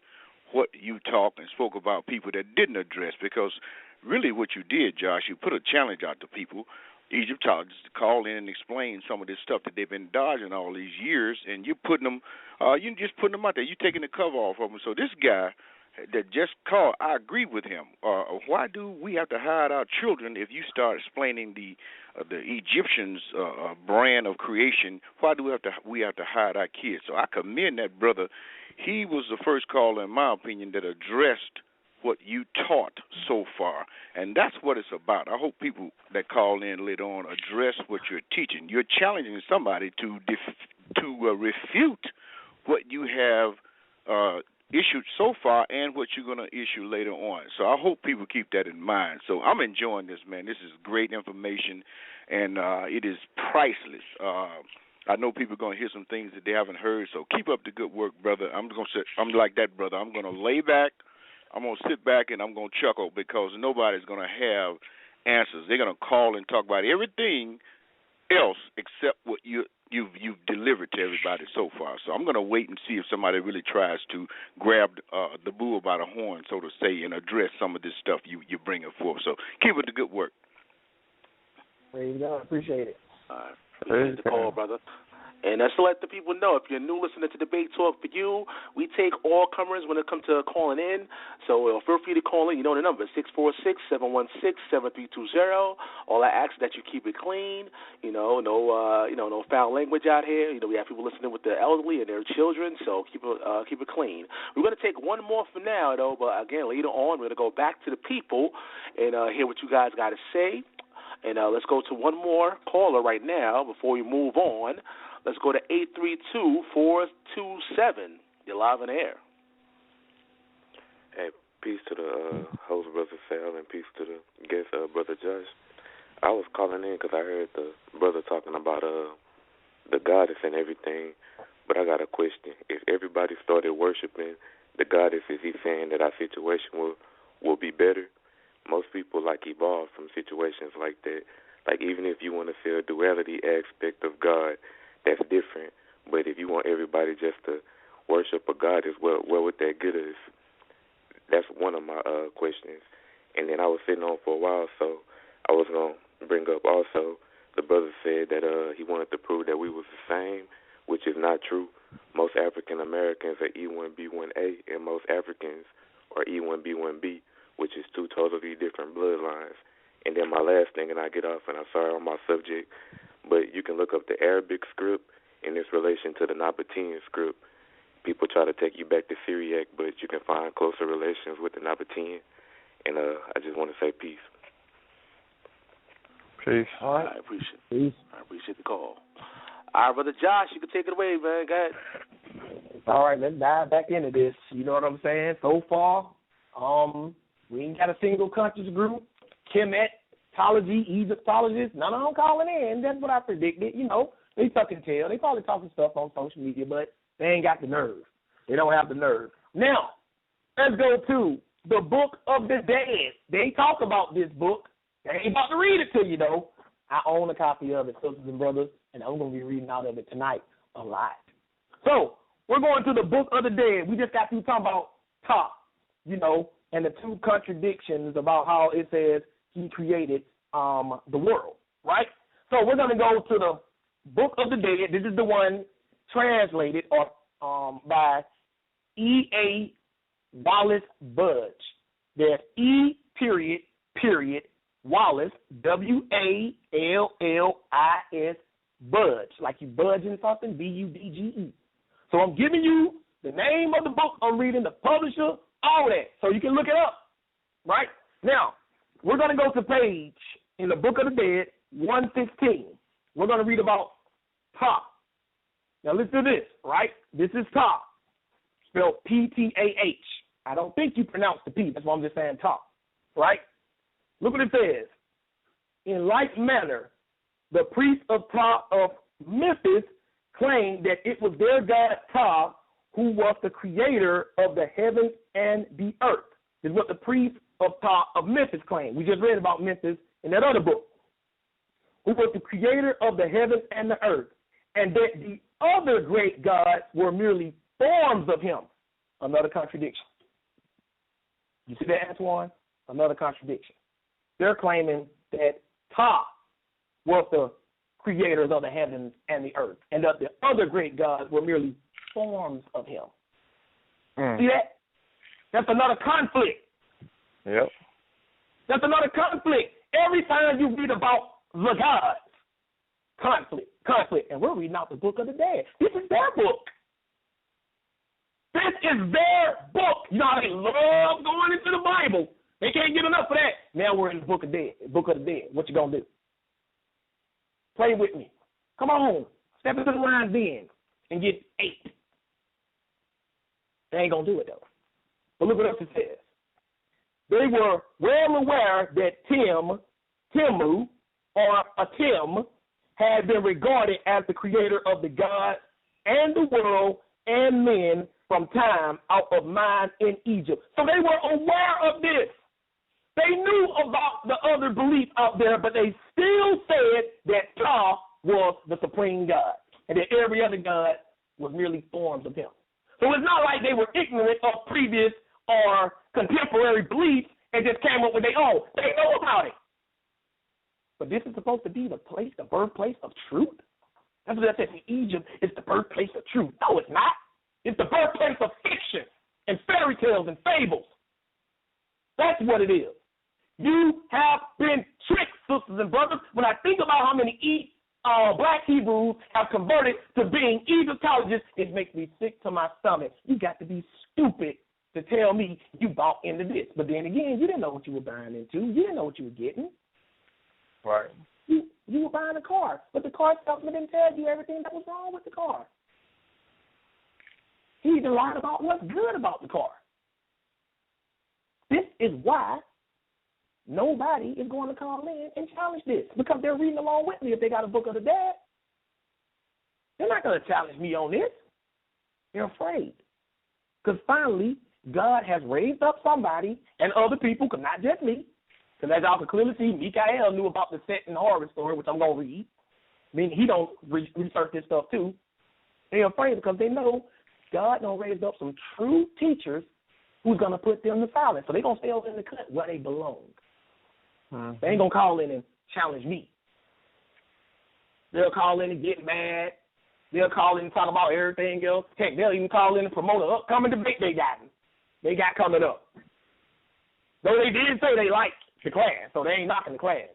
what you talked and spoke about people that didn't address, because really what you did, Josh, you put a challenge out to people, Egyptologists, to call in and explain some of this stuff that they've been dodging all these years, and you're putting them, you're just putting them out there. You're taking the cover off of them. So this guy that just called, I agree with him. Why do we have to hide our children if you start explaining the Egyptians' brand of creation? Why do we have to hide our kids? So I commend that brother. He was the first caller, in my opinion, that addressed what you taught so far, and that's what it's about. I hope people that call in later on address what you're teaching. You're challenging somebody to refute what you have issued so far and what you're going to issue later on. So I hope people keep that in mind. So I'm enjoying this, man. This is great information, and it is priceless. I know people are going to hear some things that they haven't heard, so keep up the good work, brother. I'm like that, brother. I'm going to lay back. I'm going to sit back and I'm going to chuckle because nobody's going to have answers. They're going to call and talk about everything else except what you've delivered to everybody so far. So I'm going to wait and see if somebody really tries to grab the bull by the horn, so to say, and address some of this stuff you're bringing forth. So keep up the good work. Praise God. Appreciate it. Appreciate the call, brother. And just to let the people know, if you're new listening to Debate Talk for You, we take all comers when it comes to calling in. So feel free to call in. You know the number, 646-716-7320. All I ask is that you keep it clean. No foul language out here. We have people listening with the elderly and their children, so keep it clean. We're going to take one more for now, though. But again, later on, we're going to go back to the people and hear what you guys got to say. And let's go to one more caller right now before we move on. Let's go to 832-427. You're live in the air. Hey, peace to the host, Brother Sal, and peace to the guest, Brother Josh. I was calling in because I heard the brother talking about the goddess and everything, but I got a question. If everybody started worshiping the goddess, is he saying that our situation will be better? Most people evolve from situations like that. Even if you want to see a duality aspect of God, that's different. But if you want everybody just to worship a goddess, where would that get us? That's one of my questions. And then I was sitting on for a while, so I was going to bring up also, the brother said that he wanted to prove that we was the same, which is not true. Most African Americans are E1B1A, and most Africans are E1B1B, which is two totally different bloodlines. And then my last thing, and I get off, and I'm sorry on my subject, but you can look up the Arabic script in its relation to the Nabatean script. People try to take you back to Syriac, but you can find closer relations with the Nabatean. And I just want to say peace. Peace. All right. I appreciate the call. All right, Brother Josh, you can take it away, man. Go ahead. All right, let's dive back into this. You know what I'm saying? So far, we ain't got a single conscious group. Kemetology, Egyptologists, none of them calling in. That's what I predicted. They tuck and tell. They probably talking stuff on social media, but they ain't got the nerve. They don't have the nerve. Now, let's go to the Book of the Dead. They talk about this book. They ain't about to read it to you, though. I own a copy of it, sisters and brothers, and I'm going to be reading out of it tonight a lot. So, we're going to the Book of the Dead. We just got through talking about Top, and the two contradictions about how it says he created the world, right? So we're going to go to the Book of the Dead. This is the one translated by E.A. Wallace Budge. There's E.A. Wallace, W-A-L-L-I-S, Budge, like you budging something, B-U-D-G-E. So I'm giving you the name of the book I'm reading, the publisher, all that, so you can look it up, right? Now, we're going to go to page in the Book of the Dead, 116. We're going to read about Ta. Now, listen to this, right? This is Ta, spelled P-T-A-H. I don't think you pronounce the P. That's why I'm just saying Ta, right? Look what it says. In like manner, the priests of Ta of Memphis claimed that it was their god Ta who was the creator of the heavens and the earth. This is what the priests of Ta of Memphis claimed. We just read about Memphis in that other book. Who was the creator of the heavens and the earth, and that the other great gods were merely forms of him. Another contradiction. You see that, Antoine? Another contradiction. They're claiming that Ta was the creators of the heavens and the earth, and that the other great gods were merely forms of him. See that? That's another conflict. Yep. That's another conflict. Every time you read about the gods, conflict. And we're reading out the Book of the Dead. This is their book. This is their book. You know how they love going into the Bible. They can't get enough of that. Now we're in the Book of the Dead. What you gonna do? Play with me. Come on. Step into the lines then and get 8. They ain't gonna do it though. But look what else it says. They were well aware that Timu, or Atim, had been regarded as the creator of the gods and the world and men from time out of mind in Egypt. So they were aware of this. They knew about the other belief out there, but they still said that Ta was the supreme God and that every other god was merely forms of him. So it's not like they were ignorant of previous or contemporary beliefs and just came up with their own. They know about it. But this is supposed to be the birthplace of truth? That's what I said. In Egypt, it's the birthplace of truth. No, it's not. It's the birthplace of fiction and fairy tales and fables. That's what it is. You have been tricked, sisters and brothers. When I think about how many black Hebrews have converted to being Egyptologists, it makes me sick to my stomach. You got to be stupid to tell me you bought into this. But then again, you didn't know what you were buying into. You didn't know what you were getting. Right. You were buying a car, but the car salesman didn't tell you everything that was wrong with the car. He even lied about what's good about the car. This is why nobody is going to call in and challenge this, because they're reading along with me if they got a Book of the Dead. They're not going to challenge me on this. They're afraid. Because finally, God has raised up somebody and other people, not just me, because as y'all can clearly see, Mikael knew about the Set and Horror story, which I'm going to read. I mean, he don't research this stuff too. They're afraid because they know God done raised up some true teachers who's going to put them to silence. So they're going to stay over in the cut where they belong. They ain't going to call in and challenge me. They'll call in and get mad. They'll call in and talk about everything else. Heck, they'll even call in and promote an upcoming debate they got coming up. Though they did say they like the class, so they ain't knocking the class.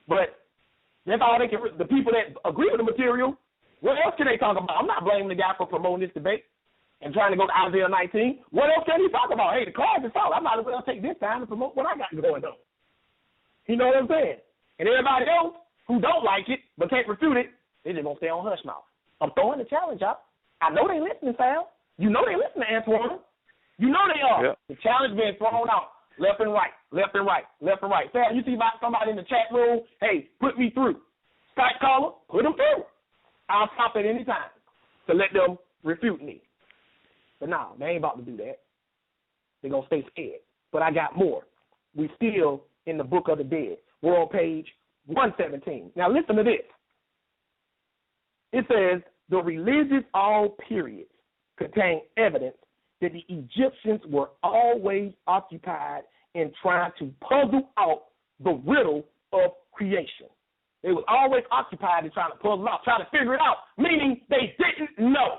But that's all they can, the people that agree with the material, what else can they talk about? I'm not blaming the guy for promoting this debate and trying to go to Isaiah 19. What else can he talk about? Hey, the class is solid. I might as well take this time to promote what I got going on. You know what I'm saying? And everybody else who don't like it but can't refute it, they just gonna stay on hush mouth. I'm throwing the challenge out. I know they listening, Sal. You know they listening, Antoine. You know they are. Yep. The challenge being thrown out left and right, left and right, left and right. Sal, you see somebody in the chat room, hey, put me through. Skype caller, put them through. I'll stop at any time to let them refute me. But no, they ain't about to do that. They're going to stay scared. But I got more. We still in the Book of the Dead. We're on page 117. Now listen to this. It says, the religious all periods contain evidence that the Egyptians were always occupied in trying to puzzle out the riddle of creation. They were always occupied in trying to puzzle out, trying to figure it out, meaning they didn't know.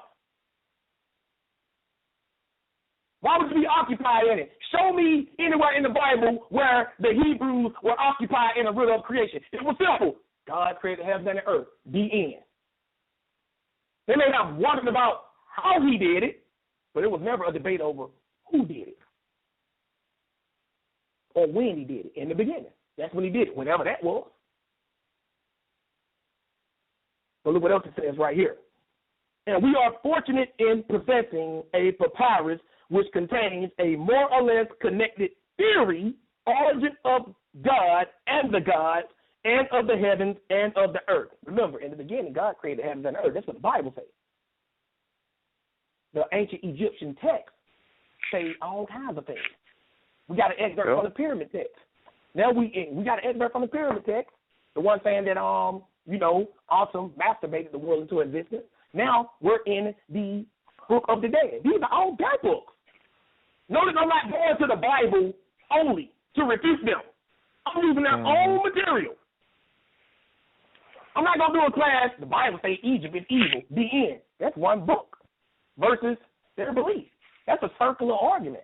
Why would you be occupied in it? Show me anywhere in the Bible where the Hebrews were occupied in the riddle of creation. It was simple. God created the heavens and the earth. The end. They may have wondered about how he did it, but it was never a debate over who did it or when he did it. In the beginning. That's when he did it, whenever that was. So look what else it says right here. And we are fortunate in possessing a papyrus which contains a more or less connected theory, origin of God and the gods, and of the heavens and of the earth. Remember, in the beginning, God created the heavens and the earth. That's what the Bible says. The ancient Egyptian texts say all kinds of things. We got an excerpt from the pyramid text. Now we got an excerpt from the pyramid text. The one saying that Awesome masturbated the world into existence. Now we're in the book of the dead. These are all dead books. Notice I'm not going to the Bible only to refute them. I'm using their own material. I'm not going to do a class, the Bible says Egypt is evil, the end. That's one book versus their belief. That's a circular argument.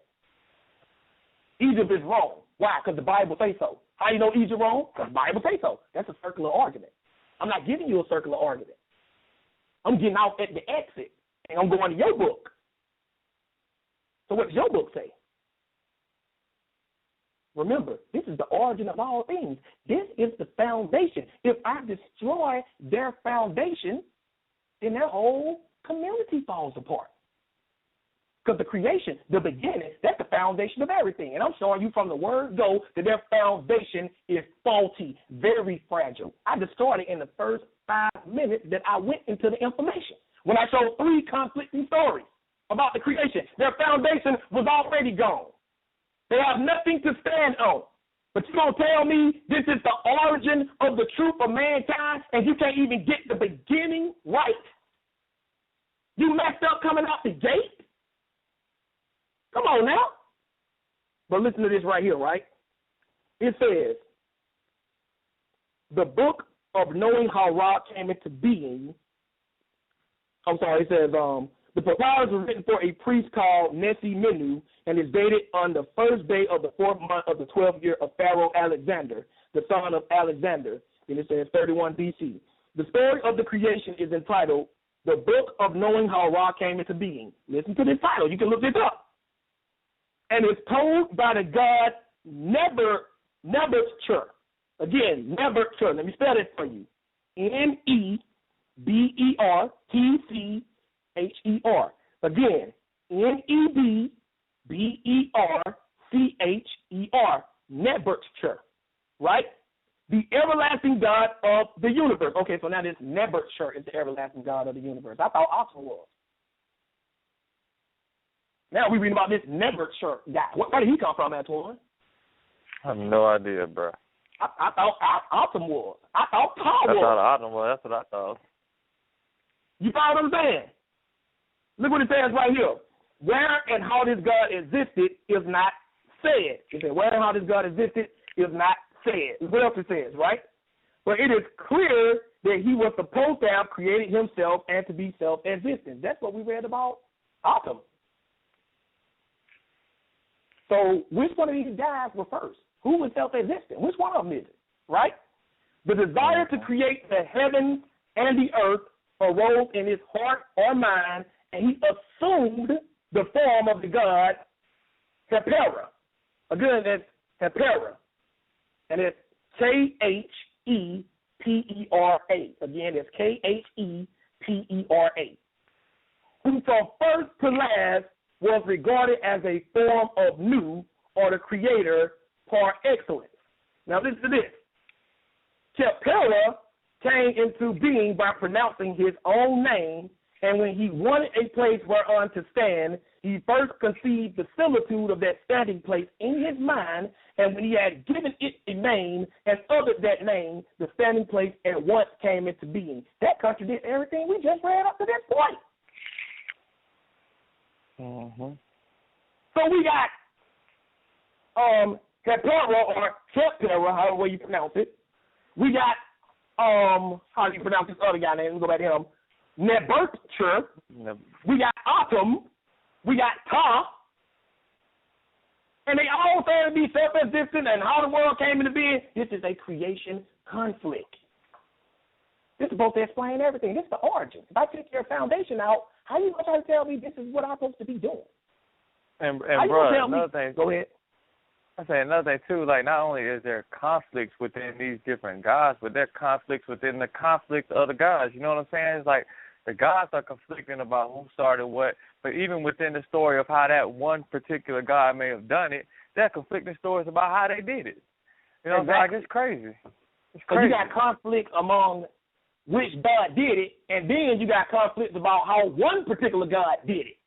Egypt is wrong. Why? Because the Bible says so. How you know Egypt wrong? Because the Bible says so. That's a circular argument. I'm not giving you a circular argument. I'm getting off at the exit, and I'm going to your book. So what does your book say? Remember, this is the origin of all things. This is the foundation. If I destroy their foundation, then their whole community falls apart. Because the creation, the beginning, that's the foundation of everything. And I'm showing you from the word go that their foundation is faulty, very fragile. I destroyed it in the first 5 minutes that I went into the information. When I showed 3 conflicting stories about the creation, their foundation was already gone. They have nothing to stand on. But you're going to tell me this is the origin of the truth of mankind and you can't even get the beginning right? You messed up coming out the gate? Come on now. But listen to this right here, right? It says, the book of knowing how Ra came into being, it says, the papyrus was written for a priest called Nessi Menu and is dated on the first day of the 4th month of the 12th year of Pharaoh Alexander, the son of Alexander. And it says 31 BC. The story of the creation is entitled The Book of Knowing How Ra Came into Being. Listen to this title. You can look this up. And it's told by the god Nebertcher. Again, Nebertcher. Let me spell it for you. Nebertcher. Again, Nebertcher. Nebertcher. Right? The everlasting God of the universe. Okay, so now this Nebertcher is the everlasting God of the universe. I thought Oxford was. Now we read about this Nebertcher guy. Where did he come from, Antoine? I have no idea, bro. I thought Autumn was. I thought Paul was. I thought Autumn was. That's what I thought. You follow what I'm saying? Look what it says right here. Where and how this God existed is not said. It says where and how this God existed is not said. What else it says, right? But it is clear that he was supposed to have created himself and to be self-existent. That's what we read about Autumn. So which one of these guys were first? Who was self-existent? Which one of them is it, right? The desire to create the heavens and the earth arose in his heart or mind, and he assumed the form of the god Khepera. Again, that's Khepera. And it's Khepera. Again, it's Khepera. Who from first to last was regarded as a form of Nu, or the creator par excellence. Now listen to this. Khepera came into being by pronouncing his own name, and when he wanted a place whereon to stand, he first conceived the similitude of that standing place in his mind, and when he had given it a name and uttered that name, the standing place at once came into being. That contradicts everything we just read up to this point. Mm-hmm. So we got Khepera, or Khepera, however you pronounce it. We got how do you pronounce this other guy name? Let me go back to him. Nebertcher. We got Autumn. We got Ta. And they all say to be self-existent and how the world came into being. This is a creation conflict. This is supposed to explain everything. This is the origin. If I take your foundation out, how you going to try to tell me this is what I'm supposed to be doing? And bro, another thing. Go ahead. I say another thing too. Like, not only is there conflicts within these different gods, but there are conflicts within the conflict of the gods. You know what I'm saying? It's like the gods are conflicting about who started what. But even within the story of how that one particular god may have done it, there are conflicting stories about how they did it. You know what I'm saying? Like, it's crazy. It's crazy. You got conflict among which god did it, and then you got conflicts about how one particular god did it.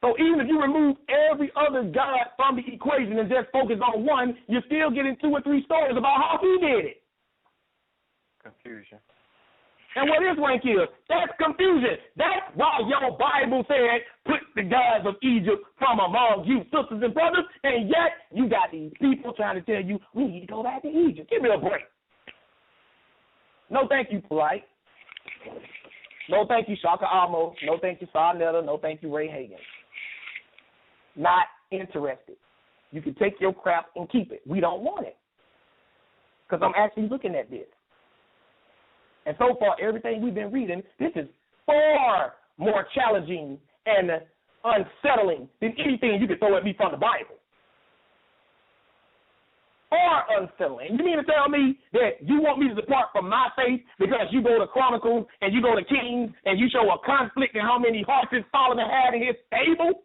So even if you remove every other god from the equation and just focus on one, you're still getting 2 or 3 stories about how he did it. Confusion. And what is rank is? That's confusion. That's why your Bible said, put the gods of Egypt from among you, sisters and brothers, and yet you got these people trying to tell you, we need to go back to Egypt. Give me a break. No thank you, Polite. No thank you, Shaka Amo. No thank you, Sarnetta. No thank you, Ray Hagan. Not interested. You can take your crap and keep it. We don't want it. Because I'm actually looking at this. And so far, everything we've been reading, this is far more challenging and unsettling than anything you could throw at me from the Bible. Far unsettling. You mean to tell me that you want me to depart from my faith because you go to Chronicles and you go to Kings and you show a conflict in how many horses Solomon had in his stable?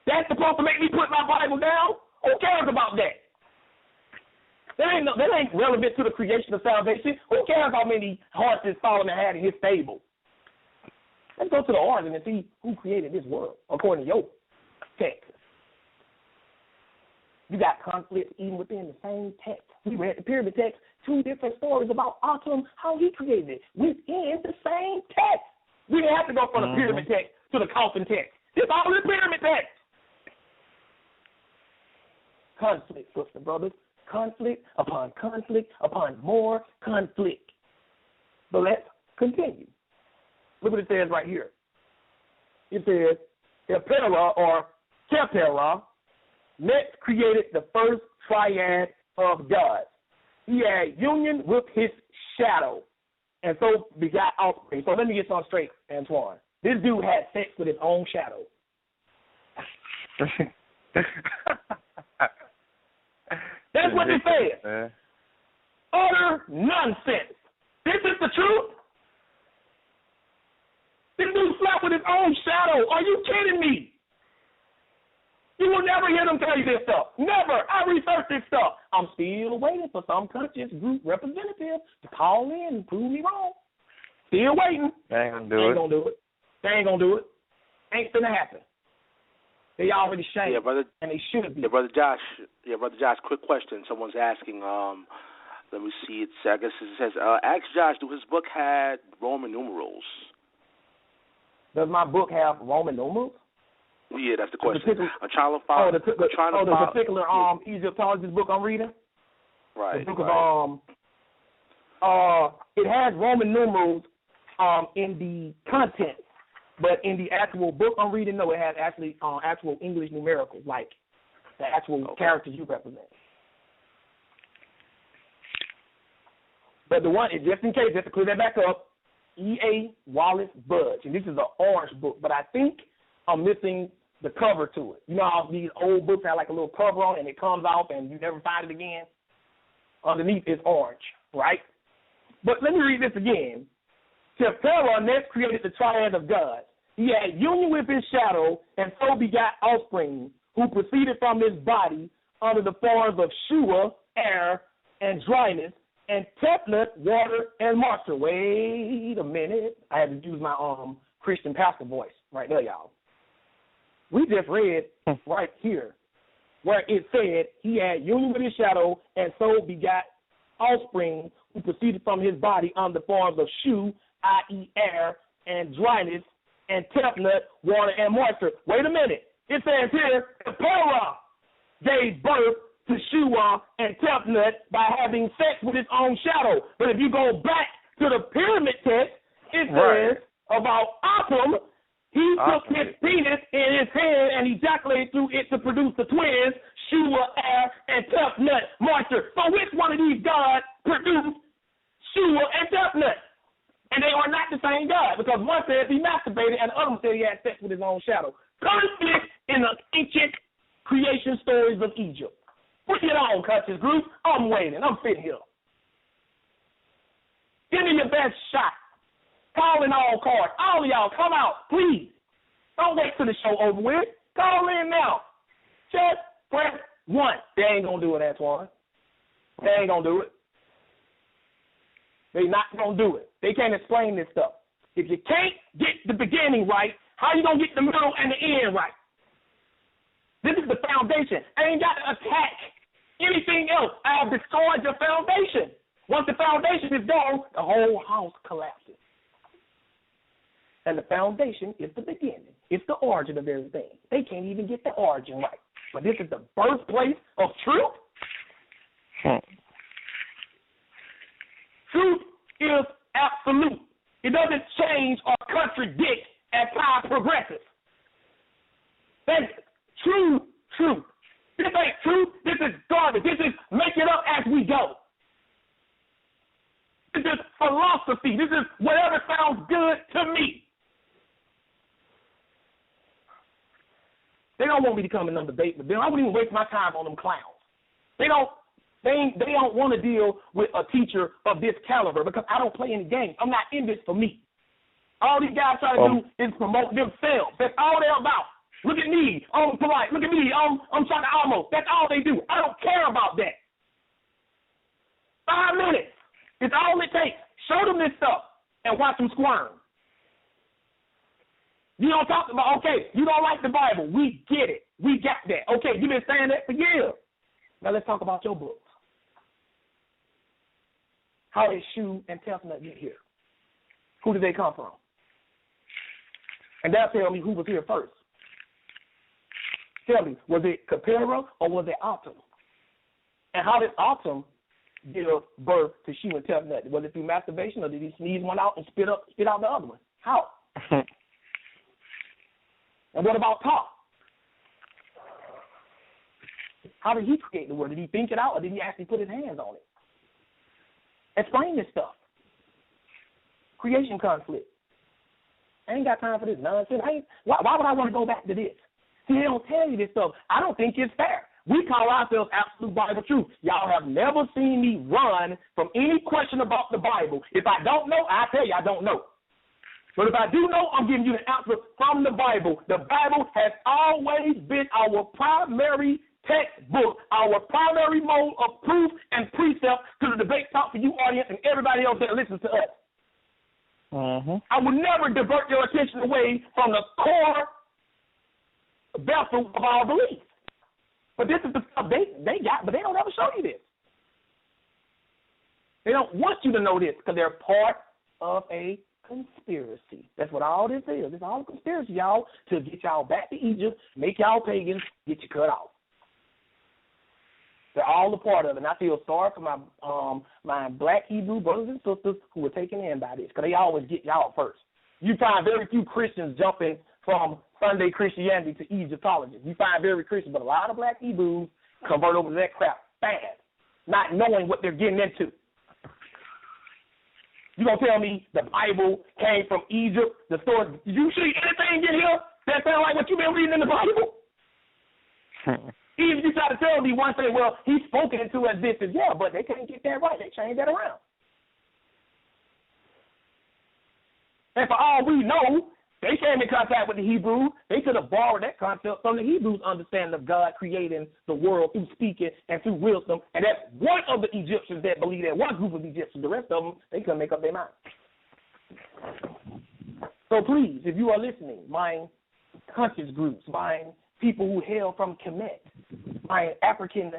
That's supposed to make me put my Bible down? Who cares about that? That ain't relevant to the creation of salvation. Who cares how many horses Solomon had in his stable? Let's go to the origin and see who created this world, according to your text. You got conflict even within the same text. We read the pyramid text, 2 different stories about Atum, how he created it, within the same text. We didn't have to go from the pyramid text to the coffin text. It's all in the pyramid text. Conflict, sister brothers. Conflict upon more conflict. But let's continue. Look what it says right here. It says, Tepera or Tepera next created the first triad of gods. He had union with his shadow, and so begot offspring. So let me get something straight, Antoine. This dude had sex with his own shadow. That's what it says. Utter nonsense. This is the truth. This dude slept with his own shadow. Are you kidding me? You will never hear them tell you this stuff. Never. I researched this stuff. I'm still waiting for some conscious group representative to call in and prove me wrong. Still waiting. They ain't gonna do it. They ain't gonna do it. Ain't gonna happen. They already shamed. Yeah, brother. And they should be. Yeah, brother Josh. Quick question. Someone's asking. Let me see. I guess it says. Ask Josh. Do his book had Roman numerals? Does my book have Roman numerals? Yeah, that's the question. The particular Egyptology book I'm reading. Right. The book of it has Roman numerals in the content. But in the actual book I'm reading, no, it has actually actual English numericals, like the actual characters you represent. But the one, just in case, just to clear that back up, E.A. Wallace Budge. And this is an orange book, but I think I'm missing the cover to it. You know how these old books have like a little cover on it and it comes off and you never find it again? Underneath is orange, right? But let me read this again. Tepera next created the triad of gods. He had union with his shadow, and so begot offspring, who proceeded from his body under the forms of Shua, air, and dryness, and Teplet, water, and moisture. Wait a minute. I had to use my Christian pastor voice right there, y'all. We just read right here where it said he had union with his shadow, and so begot offspring, who proceeded from his body under the forms of Shu, i.e. air, and dryness, and Teplet, water, and moisture. Wait a minute. It says here, Tepera gave birth to Shua and Teplet by having sex with his own shadow. But if you go back to the pyramid text, it says about Atum, He took his penis in his hand and ejaculated through it to produce the twins, Shua, Er, and Tough Nut Monster. So which one of these gods produced Shua and Tough Nut? And they are not the same God, because one says he masturbated and the other one said he had sex with his own shadow. Conflict in the ancient creation stories of Egypt. Bring it on, Conscious Group. I'm waiting. I'm sitting here. Give me your best shot. Call in all cards. All of y'all, come out, please. Don't wait till the show over with. Call in now. Just press 1. They ain't going to do it, Antoine. They ain't going to do it. They not going to do it. They can't explain this stuff. If you can't get the beginning right, how you going to get the middle and the end right? This is the foundation. I ain't got to attack anything else. I have destroyed the foundation. Once the foundation is gone, the whole house collapses. And the foundation is the beginning. It's the origin of everything. They can't even get the origin right. But this is the birthplace of truth. Truth is absolute. It doesn't change or contradict as time progresses. That's true truth. This ain't truth. This is garbage. This is make it up as we go. This is philosophy. This is whatever sounds good to me. They don't want me to come in them debate with them. I wouldn't even waste my time on them clowns. They don't want to deal with a teacher of this caliber because I don't play any games. I'm not in this for me. All these guys try to do is promote themselves. That's all they're about. Look at me. I'm polite. Look at me. I'm trying to almost. That's all they do. I don't care about that. 5 minutes. It's all it takes. Show them this stuff and watch them squirm. You don't talk about, okay, you don't like the Bible. We get it. We got that. Okay, you've been saying that for years. Now let's talk about your books. How did Shu and Tefnut get here? Who did they come from? And that'll tell me who was here first. Tell me, was it Kapera or was it Autumn? And how did Autumn give birth to Shu and Tefnut? Was it through masturbation or did he sneeze one out and spit out the other one? How? And what about talk? How did he create the word? Did he think it out or did he actually put his hands on it? Explain this stuff. Creation conflict. I ain't got time for this nonsense. Why would I want to go back to this? See, they don't tell you this stuff. I don't think it's fair. We call ourselves absolute Bible truth. Y'all have never seen me run from any question about the Bible. If I don't know, I tell you I don't know. But if I do know, I'm giving you the answer from the Bible. The Bible has always been our primary textbook, our primary mode of proof and precept to the debate talk for you audience and everybody else that listens to us. I would never divert your attention away from the core vessel of our beliefs. But this is the stuff they got, but they don't ever show you this. They don't want you to know this because they're part of a conspiracy. That's what all this is. It's all a conspiracy, y'all, to get y'all back to Egypt, make y'all pagans, get you cut off. They're all a part of it. And I feel sorry for my black Hebrew brothers and sisters who were taken in by this because they always get y'all first. You find very few Christians jumping from Sunday Christianity to Egyptology. You find very Christians, but a lot of black Hebrews convert over to that crap fast, not knowing what they're getting into. You gonna tell me the Bible came from Egypt? The story? Did you see anything in here that sound like what you've been reading in the Bible? Even if you try to tell me one thing, well, he's spoken into as this is, yeah, but they can't get that right. They changed that around. And for all we know, they came in contact with the Hebrews. They could have borrowed that concept from the Hebrews' understanding of God creating the world through speaking and through wisdom. And that's one of the Egyptians that believe that, one group of Egyptians. The rest of them, they couldn't make up their mind. So please, if you are listening, my conscious groups, my people who hail from Kemet, my African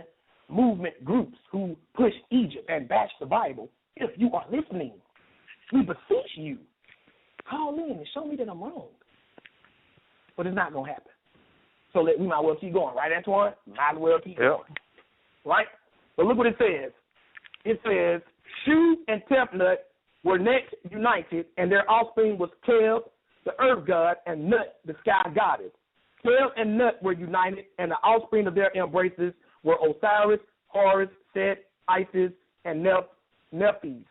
movement groups who push Egypt and bash the Bible, if you are listening, we beseech you, call in and show me that I'm wrong. But it's not going to happen. So we might well keep going, right, Antoine? Might as well keep going. Right? But look what it says. It says, Shu and Tefnut were next united, and their offspring was Caleb, the earth god, and Nut, the sky goddess. Tail and Nut were united, and the offspring of their embraces were Osiris, Horus, Set, Isis, and Nephthys.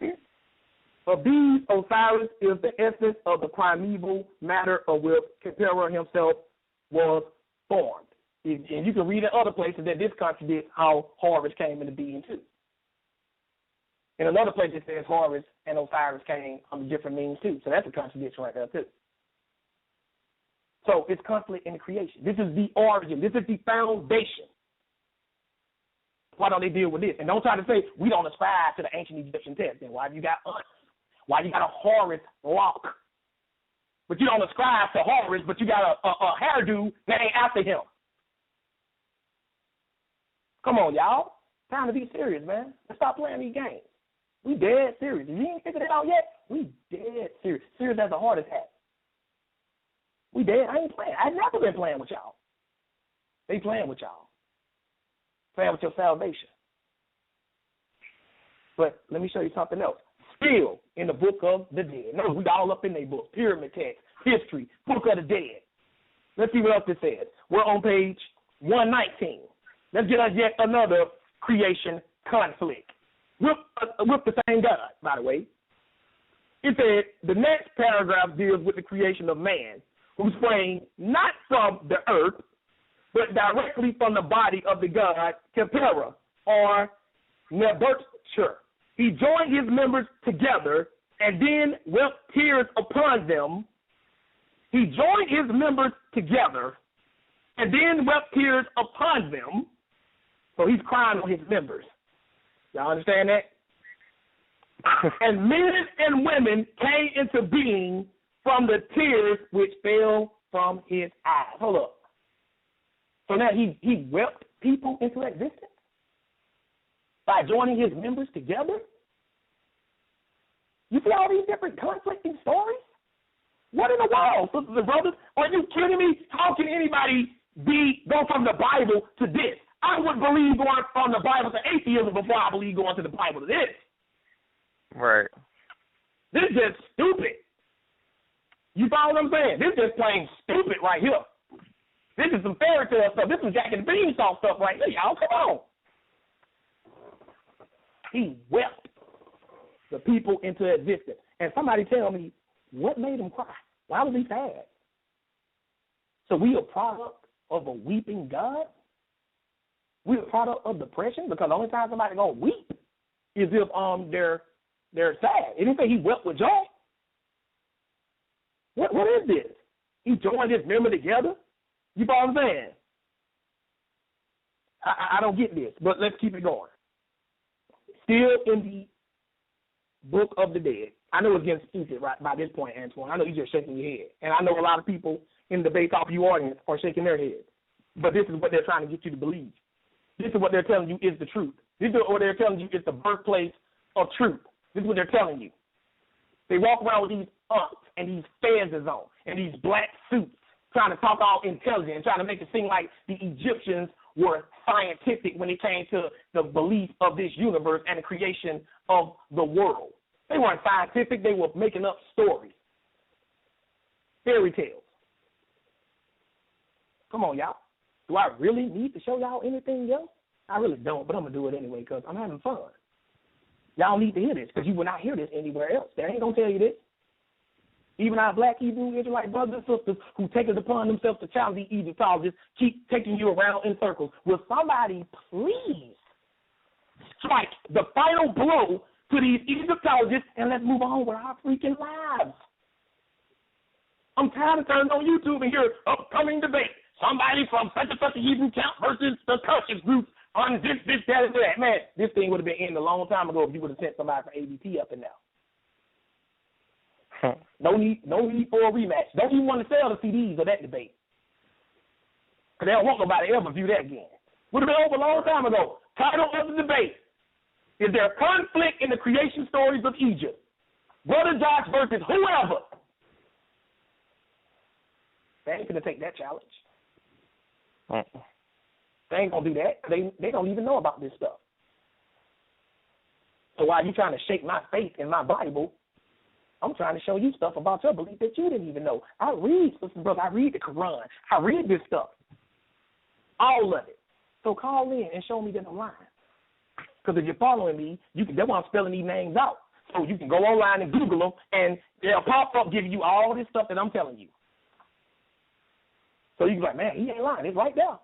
Of these, Osiris is the essence of the primeval matter of which Khepera himself was formed. And you can read in other places that this contradicts how Horus came into being too. In another place it says Horus and Osiris came under different means too. So that's a contradiction right there too. So it's conflict in the creation. This is the origin. This is the foundation. Why don't they deal with this? And don't try to say we don't ascribe to the ancient Egyptian text. Then why have you got us? Why you got a Horus lock? But you don't ascribe to Horus, but you got a hairdo that ain't after him. Come on, y'all. Time to be serious, man. Let's stop playing these games. We dead serious. If you ain't figured it out yet, we dead serious. Serious as a heart attack. We dead. I ain't playing. I've never been playing with y'all. They playing with y'all. Playing with your salvation. But let me show you something else. Still in the book of the dead. No, we all up in their book. Pyramid text, history, book of the dead. Let's see what else it says. We're on page 119. Let's get us yet another creation conflict. With the same God, by the way. It said the next paragraph deals with the creation of man, who sprang not from the earth, but directly from the body of the god Khepera, or Nebuchadnezzar. He joined his members together and then wept tears upon them. He joined his members together and then wept tears upon them. So he's crying on his members. Y'all understand that? And men and women came into being from the tears which fell from his eyes. Hold up. So now he wept people into existence by joining his members together? You see all these different conflicting stories? What in the world, sisters and brothers? Are you kidding me? How can anybody go from the Bible to this? I would believe going from the Bible to atheism before I believe going to the Bible to this. Right. This is just stupid. You follow what I'm saying? This is just plain stupid right here. This is some fairy tale stuff. This is Jack and the Beanstalk stuff right here, y'all. Come on. He wept the people into existence. And somebody tell me, what made him cry? Why was he sad? So we a product of a weeping God? We a product of depression? Because the only time somebody gonna weep is if they're sad. It didn't say he wept with joy. What is this? He joined his member together? You know what I'm saying? I don't get this, but let's keep it going. Still in the book of the dead. I know it's getting stupid right by this point, Antoine. I know you're just shaking your head. And I know a lot of people in the Debate Talk You audience are shaking their heads. But this is what they're trying to get you to believe. This is what they're telling you is the truth. This is what they're telling you is the birthplace of truth. This is what they're telling you. They walk around with these umps and these fezzes on and these black suits, trying to talk all intelligent, trying to make it seem like the Egyptians were scientific when it came to the belief of this universe and the creation of the world. They weren't scientific. They were making up stories, fairy tales. Come on, y'all. Do I really need to show y'all anything else? I really don't, but I'm going to do it anyway because I'm having fun. Y'all need to hear this because you will not hear this anywhere else. They ain't going to tell you this. Even our black Hebrew Israelite brothers and sisters who take it upon themselves to challenge the Egyptologists keep taking you around in circles. Will somebody please strike the final blow to these Egyptologists and let's move on with our freaking lives? I'm tired of turning on YouTube and hear upcoming debate. Somebody from such and such a Hebrew camp versus the Turkish group on this, that, and that. Man, this thing would have been ended a long time ago if you would have sent somebody from ABT up in there. No need for a rematch. Don't even want to sell the CDs of that debate. Because they don't want nobody to ever view that again. Would have been over a long time ago. Title of the debate: is there conflict in the creation stories of Egypt? Bro.Josh versus whoever. They ain't going to take that challenge. They ain't going to do that. They don't even know about this stuff. So while you trying to shake my faith in my Bible, I'm trying to show you stuff about your belief that you didn't even know. I read, sister, brother, I read the Quran. I read this stuff. All of it. So call in and show me that I'm lying. Because if you're following me, that's why I'm spelling these names out. So you can go online and Google them, and they'll pop up giving you all this stuff that I'm telling you. So you can be like, man, he ain't lying. It's right there.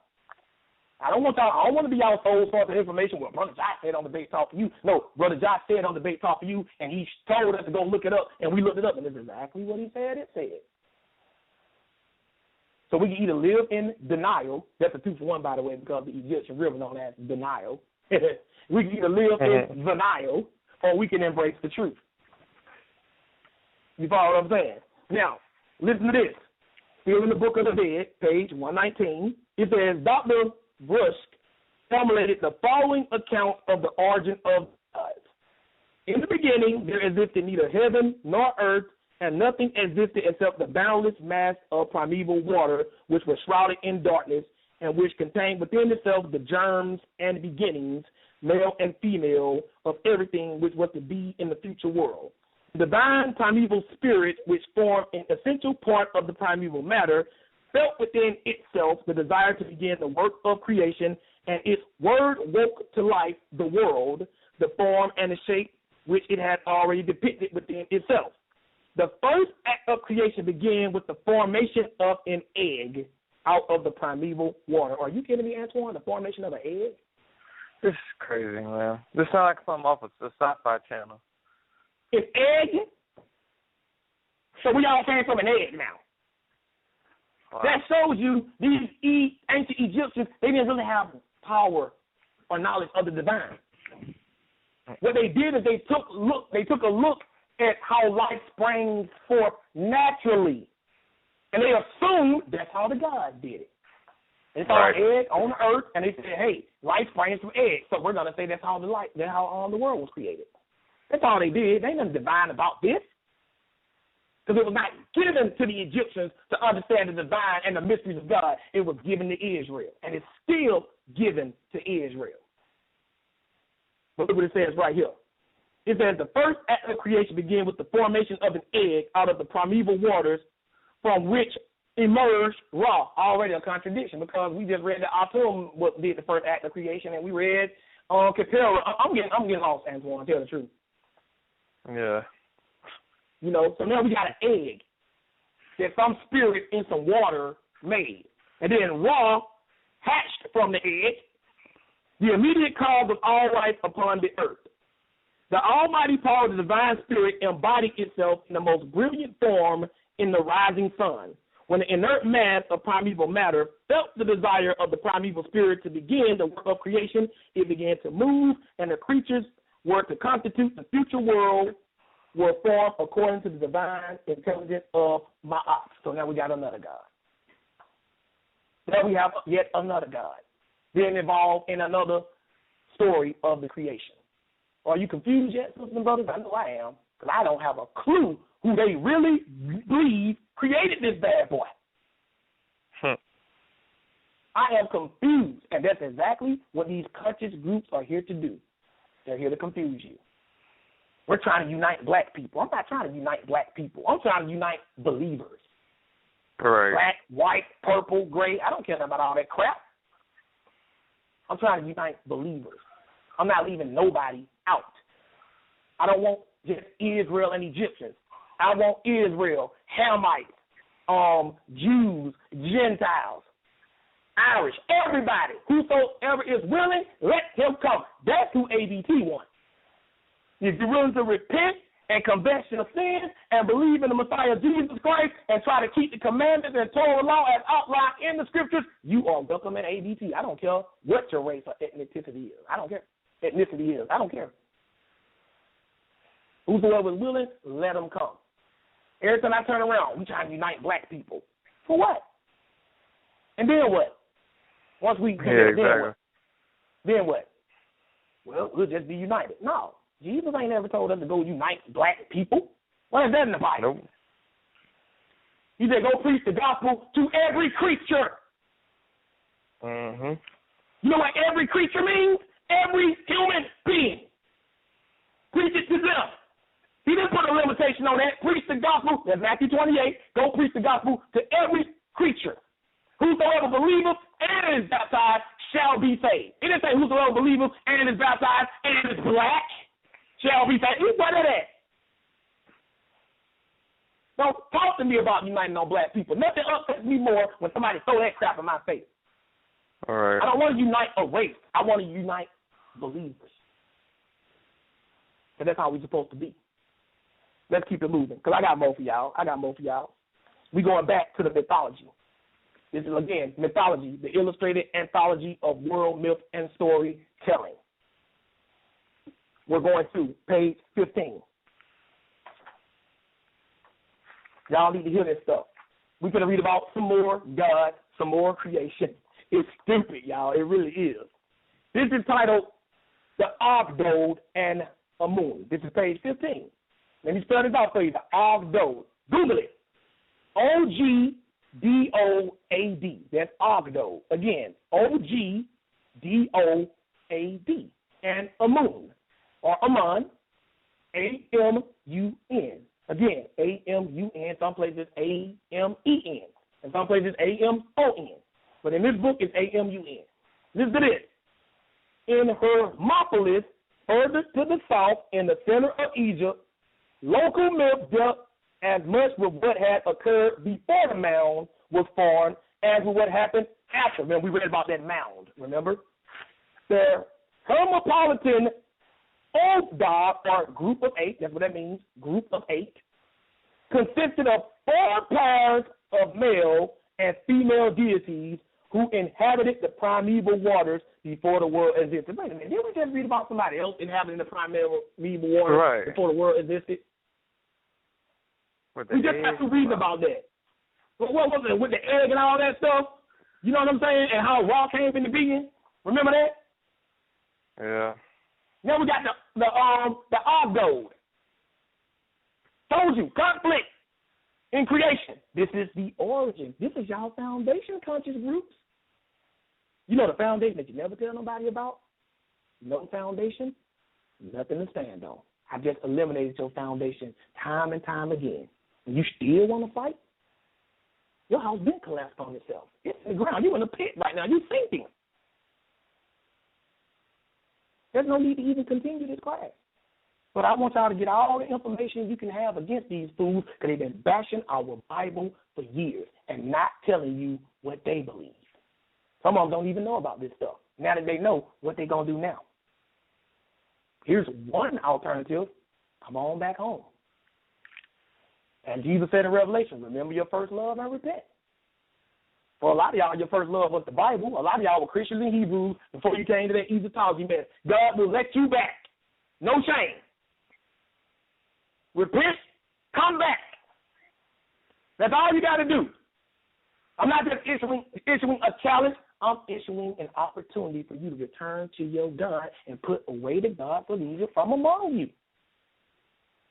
I don't want to be y'all sole source of information. Well, Brother Josh said on Debate Talk for You. No, Brother Josh said on Debate Talk for You, and he told us to go look it up, and we looked it up, and it's exactly what he said it said. So we can either live in denial. That's a 2-for-1, by the way, because the Egyptian river known as denial. We can either live in denial, or we can embrace the truth. You follow what I'm saying? Now, listen to this. Still in the Book of the Dead, page 119, it says, Dr. Brusk formulated the following account of the origin of God. In the beginning, there existed neither heaven nor earth, and nothing existed except the boundless mass of primeval water, which was shrouded in darkness, and which contained within itself the germs and beginnings, male and female, of everything which was to be in the future world. The divine primeval spirit, which formed an essential part of the primeval matter, felt within itself the desire to begin the work of creation, and its word woke to life the world, the form and the shape which it had already depicted within itself. The first act of creation began with the formation of an egg out of the primeval water. Are you kidding me, Antoine? The formation of an egg? This is crazy, man. This sounds like something off of the Sci-Fi Channel. An egg? So we all came from an egg now. Wow. That shows you these ancient Egyptians, they didn't really have power or knowledge of the divine. What they did is they took a look at how life sprang forth naturally. And they assumed that's how the gods did it. They saw an egg on the earth, and they said, hey, life springs from eggs. So we're going to say that's how the world was created. That's all they did. There ain't nothing divine about this. Because it was not given to the Egyptians to understand the divine and the mysteries of God. It was given to Israel. And it's still given to Israel. But look what it says right here. It says the first act of creation began with the formation of an egg out of the primeval waters, from which emerged Ra. Already a contradiction, because we just read that Atum did the first act of creation, and we read Capella. I'm getting lost, Antoine, tell the truth. Yeah. You know, so now we got an egg that some spirit in some water made. And then Ra hatched from the egg, the immediate cause of all life upon the earth. The almighty power of the divine spirit embodied itself in the most brilliant form in the rising sun. When the inert mass of primeval matter felt the desire of the primeval spirit to begin the work of creation, it began to move, and the creatures were to constitute the future world, were formed according to the divine intelligence of Ma'at. So now we got another God. Now we have yet another God, being involved in another story of the creation. Are you confused yet, sisters and brothers? I know I am, because I don't have a clue who they really believe created this bad boy. I am confused, and that's exactly what these conscious groups are here to do. They're here to confuse you. We're trying to unite black people. I'm not trying to unite black people. I'm trying to unite believers. Right. Black, white, purple, gray. I don't care about all that crap. I'm trying to unite believers. I'm not leaving nobody out. I don't want just Israel and Egyptians. I want Israel, Hamites, Jews, Gentiles, Irish, everybody. Whosoever is willing, let him come. That's who ABT wants. If you're willing to repent and confess your sins and believe in the Messiah Jesus Christ and try to keep the commandments and Torah law as outlined in the scriptures, you are welcome in ABT. I don't care what your race or ethnicity is. I don't care. Ethnicity is. I don't care. Whosoever is willing, let them come. Every time I turn around, we trying to unite black people. For what? And then what? Once we then what? Well, we'll just be united. No. Jesus ain't never told us to go unite black people. What is that in the Bible? Nope. He said go preach the gospel to every creature. Mm-hmm. You know what every creature means? Every human being. Preach it to them. He didn't put a limitation preaching on that. Preach the gospel. That's Matthew 28. Go preach the gospel to every creature. Whosoever believeth and is baptized shall be saved. It didn't say whosoever believeth and is baptized and is black shall be saved. Where that at? Don't talk to me about uniting on black people. Nothing upsets me more when somebody throw that crap in my face. All right. I don't want to unite a race. I want to unite believers. And that's how we're supposed to be. Let's keep it moving, because I got more for y'all. We going back to the mythology. This is, again, mythology, the illustrated anthology of world myth and storytelling. We're going to page 15. Y'all need to hear this stuff. We're going to read about some more God, some more creation. It's stupid, y'all. It really is. This is titled The Oovoo and Amun. This is page 15. Let me spell this out for you. The Oovoo. Google it. O-G-D-O-A-D. That's Oovoo. Again, O-G-D-O-A-D. And Amun, or Amun, A-M-U-N. Again, A-M-U-N. Some places A-M-E-N. And some places A-M-O-N. But in this book, it's A-M-U-N. Listen to this. In Hermopolis, further to the south, in the center of Egypt, local myth dealt as much with what had occurred before the mound was formed as with what happened after. Remember, we read about that mound, remember? The Hermopolitan Oovoo, or group of 8, that's what that means, group of 8, consisted of 4 pairs of male and female deities who inhabited the primeval waters before the world existed. Wait a minute, didn't we just read about somebody else inhabiting the primeval waters before the world existed? We just have to read about that. What was it, with the egg and all that stuff? You know what I'm saying? And how Raw came into being? Remember that? Yeah. Now we got the Oovoo. Told you, conflict in creation. This is the origin. This is y'all foundation conscious groups. You know the foundation that you never tell nobody about? No foundation, nothing to stand on. I just eliminated your foundation time and time again. And you still want to fight? Your house been collapsed on itself. It's in the ground. You in a pit right now. You sinking. There's no need to even continue this class. But I want y'all to get all the information you can have against these fools because they've been bashing our Bible for years and not telling you what they believe. Some of them don't even know about this stuff. Now that they know, what they going to do now? Here's one alternative. Come on back home. And Jesus said in Revelation, remember your first love and repent. For a lot of y'all, your first love was the Bible. A lot of y'all were Christians and Hebrews before you came to that Egyptology mess. God will let you back. No shame. Repent, come back. That's all you got to do. I'm not just issuing a challenge. I'm issuing an opportunity for you to return to your God and put away the God for leisure from among you.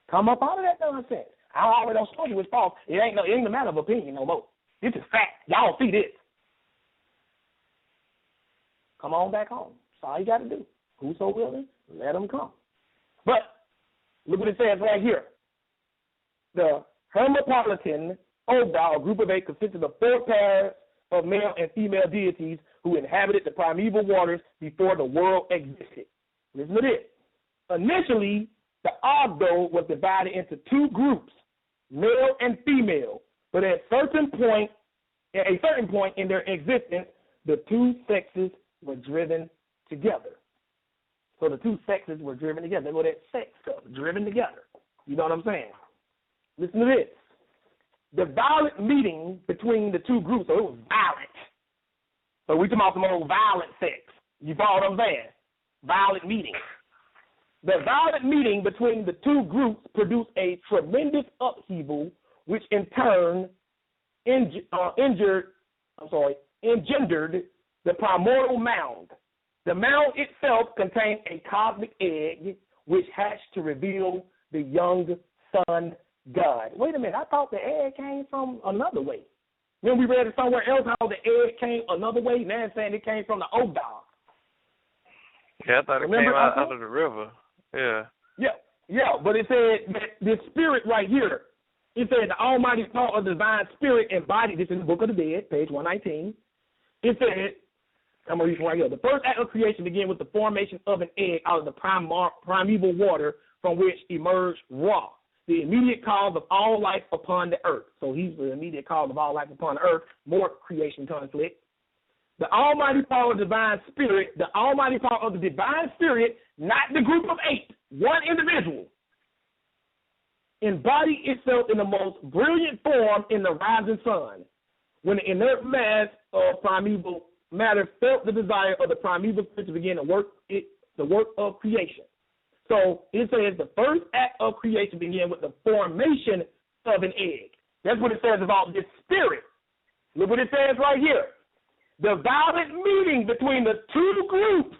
Come up out of that nonsense. I already told you it's false. It ain't a matter of opinion no more. This is fact. Y'all see this. Come on back home. That's all you got to do. Who's so willing, let them come. But look what it says right here. The Hermopolitan Oovoo, group of 8, consisted of 4 pairs of male and female deities who inhabited the primeval waters before the world existed. Listen to this. Initially, the Oovoo was divided into 2 groups, male and female, but at a certain point in their existence, the 2 sexes were driven together. So the 2 sexes were driven together. They were that sex stuff, driven together. You know what I'm saying? Listen to this. The violent meeting between the 2 groups, so it was violent. So we talking about some old violent sex. You follow what I'm saying? Violent meeting. The violent meeting between the 2 groups produced a tremendous upheaval, which in turn engendered the primordial mound. The mound itself contained a cosmic egg, which hatched to reveal the young sun God. Wait a minute, I thought the egg came from another way. Then we read it somewhere else how the egg came another way. Now it's saying it came from the Oovoo. Yeah, I thought it came out of the river. Yeah. Yeah. Yeah, but it said that this spirit right here, it said the almighty power of the divine spirit embodied. This in the Book of the Dead, page 119. It said, I'm going to read from right here. The first act of creation began with the formation of an egg out of the primeval water from which emerged Ra, the immediate cause of all life upon the earth. So he's the immediate cause of all life upon the earth. More creation conflict. The almighty power of the divine spirit, the almighty power of the divine spirit, not the group of 8, one individual, embodied itself in the most brilliant form in the rising sun. When the inert mass of primeval matter felt the desire of the primeval spirit to begin the work of creation. So it says the first act of creation began with the formation of an egg. That's what it says about this spirit. Look what it says right here. The violent meeting between the two groups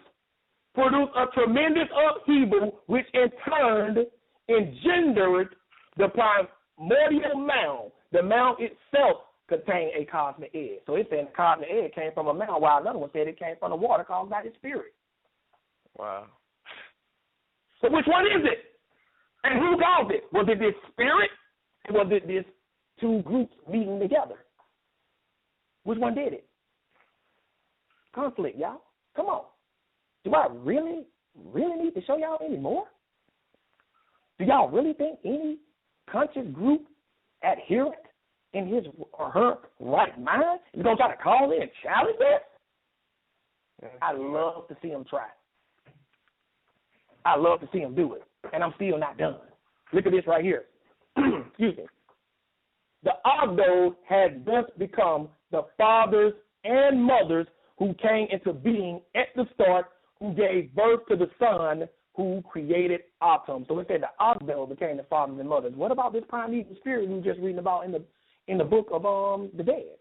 produced a tremendous upheaval, which in turn engendered the primordial mound. The mound itself contained a cosmic egg. So it's saying the cosmic egg came from a mound, while another one said it came from the water caused by the spirit. Wow. So which one is it? And who caused it? Was it this spirit? Or was it this two groups meeting together? Which one did it? Conflict, y'all. Come on. Do I really need to show y'all any more? Do y'all really think any conscious group adherent in his or her right mind is going to try to call in and challenge that? I love to see him try. I love to see him do it. And I'm still not done. Look at this right here. Excuse me. The Oovoo has thus become the fathers and mothers who came into being at the start, who gave birth to the Son, who created Atum. So it said the Oovoo became the fathers and mothers. What about this primeval spirit we were just reading about in the book of the dead?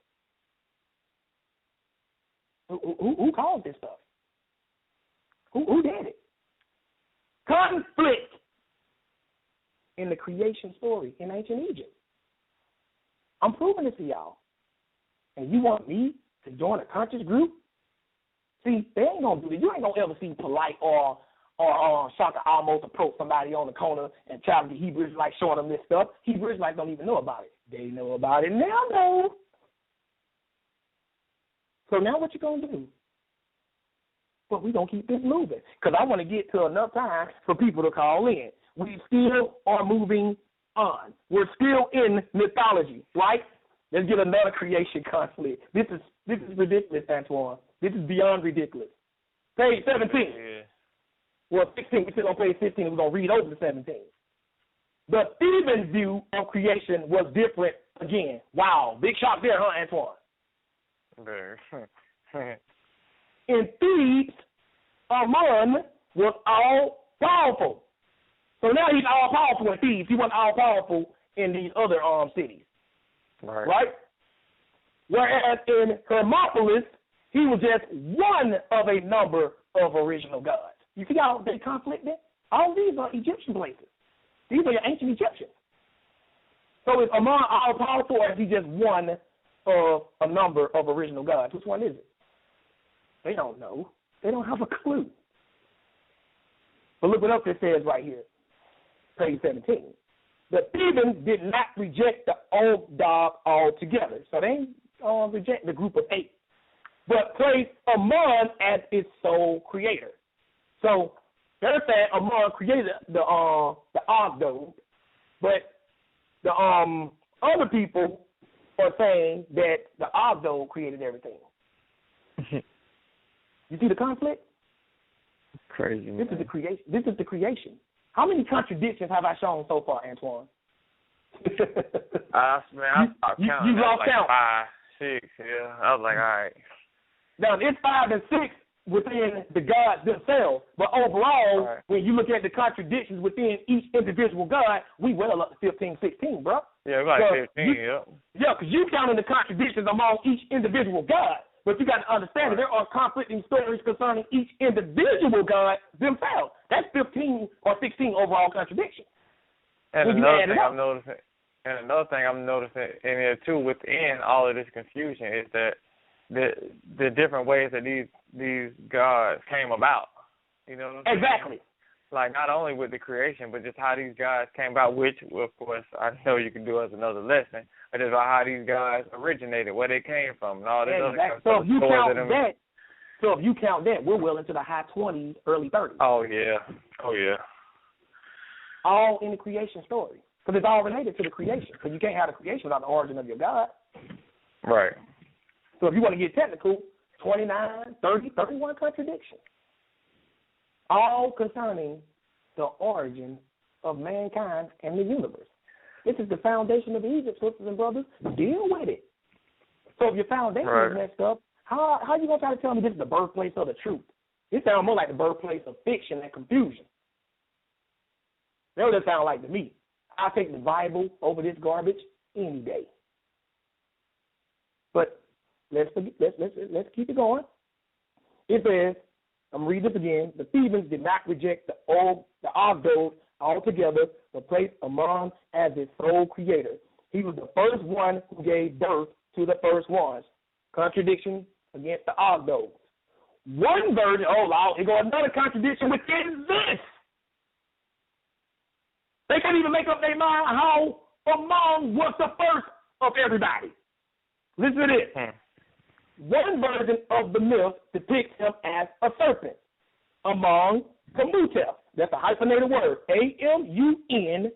Who caused this stuff? Who did it? Conflict in the creation story in ancient Egypt. I'm proving it to y'all. And you want me to join a conscious group? See, they ain't going to do this. You ain't going to ever see Polite or Shaka almost approach somebody on the corner and challenge the Hebrew Israelites, showing them this stuff. Hebrew Israelites don't even know about it. They know about it now, though. So now what you going to do? Well, we're going to keep this moving because I want to get to enough time for people to call in. We still are moving on. We're still in mythology, right? Let's get another creation conflict. This is ridiculous, Antoine. This is beyond ridiculous. Page 17. Yeah. Well, 16. We're still on page 15, and we're going to read over the 17. The Theban view of creation was different again. Wow. Big shock there, huh, Antoine? Very. In Thebes, Amun was all-powerful. So now he's all-powerful in Thebes. He wasn't all-powerful in these other cities. Right? Whereas in Hermopolis, he was just one of a number of original gods. You see how they conflicted? All these are Egyptian places. These are your ancient Egyptians. So is Amun all-powerful, or is he just one of a number of original gods? Which one is it? They don't know. They don't have a clue. But look what else it says right here, page 17. The Thebans did not reject the old dog altogether. So they didn't reject the group of 8, but placed Amun as its sole creator. So they're saying Amun created the Oovoo, but the other people are saying that the Oovoo created everything. You see the conflict? Crazy, man. This is the creation. This is the creation. How many contradictions have I shown so far, Antoine? You lost count. 5, 6. Yeah, I was like, all right. Now it's 5 and 6 within the gods themselves, but overall, when you look at the contradictions within each individual god, we well up to 15, 16, bro. Yeah, like 15. Yeah, because you counting the contradictions among each individual god. But you got to understand that there are conflicting stories concerning each individual god themselves. That's 15 or 16 overall contradictions. And another thing I'm noticing in there too, within all of this confusion, is that the different ways that these gods came about. You know what I'm saying? Exactly. like not only with the creation, but just how these guys came about, which, of course, I know you can do as another lesson, but just about how these guys originated, where they came from, and all this other stuff. So if you count that, we're well into the high 20s, early 30s. Oh, yeah. All in the creation story. Because it's all related to the creation. Because you can't have the creation without the origin of your God. Right. So if you want to get technical, 29, 30, 31 contradictions. All concerning the origin of mankind and the universe. This is the foundation of Egypt, sisters and brothers. Deal with it. So if your foundation is messed up, how are you going to try to tell me this is the birthplace of the truth? It sounds more like the birthplace of fiction and confusion. That's what it sounds like to me. I'll take the Bible over this garbage any day. But let's keep it going. It says, I'm reading this again, the Thebans did not reject the Oovoo altogether, but placed Amon as its sole creator. He was the first one who gave birth to the first ones. Contradiction against the Oovoo. One version, here goes another contradiction within this. They can't even make up their mind how Amon was the first of everybody. Listen to this. One version of the myth depicts him as a serpent. Amon Kamutef. That's a hyphenated word. AMUN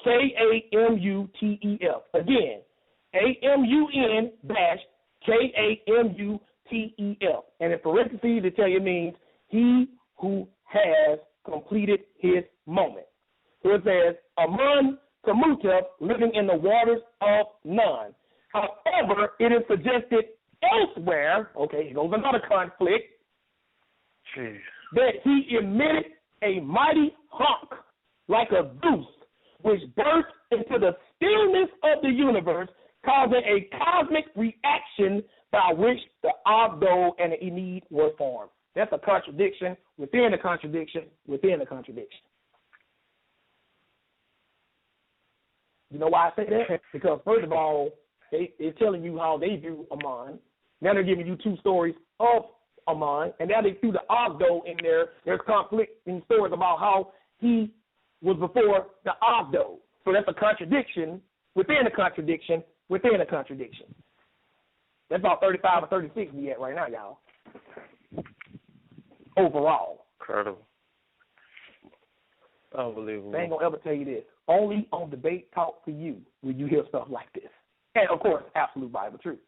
KAMUTEF. Again, AMUN KAMUTEF. And in parentheses, it tell you means he who has completed his moment. So it says, Amon Kamutef, living in the waters of Nun. However, it is suggested elsewhere, here goes another conflict, that he emitted a mighty honk like a goose, which burst into the stillness of the universe, causing a cosmic reaction by which the Oovoo and the Enid were formed. That's a contradiction within a contradiction within a contradiction. You know why I say that? Because, first of all, they're telling you how they view Amon. Now they're giving you two stories of Amon, and now they threw the Oovoo in there. There's conflicting stories about how he was before the Oovoo. So that's a contradiction within a contradiction within a contradiction. That's about 35 or 36 we at right now, y'all. Overall. Incredible. Unbelievable. They ain't going to ever tell you this. Only on Debate Talk for You will you hear stuff like this. And, of course, absolute Bible truth.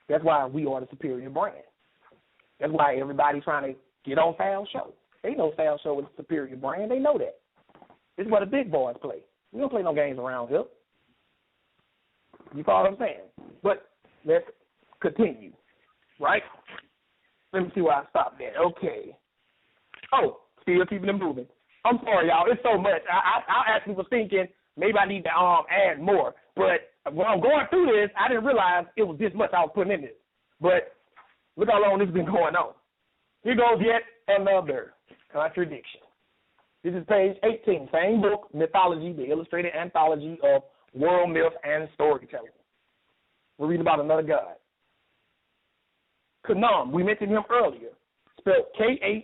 That's why we are the superior brand. That's why everybody's trying to get on Sal's show. They know Sal's show is the superior brand. They know that. This is what the big boys play. We don't play no games around here. You follow what I'm saying? But let's continue, right? Let me see where I stopped there. Okay. Oh, still keeping it moving. I'm sorry, y'all. It's so much. I actually was thinking maybe I need to add more. But when I'm going through this, I didn't realize it was this much I was putting in this. But look how long this has been going on. Here goes yet another contradiction. This is page 18, same book, Mythology, the Illustrated Anthology of World Myth and Storytelling. We're reading about another god. Khnum, we mentioned him earlier, spelled Khnum.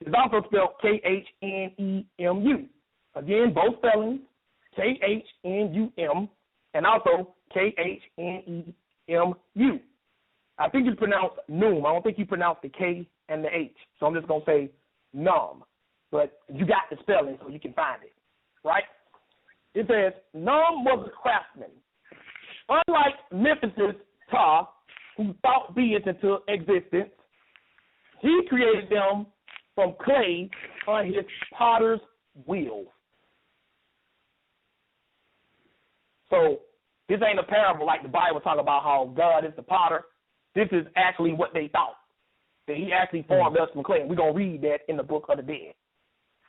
It's also spelled Khnemu. Again, both spellings, Khnum, and also Khnemu. I think you pronounce Noom. I don't think you pronounce the K and the H. So I'm just going to say Num. But you got the spelling so you can find it, right? It says, Num was a craftsman. Unlike Memphis' Ptah, who thought beings into existence, he created them from clay on his potter's wheel. So this ain't a parable like the Bible talk about how God is the potter. This is actually what they thought, that he actually formed us from clay. And we're going to read that in the Book of the Dead.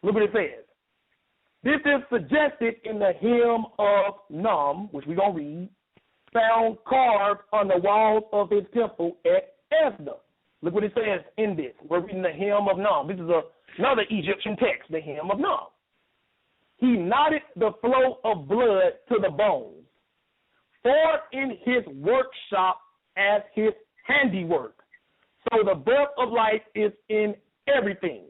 Look what it says. This is suggested in the hymn of Num, which we're going to read, found carved on the walls of his temple at Esda. Look what it says in this. We're reading the hymn of Num. This is another Egyptian text, the hymn of Num. He knotted the flow of blood to the bones, for in his workshop as his handiwork, So the breath of life is in everything.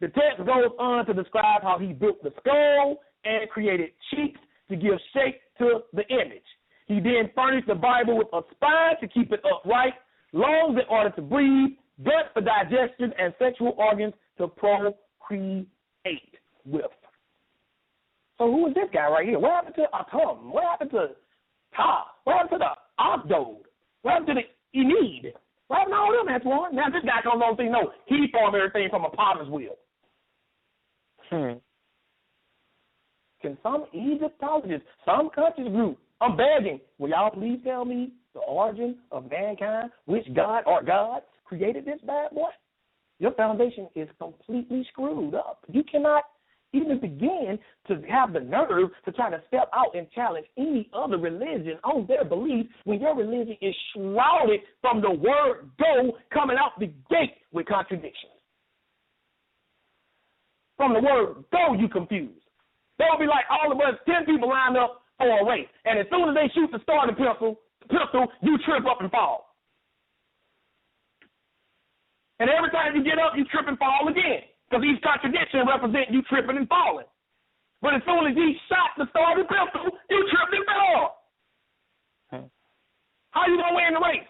The text goes on to describe how he built the skull and created cheeks to give shape to the image. He then furnished the Bible with a spine to keep it upright, lungs in order to breathe, gut for digestion, and sexual organs to procreate with. So who is this guy right here? What happened to Atum? What happened to Ta? What happened to the Asdod? What happened to the Enid? What happened to all them, Antoine? Now this guy comes on and no, he formed everything from a potter's wheel. Can some Egyptologists, some countries group, I'm begging, will y'all please tell me the origin of mankind, which God or gods created this bad boy? Your foundation is completely screwed up. You cannot even begin to have the nerve to try to step out and challenge any other religion on their beliefs when your religion is shrouded from the word go coming out the gate with contradictions. From the word go, you confused. They'll be like all of us, 10 people lined up for a race, and as soon as they shoot the starting pistol, you trip up and fall. And every time you get up, you trip and fall again, because each contradiction represents you tripping and falling. But as soon as he shot the starting pistol, you tripped and fell. How you going to win the race?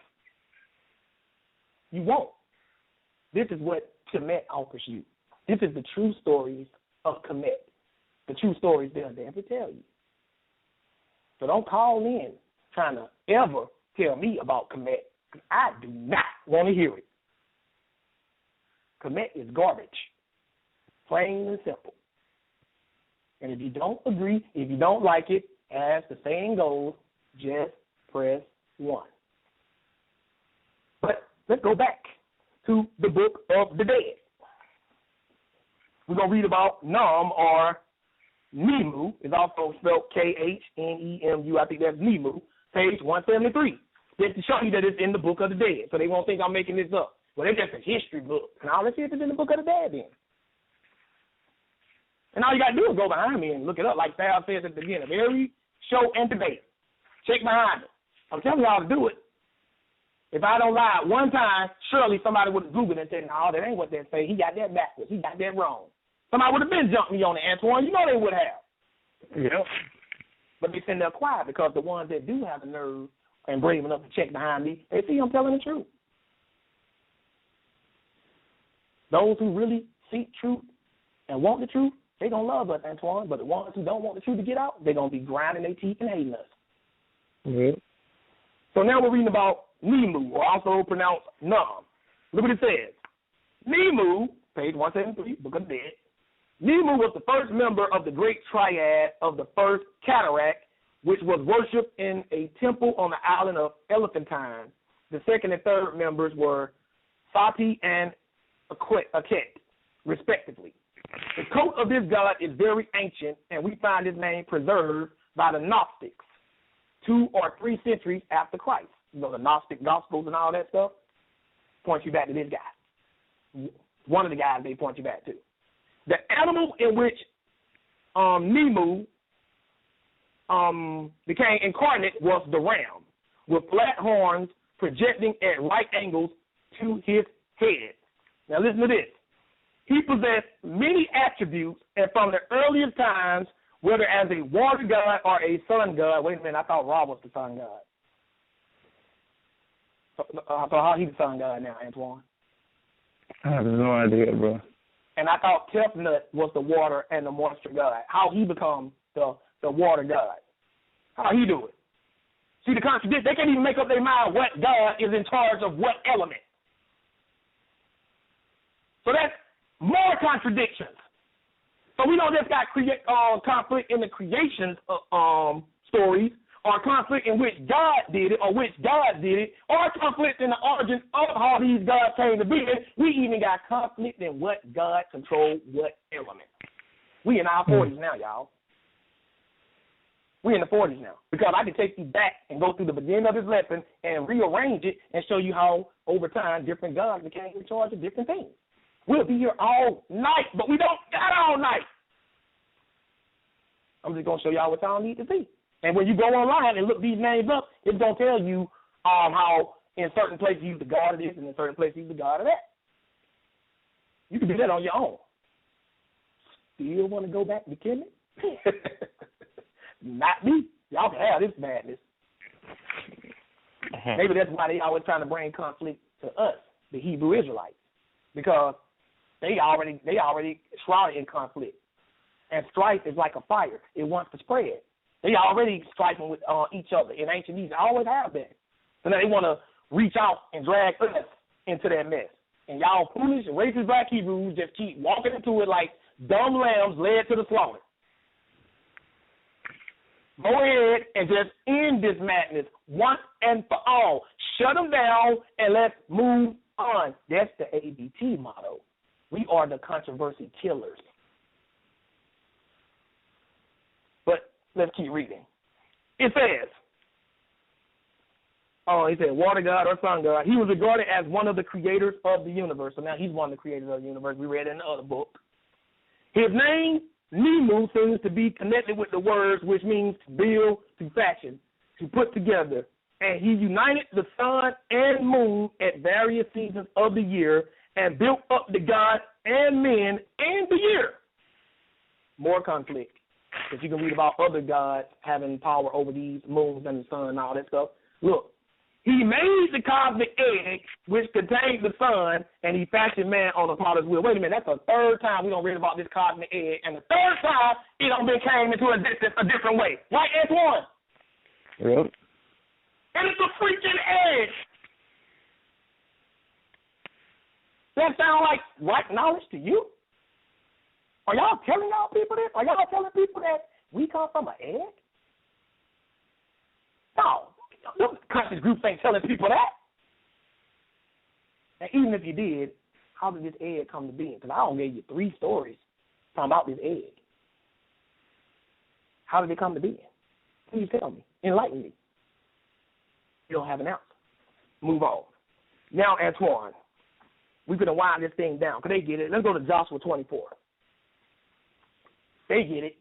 You won't. This is what Kemet offers you. This is the true stories of Kemet. The true stories they'll never tell you. So don't call in trying to ever tell me about Kemet. I do not want to hear it. Kemet is garbage. Plain and simple. And if you don't agree, if you don't like it, as the saying goes, just press 1. But let's go back to the Book of the Dead. We're going to read about Nam, or Nemu. It's also spelled Khnemu. I think that's Nemu. Page 173. Just to show you that it's in the Book of the Dead, so they won't think I'm making this up. Well, it's just a history book. Now let's see if it's in the Book of the Dead then. And all you got to do is go behind me and look it up, like Sal says at the beginning of every show and debate. Check behind it. I'm telling y'all to do it. If I don't lie one time, surely somebody would have Googled it and said, no, that ain't what they say. He got that backwards. He got that wrong. Somebody would have been jumping me on it, Antoine. You know they would have. Yeah. But they sitting there quiet because the ones that do have the nerve and brave enough to check behind me, they see I'm telling the truth. Those who really seek truth and want the truth, they going to love us, Antoine. But the ones who don't want the truth to get out, they're going to be grinding their teeth and hating us. Yeah. So now we're reading about Nemu, or also pronounced Nam. Look what it says. Nemu, page 173, Book of the Dead. Nemu was the first member of the great triad of the first cataract, which was worshipped in a temple on the island of Elephantine. The second and third members were Sati and Aket, respectively. The coat of this god is very ancient, and we find his name preserved by the Gnostics 2 or 3 centuries after Christ. You know, the Gnostic Gospels and all that stuff point you back to this guy. One of the guys they point you back to. The animal in which Nemu became incarnate was the ram, with flat horns projecting at right angles to his head. Now listen to this. He possessed many attributes, and from the earliest times, whether as a water god or a sun god. Wait a minute, I thought Ra was the sun god. So how he the sun god now, Antoine? I have no idea, bro. And I thought Tefnut was the water and the moisture god. How he become the water god? How he do it? See the contradiction? They can't even make up their mind what god is in charge of what element. So that's more contradictions. So we don't just got conflict in the creation stories, or conflict in which God did it, or which God did it, or conflict in the origin of how these gods came to be. We even got conflict in what God controlled what element. We in our 40s now, y'all. We in the 40s now. Because I can take you back and go through the beginning of this lesson and rearrange it and show you how, over time, different gods became in charge of different things. We'll be here all night, but we don't got all night. I'm just going to show y'all what y'all need to see. And when you go online and look these names up, it's going to tell you how in certain places use the God of this, and in certain places use the God of that. You can do that on your own. Still want to go back to killing? Not me. Y'all can have this madness. Maybe that's why they always trying to bring conflict to us, the Hebrew Israelites, because they already shrouded in conflict. And strife is like a fire. It wants to spread. They already strifing with each other in ancient Egypt. Always have been. So now they want to reach out and drag us into that mess. And y'all foolish and racist black Hebrews just keep walking into it like dumb lambs led to the slaughter. Go ahead and just end this madness once and for all. Shut them down and let's move on. That's the ABT motto. We are the controversy killers. But let's keep reading. It says, he said water god or sun god. He was regarded as one of the creators of the universe. So now he's one of the creators of the universe. We read it in the other book. His name, Nimu, seems to be connected with the words which means to build, to fashion, to put together. And he united the sun and moon at various seasons of the year and built up the gods and men and the year. More conflict. Because you can read about other gods having power over these moons and the sun and all that stuff. Look, he made the cosmic egg, which contained the sun, and he fashioned man on the potter's wheel. Wait a minute, that's the third time we don't read about this cosmic egg, and the third time it don't been came into existence a different way. Right, Antoine? Yep. And it's a freaking egg. That sound like right knowledge to you? Are y'all telling y'all people this? Are y'all telling people that we come from an egg? No. Those conscious groups ain't telling people that. And even if you did, how did this egg come to be? Because I don't gave you 3 stories talking about this egg. How did it come to be? Please tell me. Enlighten me. You don't have an answer. Move on. Now, Antoine, we're going to wind this thing down because they get it. Let's go to Joshua 24. They get it.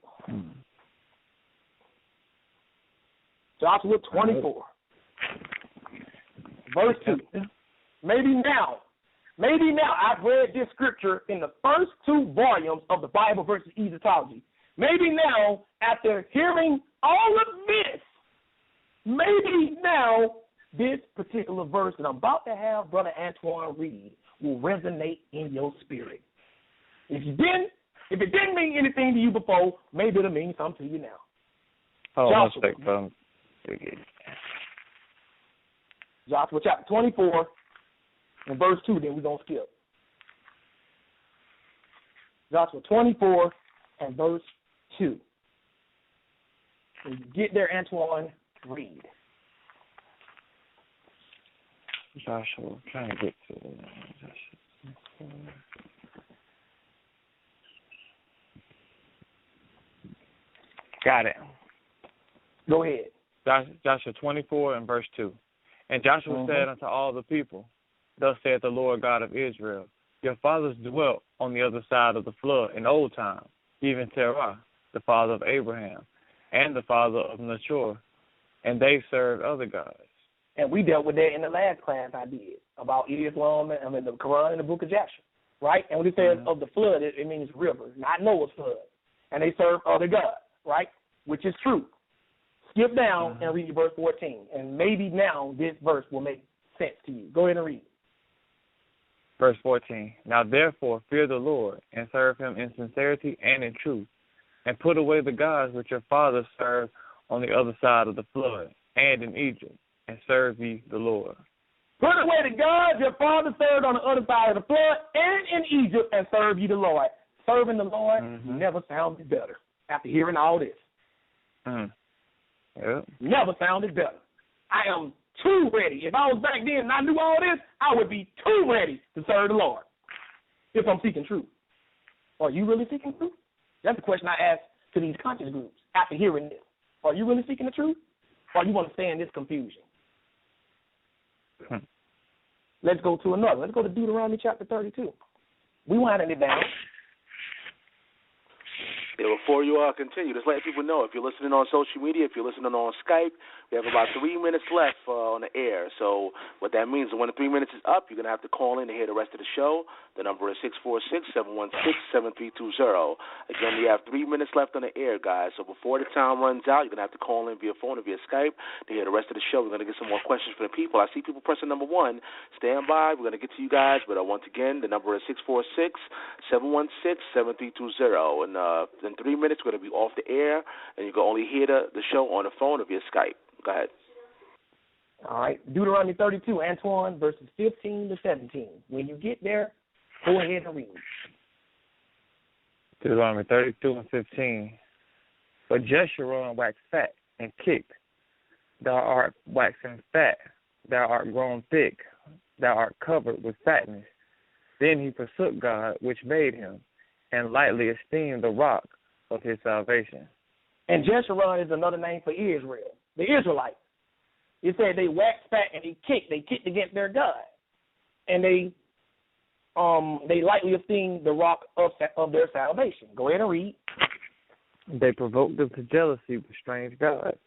Joshua 24. Verse 2. Maybe now, I've read this scripture in the first 2 volumes of the Bible versus Egyptology. Maybe now, after hearing all of this, maybe now this particular verse that I'm about to have Brother Antoine read will resonate in your spirit. If it didn't mean anything to you before, maybe it'll mean something to you now. Joshua. Joshua chapter 24 and verse 2, then we're going to skip. Joshua 24 and verse 2. When you get there, Antoine, read. Joshua, I'm trying to get to Joshua. Got it. Go ahead. Joshua 24 and verse 2. And Joshua said unto all the people, Thus saith the Lord God of Israel, Your fathers dwelt on the other side of the flood in old time, even Terah, the father of Abraham, and the father of Nachor, and they served other gods. And we dealt with that in the last class I did, about Islam and the Quran and the book of Joshua, right? And when it says of the flood, it means river, not Noah's flood. And they served other gods, right? Which is true. Skip down and read verse 14, and maybe now this verse will make sense to you. Go ahead and read. Verse 14, Now therefore fear the Lord, and serve him in sincerity and in truth, and put away the gods which your fathers served on the other side of the flood, and in Egypt, and serve ye the Lord. Put away the gods your fathers served on the other side of the flood, and in Egypt, and serve ye the Lord. Serving the Lord never sounded better after hearing all this. Yep. Never sounded better. I am too ready. If I was back then and I knew all this, I would be too ready to serve the Lord if I'm seeking truth. Are you really seeking truth? That's the question I ask to these conscious groups after hearing this. Are you really seeking the truth, or you want to stay in this confusion? Let's go to another. Let's go to Deuteronomy chapter 32. We winding it down. Yeah, before you continue, just let people know, if you're listening on social media, if you're listening on Skype, we have about 3 minutes left on the air. So what that means is when the 3 minutes is up, you're going to have to call in to hear the rest of the show. The number is 646-716-7320. Again, we have 3 minutes left on the air, guys. So before the time runs out, you're going to have to call in via phone or via Skype to hear the rest of the show. We're going to get some more questions from the people. I see people pressing number 1. Stand by. We're going to get to you guys. But once again, the number is 646-716-7320. And in 3 minutes, we're going to be off the air, and you can only hear the show on the phone or via Skype. Go ahead. All right. Deuteronomy 32, Antoine, verses 15 to 17. When you get there, go ahead and read. Deuteronomy 32 and 15. But Jeshurun waxed fat and kicked. Thou art waxen fat. Thou art grown thick. Thou art covered with fatness. Then he forsook God, which made him, and lightly esteemed the rock of his salvation. And Jeshurun is another name for Israel, the Israelites. It said they waxed fat and they kicked. They kicked against their God, and they lightly esteemed the rock of their salvation. Go ahead and read. They provoked them to jealousy with strange gods.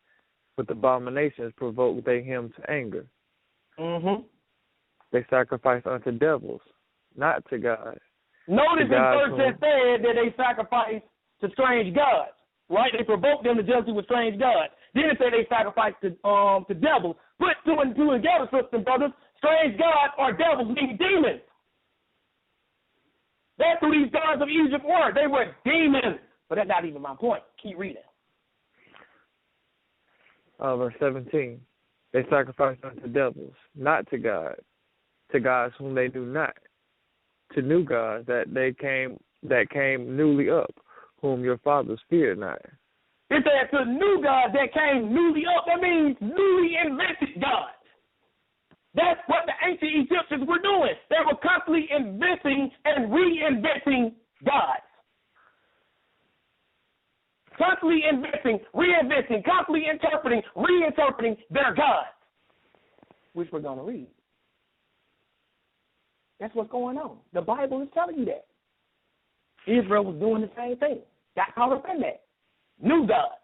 With abominations provoked they him to anger. Mm-hmm. They sacrificed unto devils, not to God. Notice in verse that said that they sacrificed to strange gods, right? They provoked them to jealousy with strange gods. Then it said they sacrificed to devils. Put two and two together, sisters and brothers. Strange gods or devils mean demons. That's who these gods of Egypt were. They were demons. But that's not even my point. Keep reading. Verse 17. They sacrificed unto devils, not to God, to gods whom they knew not, to new gods that came newly up, whom your fathers feared not. It said to new gods that came newly up. That means newly invented gods. That's what the ancient Egyptians were doing. They were constantly inventing and reinventing gods. Constantly inventing, reinventing, constantly interpreting, reinterpreting their gods, which we're going to read. That's what's going on. The Bible is telling you that. Israel was doing the same thing. Got caught up in that. New gods.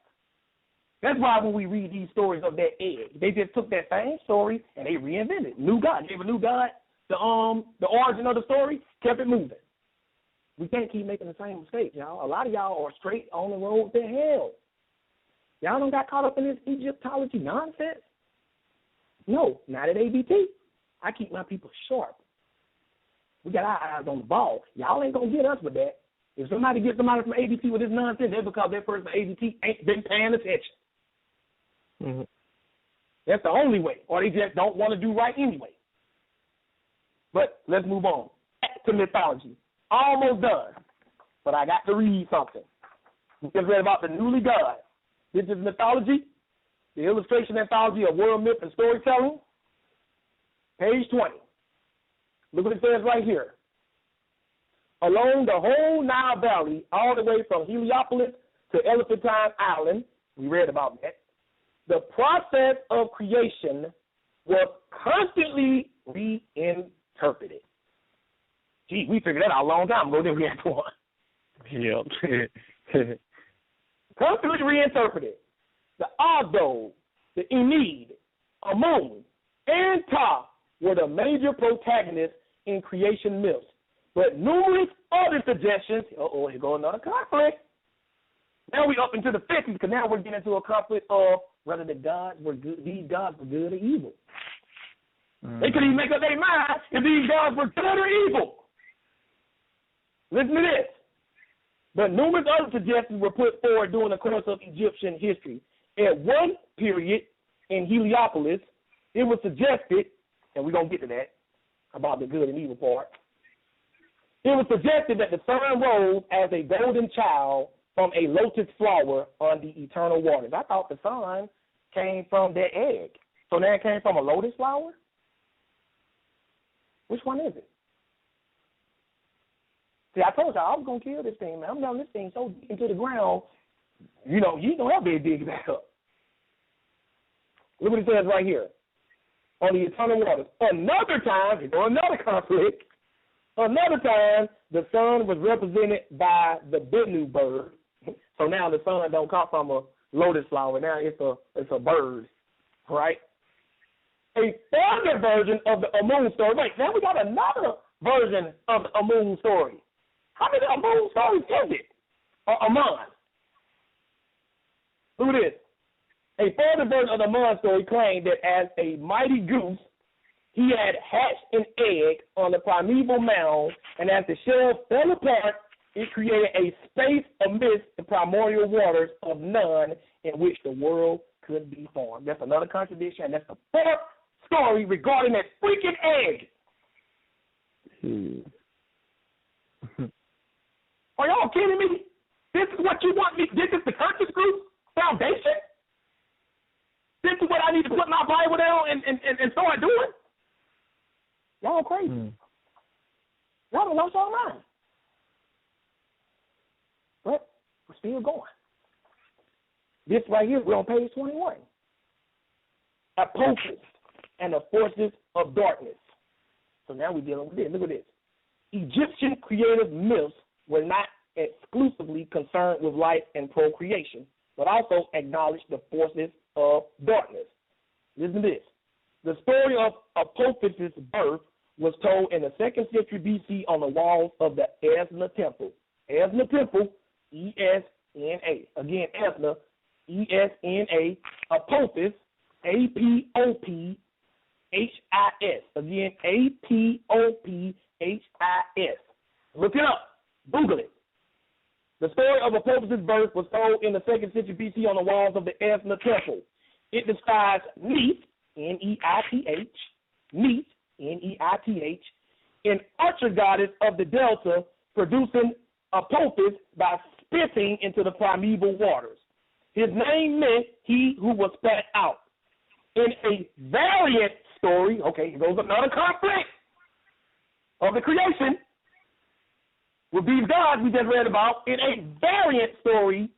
That's why when we read these stories of that egg, they just took that same story and they reinvented it. New God. Gave a new God the origin of the story, kept it moving. We can't keep making the same mistakes, y'all. A lot of y'all are straight on the road to hell. Y'all don't got caught up in this Egyptology nonsense. No, not at ABT. I keep my people sharp. We got our eyes on the ball. Y'all ain't going to get us with that. If somebody gets somebody from ABT with this nonsense, that's because that person from ABT ain't been paying attention. Mm-hmm. That's the only way. Or they just don't want to do right anyway. But let's move on. Back to mythology. Almost done. But I got to read something. We just read about the newly God. This is mythology, the illustration anthology of world myth and storytelling. Page 20. Look what it says right here. Along the whole Nile Valley, all the way from Heliopolis to Elephantine Island, we read about that, the process of creation was constantly reinterpreted. Gee, we figured that out a long time ago, didn't we, Antoine? Yep. Constantly reinterpreted. The Oovoo, the Enid, Amun, and Ta were the major protagonists in creation myths. But numerous other suggestions, here goes another conflict. Now we up into the 50s, because now we're getting into a conflict of whether the gods were good, these gods were good or evil. Mm-hmm. They couldn't even make up their mind if these gods were good or evil. Listen to this. But numerous other suggestions were put forward during the course of Egyptian history. At one period in Heliopolis, it was suggested, and we're going to get to that, about the good and evil part. It was suggested that the sun rose as a golden child from a lotus flower on the eternal waters. I thought the sun came from that egg. So now it came from a lotus flower? Which one is it? See, I told y'all I was going to kill this thing, man. I'm down this thing so deep into the ground, you know, you don't have to dig back up. Look what it says right here. On the eternal waters. Another time, another conflict, another time, the sun was represented by the Bennu bird, So now the sun don't come from a lotus flower. Now it's a bird, right? A further version of the Amun story. Wait, now we got another version of the Amun story. How many Amun stories is it? Amun. Look at this. A further version of the Amun story claimed that as a mighty goose, he had hatched an egg on the primeval mound, and as the shell fell apart, it created a space amidst the primordial waters of none in which the world could be formed. That's another contradiction, and that's the fourth story regarding that freaking egg. Are y'all kidding me? This is what you want me? This is the conscious group foundation? This is what I need to put my Bible down and start doing? Y'all crazy. Y'all don't lost y'all mind. But we're still going. This right here, we're on page 21. Apophis and the forces of darkness. So now we're dealing with this. Look at this. Egyptian creative myths were not exclusively concerned with life and procreation, but also acknowledged the forces of darkness. Listen to this. The story of Apophis' birth was told in the 2nd century BC on the walls of the Esna Temple. Esna Temple, E-S-N-A. Again, Esna, E-S-N-A. Apophis, A-P-O-P-H-I-S. Again, A-P-O-P-H-I-S. Look it up. Google it. The story of Apophis' birth was told in the 2nd century BC on the walls of the Esna Temple. It describes Neith, N-E-I-T-H, Neith, N-E-I-T-H, an archer goddess of the Delta, producing Apophis by spitting into the primeval waters. His name meant he who was spat out. In a variant story, okay, here goes another conflict of the creation with these gods we just read about. In a variant story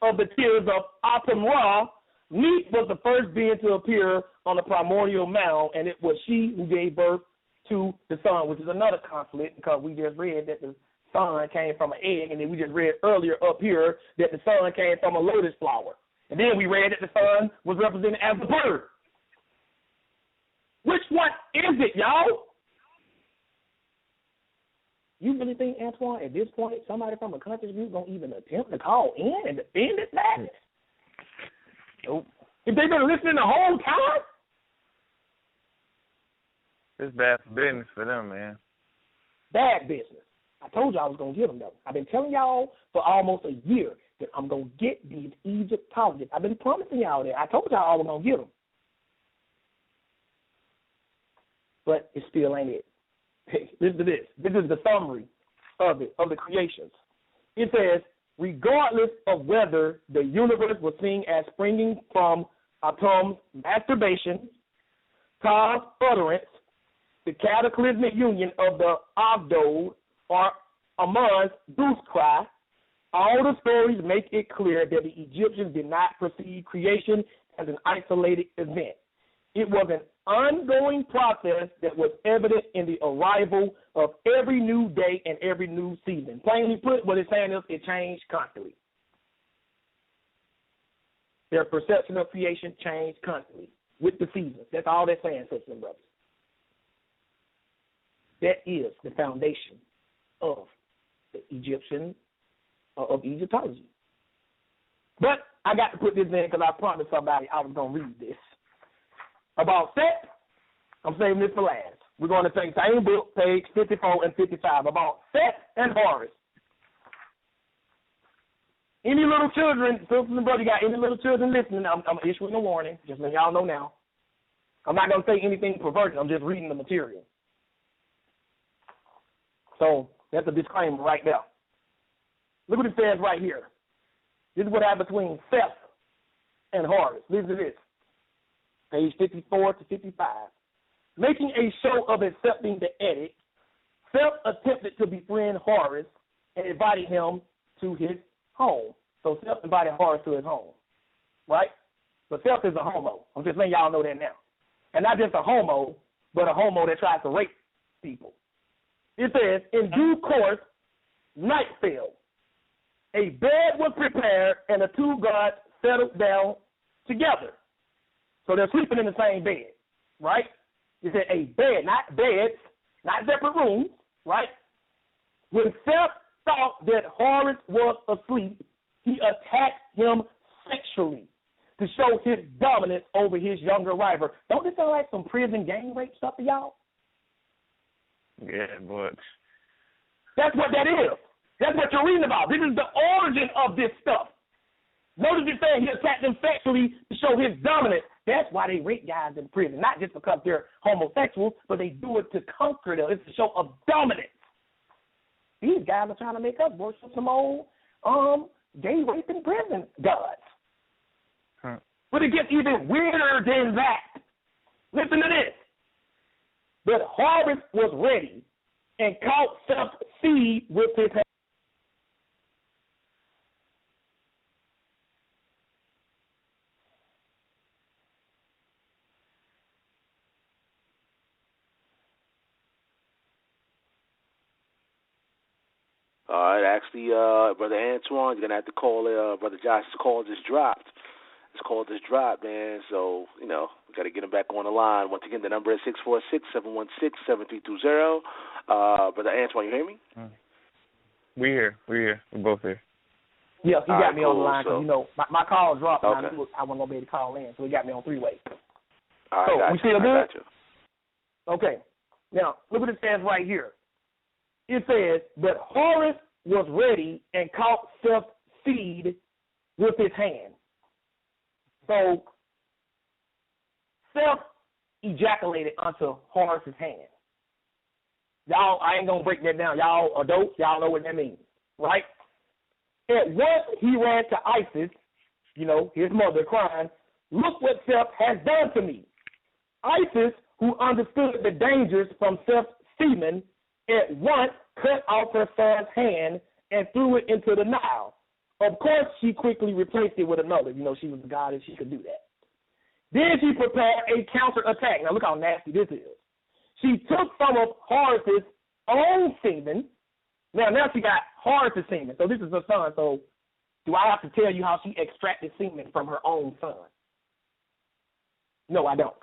of the tears of Atum-Ra, Neith was the first being to appear on the primordial mound, and it was she who gave birth to the sun, which is another conflict because we just read that the sun came from an egg, and then we just read earlier up here that the sun came from a lotus flower. And then we read that the sun was represented as a bird. Which one is it, y'all? You really think, Antoine, at this point, somebody from a conscious group going to even attempt to call in and defend this madness? Nope. If they've been listening the whole time? It's bad business for them, man. Bad business. I told you I was going to get them, though. I've been telling y'all for almost a year that I'm going to get these Egyptologists. I've been promising y'all that. I told y'all I was going to get them. But it still ain't it. Listen to this. This is the summary of it, of the creations. It says, regardless of whether the universe was seen as springing from Atum's masturbation, Ta's utterance, the cataclysmic union of the Abdode, or Amun's goose cry, all the stories make it clear that the Egyptians did not perceive creation as an isolated event. It was an ongoing process that was evident in the arrival of every new day and every new season. Plainly put, what it's saying is it changed constantly. Their perception of creation changed constantly with the seasons. That's all they're saying, sisters and brothers. That is the foundation of the Egyptian, of Egyptology. But I got to put this in because I promised somebody I was going to read this. About Set, I'm saving this for last. We're going to take the same book, page 54 and 55, about Set and Horus. Any little children, sisters and brothers, you got any little children listening, I'm issuing a warning, just letting y'all know now. I'm not going to say anything perverted, I'm just reading the material. So that's a disclaimer right there. Look what it says right here. This is what happened between Seth and Horus. Listen to this. Page 54 to 55. Making a show of accepting the edict, Seth attempted to befriend Horus and invited him to his home. So Seth invited Horus to his home, right? But Seth is a homo. I'm just letting y'all know that now. And not just a homo, but a homo that tries to rape people. It says, in due course, night fell. A bad was prepared, and the two gods settled down together. So they're sleeping in the same bed, right? You said a bed, not beds, not separate rooms, right? When Seth thought that Horus was asleep, he attacked him sexually to show his dominance over his younger rival. Don't this sound like some prison gang rape stuff to y'all? Yeah, but that's what that is. That's what you're reading about. This is the origin of this stuff. Notice you're saying he attacked them sexually to show his dominance. That's why they rape guys in prison, not just because they're homosexuals, but they do it to conquer them. It's a show of dominance. These guys are trying to make us worship some old gay raping prison gods. Huh. But it gets even weirder than that. Listen to this. But Horus was ready and caught Seth's seed with his hand. All right, actually, Brother Antoine, you're going to have to call Brother Josh. This call just dropped. Man. So, we got to get him back on the line. Once again, the number is 646-716-7320. Brother Antoine, you hear me? We're here. We're both here. Yeah, he got me on the line so, because, my call dropped and okay. I wasn't going to be able to call in, so he got me on three-way. All right, so, we still good? Got you. Okay. Now, look what it says right here. It says, but Horus was ready and caught Seth's seed with his hand. So, Seth ejaculated onto Horus's hand. Y'all, I ain't going to break that down. Y'all adults, y'all know what that means, right? At once he ran to Isis, his mother, crying, look what Seth has done to me. Isis, who understood the dangers from Seth's semen, at once cut off her son's hand and threw it into the Nile. Of course, she quickly replaced it with another. She was the goddess, she could do that. Then she prepared a counterattack. Now, look how nasty this is. She took some of Horus's own semen. Now she got Horus's semen. So this is her son. So do I have to tell you how she extracted semen from her own son? No, I don't.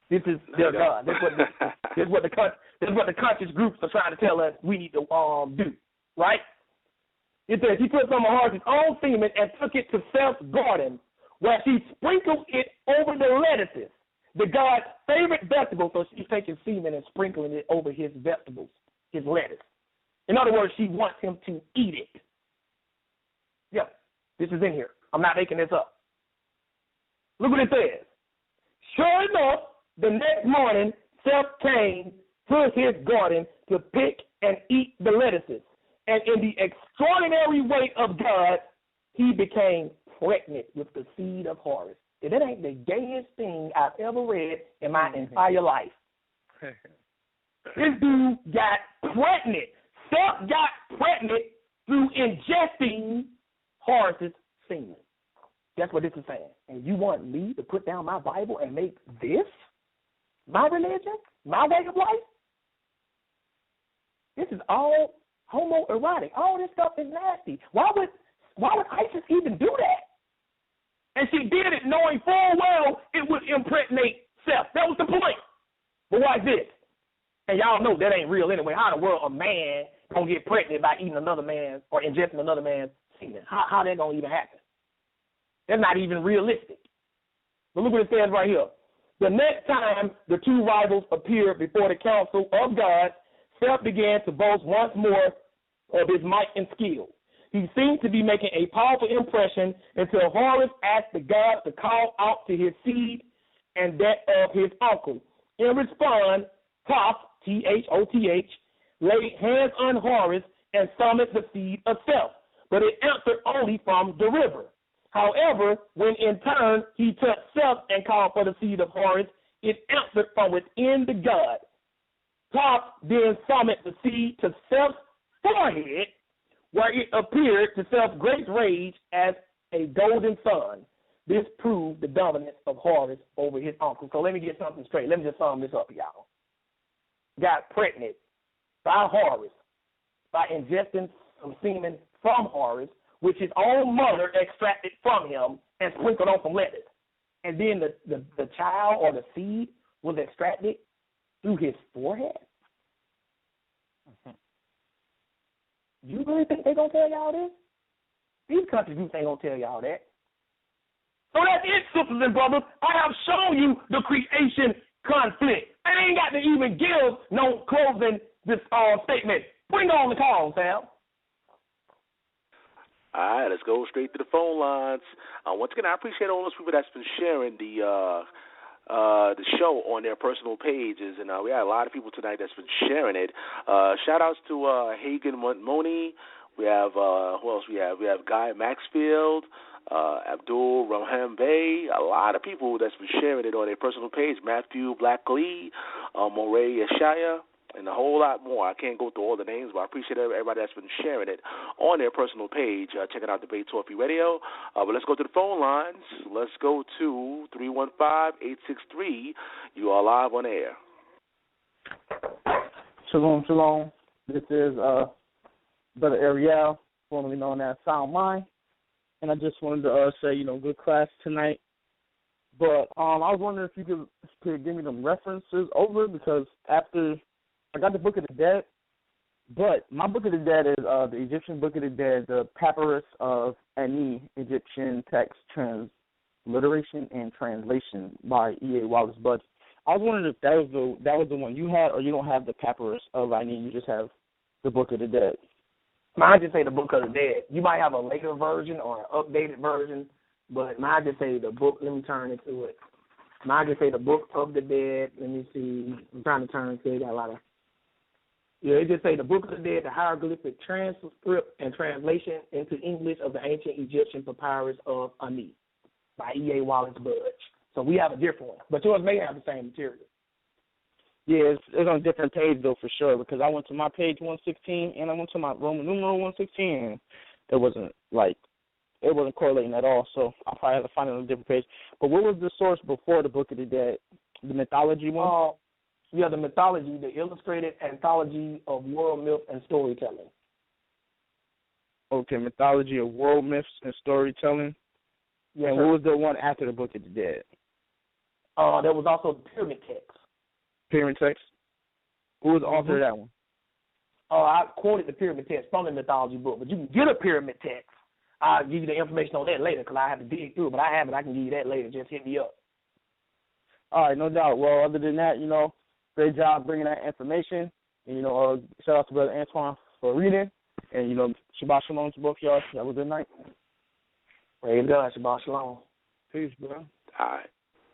This is their God. This is what the conscious groups are trying to tell us we need to do, right? It says she took some of Horus's own semen and took it to Seth's garden, where she sprinkled it over the lettuces, the god's favorite vegetable. So she's taking semen and sprinkling it over his vegetables, his lettuce. In other words, she wants him to eat it. Yeah, this is in here. I'm not making this up. Look what it says. Sure enough, the next morning, Seth came to his garden to pick and eat the lettuces. And in the extraordinary way of God, he became pregnant with the seed of Horus. And that ain't the gayest thing I've ever read in my entire life. This dude got pregnant. Seth got pregnant through ingesting Horus's semen. That's what this is saying. And you want me to put down my Bible and make this my religion, my way of life? This is all homoerotic. All this stuff is nasty. Why would ISIS even do that? And she did it knowing full well it would impregnate Seth. That was the point. But watch this. And y'all know that ain't real anyway. How in the world a man gonna get pregnant by eating another man or ingesting another man's semen? How that gonna even happen? That's not even realistic. But look what it says right here. The next time the two rivals appeared before the council of God, Seth began to boast once more of his might and skill. He seemed to be making a powerful impression until Horus asked the god to call out to his seed and that of his uncle. In response, Thoth, Thoth, laid hands on Horus and summoned the seed of Seth, but it answered only from the river. However, when in turn he touched Seth and called for the seed of Horus, it answered from within the god. Thoth then summoned the seed to Seth's forehead, where it appeared to Seth's great rage as a golden sun. This proved the dominance of Horus over his uncle. So let me get something straight. Let me just sum this up, y'all. Got pregnant by Horus by ingesting some semen from Horus, which his own mother extracted from him and sprinkled on some lettuce. And then the child or the seed was extracted through his forehead. You really think they're going to tell y'all this? These country groups ain't going to tell y'all that. So that's it, sisters and brothers. I have shown you the creation conflict. I ain't got to even give no closing this statement. Bring on the call, Sam. All right, let's go straight to the phone lines. Once again, I appreciate all those people that's been sharing the show on their personal pages, and we had a lot of people tonight that's been sharing it. Shout outs to Hagen Montmoni. We have who else? We have Guy Maxfield, Abdul Rahman Bey. A lot of people that's been sharing it on their personal page. Matthew Blackley, Moray Yeshaya, and a whole lot more. I can't go through all the names, but I appreciate everybody that's been sharing it on their personal page, checking out Debate Talk Radio. But let's go to the phone lines. Let's go to 315-863. You are live on air. Shalom, shalom. This is Brother Ariel, formerly known as Sound Mind. And I just wanted to say, good class tonight. But I was wondering if you could give me them references over, because after I got the Book of the Dead, but my Book of the Dead is the Egyptian Book of the Dead, the Papyrus of Ani, Egyptian Text Transliteration and Translation by E.A. Wallace Budge. I was wondering if that was the one you had, or you don't have the Papyrus of Ani, you just have the Book of the Dead. Mine just say the Book of the Dead. You might have a later version or an updated version, but mine just say the book. Let me turn into it. Mine just say the Book of the Dead. Let me see. I'm trying to turn it. Got a lot of. Yeah, it just say the Book of the Dead, the hieroglyphic transcript and translation into English of the ancient Egyptian papyrus of Ani by E.A. Wallace Budge. So we have a different one, but yours may have the same material. Yeah, it's on a different page, though, for sure, because I went to my page 116, and I went to my Roman numeral 116, and it wasn't correlating at all, so I probably had to find it on a different page. But what was the source before the Book of the Dead? The mythology one? Yeah, the mythology, the illustrated anthology of world myth and storytelling. Okay, mythology of world myths and storytelling. Yes, and sir. what was the one after the Book of the Dead? There was also the pyramid text. Pyramid text? Who was the author of that one? I quoted the pyramid text from the mythology book, but you can get a pyramid text. I'll give you the information on that later because I have to dig through it, but I have it. I can give you that later. Just hit me up. All right, no doubt. Well, other than that, great job bringing that information. And, shout out to Brother Antoine for reading. And, Shabbat Shalom to both y'all. Have a good night. Praise God. Shabbat Shalom. Peace, bro. All right.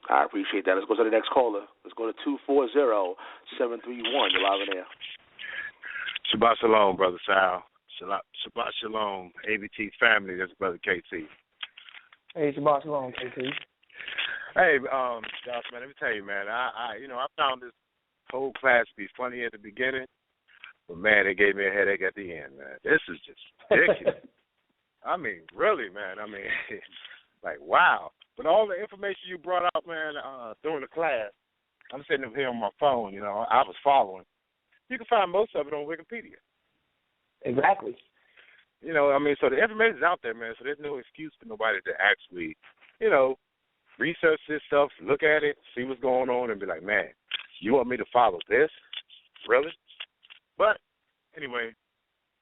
I appreciate that. Let's go to the next caller. Let's go to 240-731. You're live in there. Shabbat Shalom, Brother Sal. Shabbat Shalom, ABT family. That's Brother KT. Hey, Shabbat Shalom, KT. Hey, Josh, man, let me tell you, man, I found this whole class to be funny at the beginning, but, man, it gave me a headache at the end, man. This is just ridiculous. I mean, really, man. I mean, like, wow. But all the information you brought out, man, during the class, I'm sitting up here on my phone, I was following. You can find most of it on Wikipedia. Exactly. So the information is out there, man, so there's no excuse for nobody to actually, research this stuff, look at it, see what's going on, and be like, man, you want me to follow this? Really? But, anyway,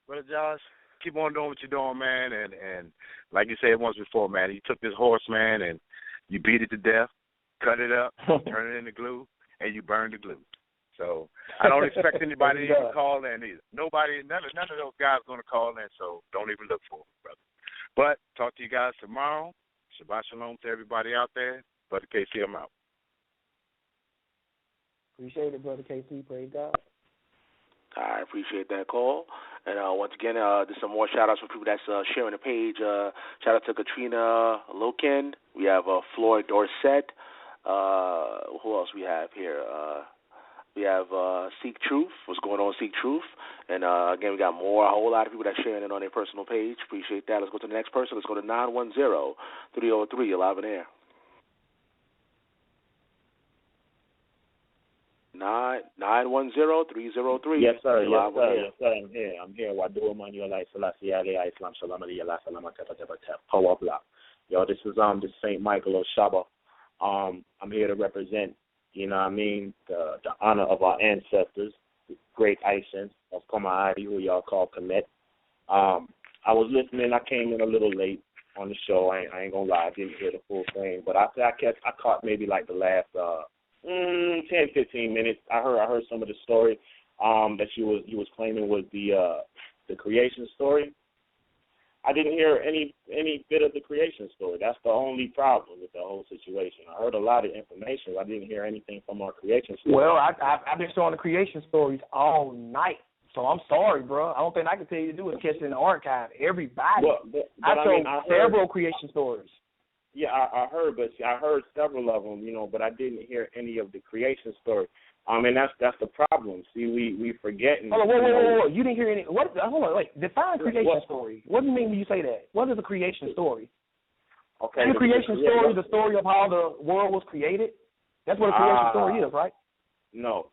Brother Josh, keep on doing what you're doing, man, and like you said once before, man, you took this horse, man, and you beat it to death, cut it up, turn it into glue, and you burned the glue. So I don't expect anybody to even call in either. None of those guys are going to call in, so don't even look for them, brother. But talk to you guys tomorrow. Shabbat Shalom to everybody out there. Brother KC, I'm out. Appreciate it, Brother KC. Praise God. I appreciate that call. And once again, there's some more shout-outs for people that's sharing the page. Shout-out to Katrina Loken. We have Floyd Dorset. Who else we have here? We have Seek Truth. What's going on, Seek Truth? And, again, we got a whole lot of people that's sharing it on their personal page. Appreciate that. Let's go to the next person. Let's go to 910-303. You're live in air. 910-303. Yes, sir. You're Yes, live sir. on air. Yes, sir. I'm here. I'm here. Wadu Emmanuel Selassie Ali Islam Shalom Aliyah La Salama Tepa Tepa Tep Power Block. Yo, this is Saint Michael of Shaba. I'm here to represent, you know what I mean, the honor of our ancestors, the great Aishan of Komahadi, who y'all call Kemet. I was listening. I came in a little late on the show. I ain't gonna lie, I didn't hear the full thing, but I caught maybe like the last 10, 15 minutes. I heard some of the story that you was claiming was the creation story. I didn't hear any bit of the creation story. That's the only problem with the whole situation. I heard a lot of information. I didn't hear anything from our creation story. Well, I've been showing the creation stories all night. So I'm sorry, bro. I don't think I can tell you to do it. Catch it in the archive. Everybody. But I heard several creation stories. Yeah, I heard, but I heard several of them, but I didn't hear any of the creation story. And that's the problem. See, we forgetting. Hold on, whoa. You didn't hear any. What? Hold on, wait. Define creation story. What do you mean when you say that? What is a creation story? Okay. The creation story is the story of how the world was created. That's what a creation story is, right? No.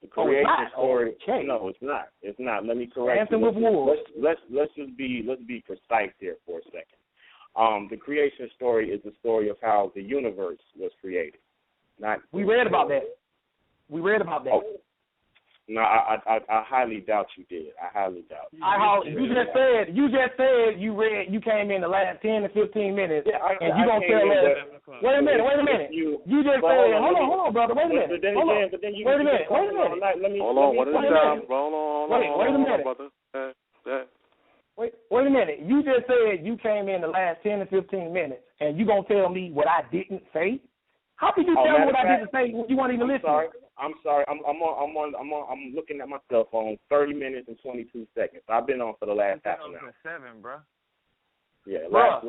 The creation story. Okay. No, it's not. It's not. Let me correct you. Dancing with wolves. Let's be precise here for a second. The creation story is the story of how the universe was created. We read about that. Oh. No, I highly doubt you did. I highly doubt. You just said you came in the last 10 to 15 minutes, and you gonna tell us. Wait a minute. You just said, hold on, brother. Wait a minute. Wait a minute. Hold on. What is the time? Hold on. Wait a minute. Brother. Wait a minute. You just said you came in the last 10 to 15 minutes, and you gonna tell me what I didn't say? How can you tell me what I didn't say when you weren't even listening? I'm sorry. I'm looking at my cell phone. 30 minutes and 22 seconds. I've been on for the last half an hour. 7, bro. Yeah, last.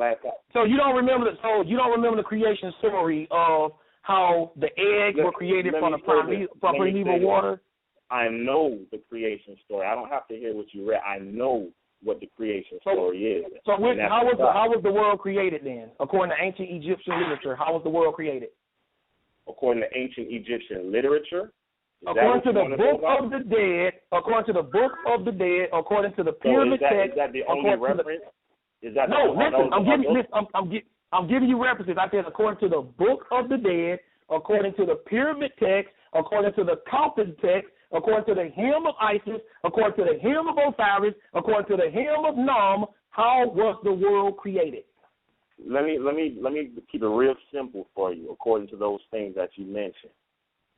So you don't remember the creation story of how the eggs were created from primeval water? I know the creation story. I don't have to hear what you read. I know what the creation story is. So how was the world created then? According to ancient Egyptian literature, how was the world created? According to ancient Egyptian literature? According to the Book of the Dead, according to the pyramid text. Is that the only reference? I'm giving you references. I said according to the Book of the Dead, according to the pyramid text, according to the Coffin text, according to the hymn of Isis, according to the hymn of Osiris, according to the hymn of Nam, how was the world created? Let me keep it real simple for you. According to those things that you mentioned,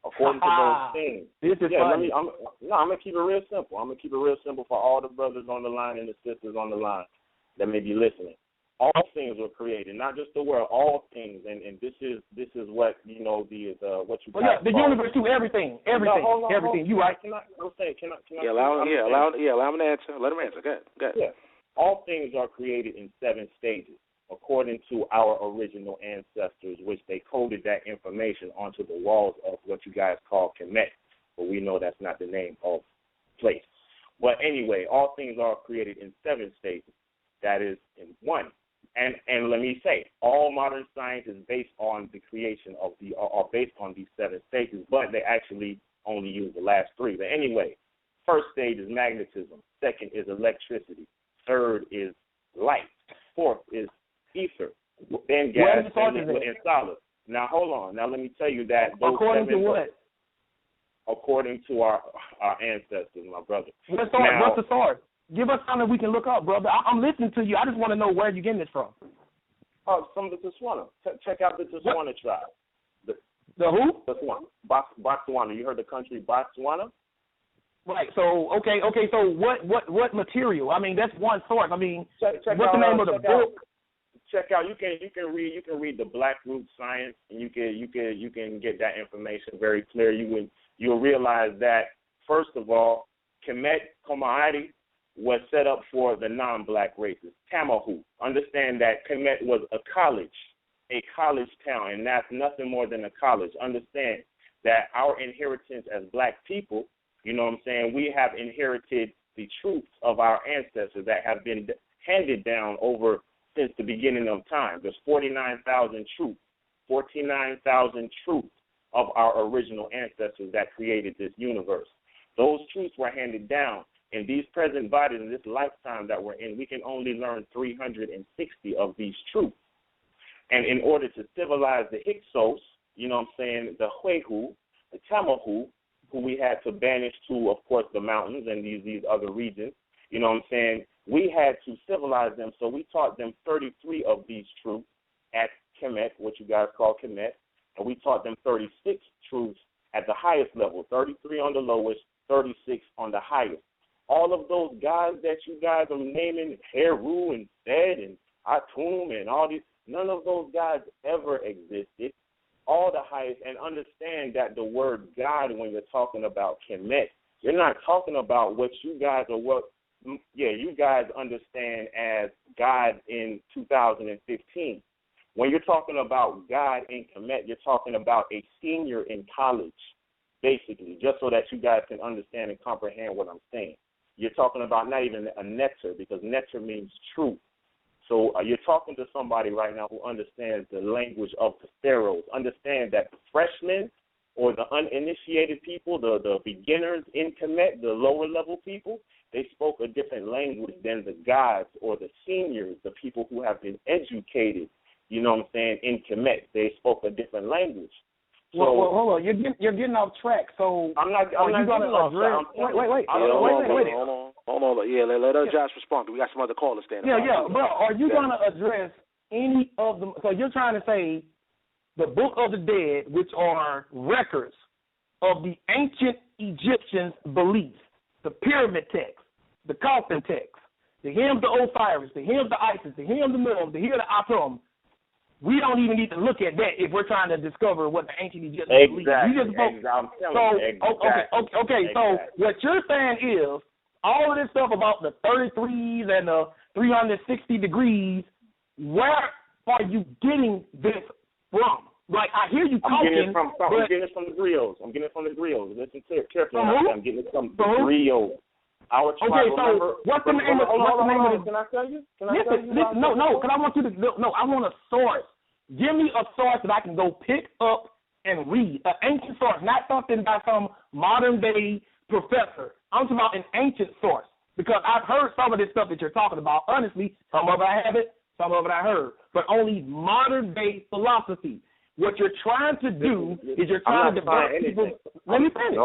according to those things, I'm gonna keep it real simple. I'm gonna keep it real simple for all the brothers on the line and the sisters on the line that may be listening. All things were created, not just the world. All things, and this is what what you the universe too. Everything. Everything. You right? Can I? Allow him to answer. Let him answer. Go ahead. Yeah. All things are created in 7 stages, according to our original ancestors, which they coded that information onto the walls of what you guys call Kemet, but we know that's not the name of place. But anyway, all things are created in 7 stages. That is in 1. And let me say, all modern science is based on the creation of based on these 7 stages, but they actually only use the last 3. But anyway, first stage is magnetism. Second is electricity. Third is light. Fourth is ether. Then gas, and liquid, and solid. Now hold on. Now let me tell you that according to what? According to our ancestors, my brother. What's the source? Give us something we can look up, brother. I'm listening to you. I just want to know where you're getting this from. Some of the Botswana. Check out the Botswana tribe. The who? Botswana. You heard the country Botswana? Right. So okay. So what material? I mean, that's one source. I mean, what's the name of the book? Check out. You can read the Black Root Science, and you can get that information very clear. You'll realize that first of all, Kemet Komahadi was set up for the non-black races. Tamahu. Understand that Kemet was a college town, and that's nothing more than a college. Understand that our inheritance as black people, you know what I'm saying, we have inherited the truths of our ancestors that have been handed down over since the beginning of time. There's 49,000 truths of our original ancestors that created this universe. Those truths were handed down. In these present bodies, in this lifetime that we're in, we can only learn 360 of these truths. And in order to civilize the Hyksos, you know what I'm saying, the Huehu, the Tamahu, who we had to banish to, of course, the mountains and these other regions, you know what I'm saying, we had to civilize them. So we taught them 33 of these truths at Kemet, what you guys call Kemet, and we taught them 36 truths at the highest level, 33 on the lowest, 36 on the highest. All of those guys that you guys are naming, Heru and Sed and Atum and all these, none of those guys ever existed. All the highest, and understand that the word God, when you're talking about Kemet, you're not talking about what you guys you guys understand as God in 2015. When you're talking about God in Kemet, you're talking about a senior in college, basically, just so that you guys can understand and comprehend what I'm saying. You're talking about not even a netter, because netter means truth. So you're talking to somebody right now who understands the language of the pharaohs. Understand that the freshmen or the uninitiated people, the beginners in Kemet, the lower level people, they spoke a different language than the gods or the seniors, the people who have been educated, you know what I'm saying, in Kemet. They spoke a different language. So, well, hold on. You're getting off track. So I'm not going to address. Wait. Hold on. Yeah, let Josh respond. We got some other callers standing. Yeah. But are you going to address any of them? So you're trying to say the Book of the Dead, which are records of the ancient Egyptians' beliefs, the pyramid text, the coffin text, the hymns to Osiris, the hymns to Isis, the hymns to Mum, the hymns to Atum. We don't even need to look at that if we're trying to discover what the ancient Egyptians believed. So what you're saying is all of this stuff about the 33s and the 360 degrees, where are you getting this from? Like, I hear you talking. I'm getting it from the griots. Listen carefully. I'm getting it from the griots. What's the name of it? Can I tell you? No, because I want you to. No, I want a source. Give me a source that I can go pick up and read. An ancient source, not something by some modern day professor. I'm talking about an ancient source, because I've heard some of this stuff that you're talking about. Honestly, some of it I haven't, some of it I heard, but only modern day philosophy. What you're trying to do is you're trying to divert people. Let me finish.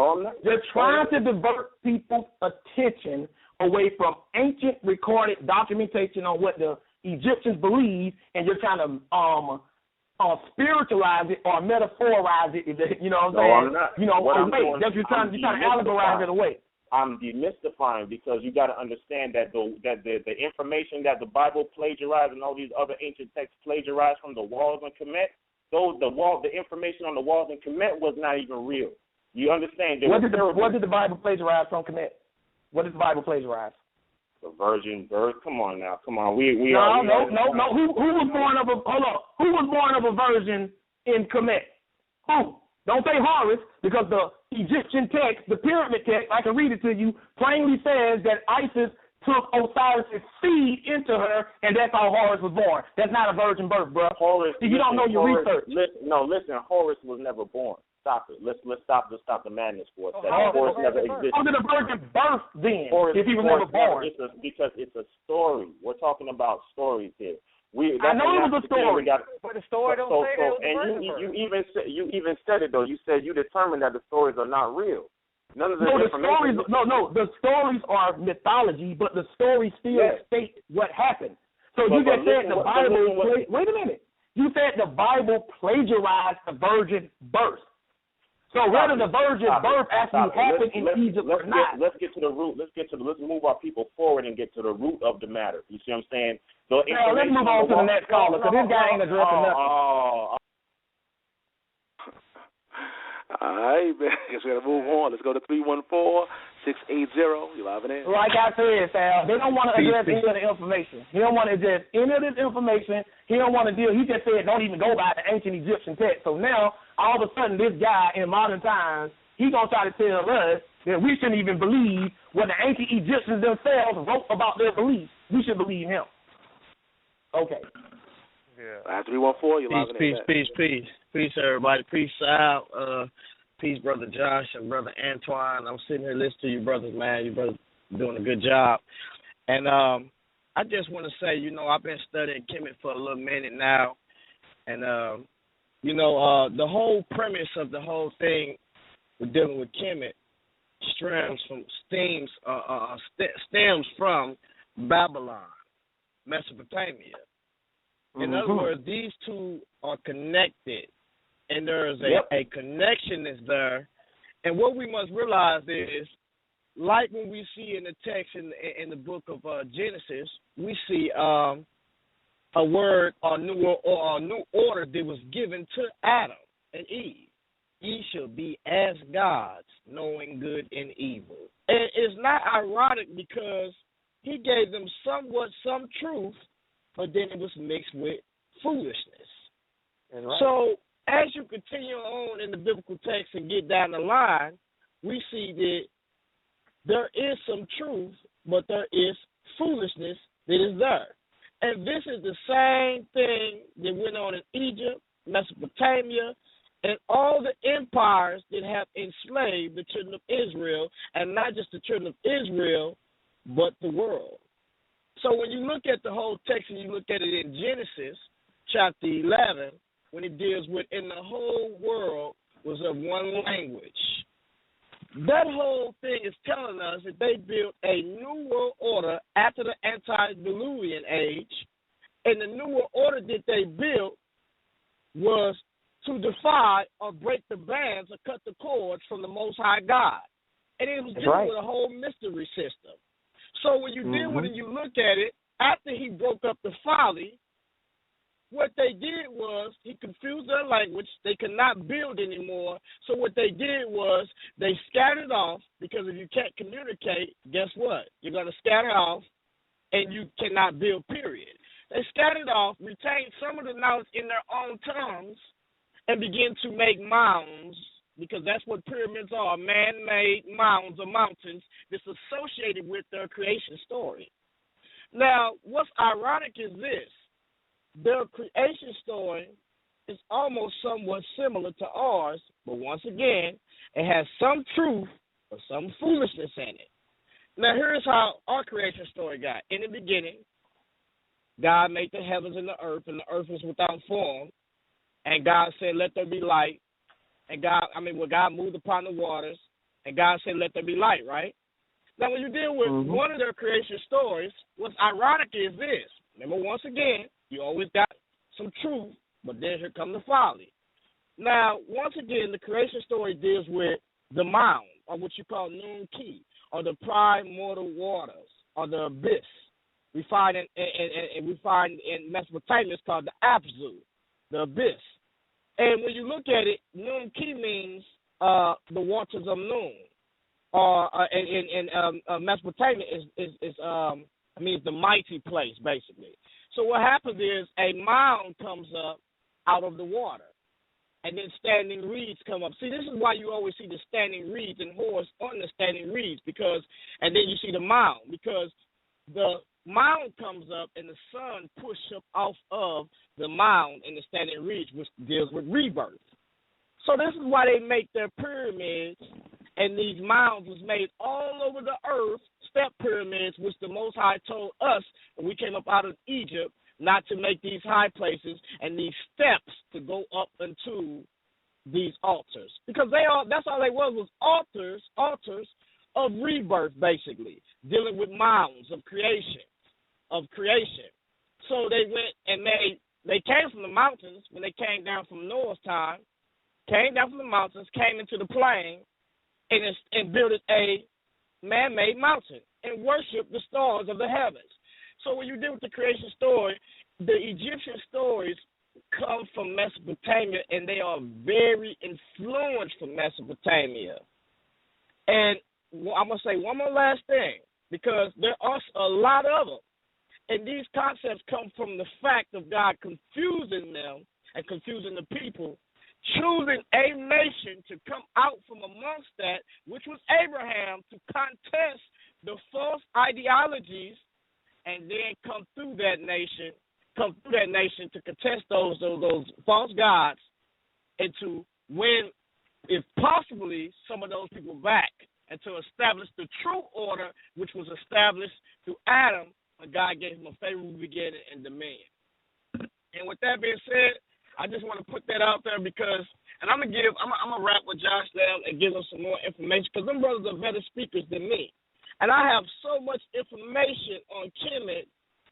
You're trying to divert people's attention away from ancient recorded documentation on what the Egyptians believe, and you're trying to spiritualize it or metaphorize it. You know what I'm saying? No, I'm not. You're trying to allegorize it away. I'm demystifying, because you got to understand that the information that the Bible plagiarized and all these other ancient texts plagiarized from the walls in Kemet, the information on the walls in Kemet was not even real. You understand? What did the Bible plagiarize from Kemet? What did the Bible plagiarize? The virgin birth. Come on now. Come on. We No. Who was born of a Who was born of a virgin in Kemet? Who? Don't say Horus, because the Egyptian text, the pyramid text, I can read it to you, plainly says that Isis took Osiris' seed into her, and that's how Horus was born. That's not a virgin birth, bro. You don't know your research. Listen, Horus was never born. Stop it. Let's stop the madness for a second. Horus never existed. How did a virgin birth then, if he was never born? Because it's a story. We're talking about stories here. I know it was a story, but the story don't say that. And you even said it though. You said you determined that the stories are not real. None of the information. The stories are mythology, but the stories still state what happened. So you just said the Bible. Wait a minute. You said the Bible plagiarized the virgin birth. So whether the virgin birth actually happened in Egypt or not. Let's get to the root. Let's move our people forward and get to the root of the matter. You see what I'm saying? Let's move on to the next caller, because this guy ain't addressing nothing. All right, man. I guess we got to move on. Let's go to 314-680. You live in there. Like I said, Sal, they don't want to address any of the information. He don't want to address any of this information. He don't want to deal. He just said don't even go by the ancient Egyptian text. So now, all of a sudden, this guy in modern times, he going to try to tell us that we shouldn't even believe what the ancient Egyptians themselves wrote about their beliefs. We should believe him. Okay. Yeah. 314, you live in there. Peace. Peace, everybody. Peace out. Peace, Brother Josh and Brother Antoine. I'm sitting here listening to you brothers, man. You brothers doing a good job. And I just want to say, I've been studying Kemet for a little minute now. And, the whole premise of the whole thing with dealing with Kemet stems from Babylon, Mesopotamia. In other words, these two are connected, and there is a connection that's there. And what we must realize is, like when we see in the text in the book of Genesis, we see a word or a new order that was given to Adam and Eve. Ye shall be as gods, knowing good and evil. And it's not ironic because he gave them some truth, but then it was mixed with foolishness. Right. So as you continue on in the biblical text and get down the line, we see that there is some truth, but there is foolishness that is there. And this is the same thing that went on in Egypt, Mesopotamia, and all the empires that have enslaved the children of Israel, and not just the children of Israel, but the world. So when you look at the whole text and you look at it in Genesis chapter 11, when it deals with in the whole world was of one language, that whole thing is telling us that they built a new world order after the antediluvian age, and the new world order that they built was to defy or break the bands or cut the cords from the Most High God. And it was dealing with a whole mystery system. So when you deal with it, you look at it, after he broke up the folly, what they did was he confused their language. They could not build anymore. So what they did was they scattered off, because if you can't communicate, guess what? You're going to scatter off and you cannot build, period. They scattered off, retained some of the knowledge in their own tongues, and begin to make mounds, because that's what pyramids are, man-made mounds or mountains that's associated with their creation story. Now, what's ironic is this. Their creation story is almost somewhat similar to ours, but once again, it has some truth or some foolishness in it. Now, here's how our creation story got. In the beginning, God made the heavens and the earth was without form. And God said, let there be light. And God moved upon the waters. And God said, let there be light, right? Now, when you deal with one of their creation stories, what's ironic is this. Remember, once again, you always got some truth, but then here comes the folly. Now, once again, the creation story deals with the mound, or what you call Nun Key, or the primordial waters, or the abyss. We find in Mesopotamia, it's called the Abzu, the abyss. And when you look at it, Nun Key means the waters of Nun. In Mesopotamia means the mighty place, basically. So what happens is a mound comes up out of the water, and then standing reeds come up. See, this is why you always see the standing reeds and horse on the standing reeds, and then you see the mound, because the mound comes up and the sun pushes up off of the mound and the standing reeds, which deals with rebirth. So this is why they make their pyramids, and these mounds was made all over the earth, step pyramids, which the Most High told us when we came up out of Egypt not to make these high places and these steps to go up into these altars. Because that's all they was altars of rebirth, basically, dealing with mounds of creation. So they went and they came from the mountains when they came down from Noah's time, came down from the mountains, came into the plain, and built a man-made mountain and worshiped the stars of the heavens. So when you deal with the creation story, the Egyptian stories come from Mesopotamia, and they are very influenced from Mesopotamia. And I'm going to say one more last thing, because there are a lot of them. And these concepts come from the fact of God confusing them and confusing the people, choosing a nation to come out from amongst that, which was Abraham, to contest the false ideologies, and then come through that nation to contest those false gods, and to win, if possibly, some of those people back, and to establish the true order which was established through Adam when God gave him a favorable beginning and dominion. And with that being said, I just want to put that out there because, and I'm gonna wrap with Josh down and give them some more information because them brothers are better speakers than me, and I have so much information on Kemet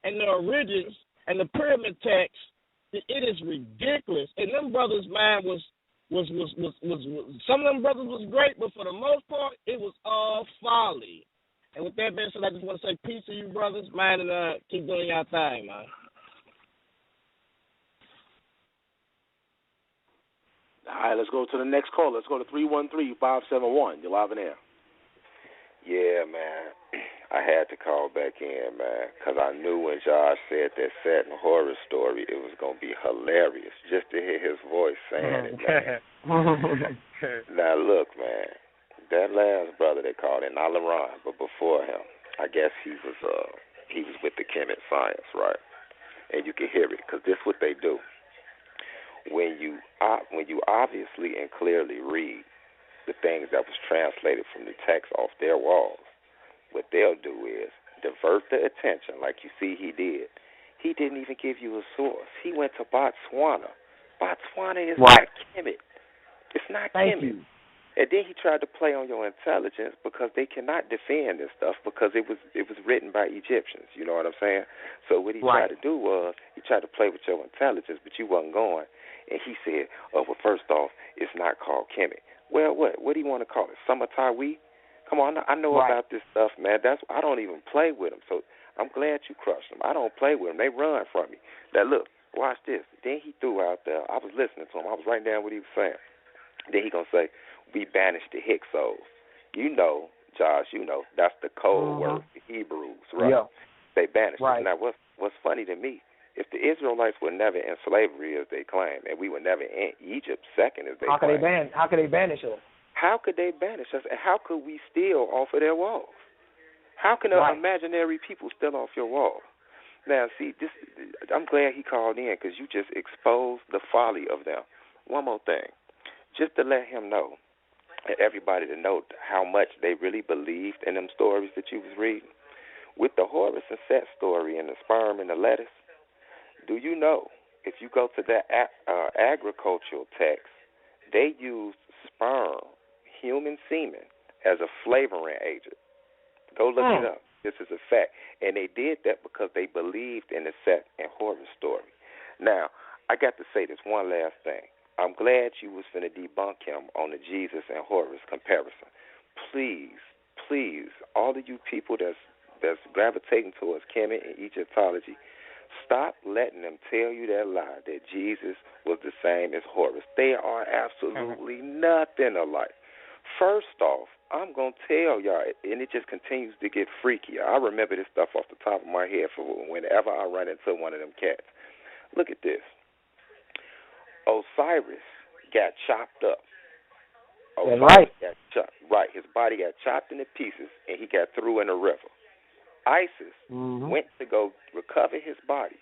and the origins and the pyramid text that it is ridiculous. And them brothers' mind was some of them brothers was great, but for the most part, it was all folly. And with that being said, I just want to say peace to you brothers, man, and keep doing your thing, man. All right, let's go to the next call. Let's go to 313-571. You're live in air. Yeah, man. I had to call back in, man, because I knew when Josh said that Satin horror story, it was going to be hilarious just to hear his voice saying it, man. Now, look, man, that last brother they called in, not LaRon, but before him, I guess he was with the Kemet Science, right? And you can hear it because this is what they do. When you obviously and clearly read the things that was translated from the text off their walls, what they'll do is divert the attention like you see he did. He didn't even give you a source. He went to Botswana. Botswana is not Kemet. It's not Kemet. And then he tried to play on your intelligence because they cannot defend this stuff because it was written by Egyptians. You know what I'm saying? So what he tried to do was he tried to play with your intelligence, but you wasn't going. And he said, well, first off, it's not called Kemet. Well, what? What do you want to call it? Sumatawi? Come on, I know about this stuff, man. I don't even play with them. So I'm glad you crushed them. I don't play with them. They run from me. Now, look, watch this. Then he threw out there. I was listening to him. I was writing down what he was saying. Then he going to say, we banished the Hyksos. You know, Josh, that's the code word for Hebrews, right? Yeah. They banished it. Now, what's funny to me, if the Israelites were never in slavery as they claim, and we were never in Egypt second as they claim. How could they banish us? How could they banish us? And how could we steal off of their walls? How can imaginary people steal off your walls? Now, see, I'm glad he called in because you just exposed the folly of them. One more thing, just to let him know, and everybody to know how much they really believed in them stories that you was reading. With the Horus and Set story and the sperm and the lettuce, do you know if you go to that agricultural text, they used sperm, human semen, as a flavoring agent. Go look it up. This is a fact. And they did that because they believed in the Set and Horus story. Now, I got to say this one last thing. I'm glad you was finna debunk him on the Jesus and Horus comparison. Please, all of you people that's gravitating towards Kemet and Egyptology, stop letting them tell you that lie that Jesus was the same as Horus. They are absolutely nothing alike. First off, I'm going to tell y'all, and it just continues to get freakier. I remember this stuff off the top of my head for whenever I run into one of them cats. Look at this. Osiris got chopped up. His body got chopped into pieces, and he got thrown in a river. Isis went to go recover his body.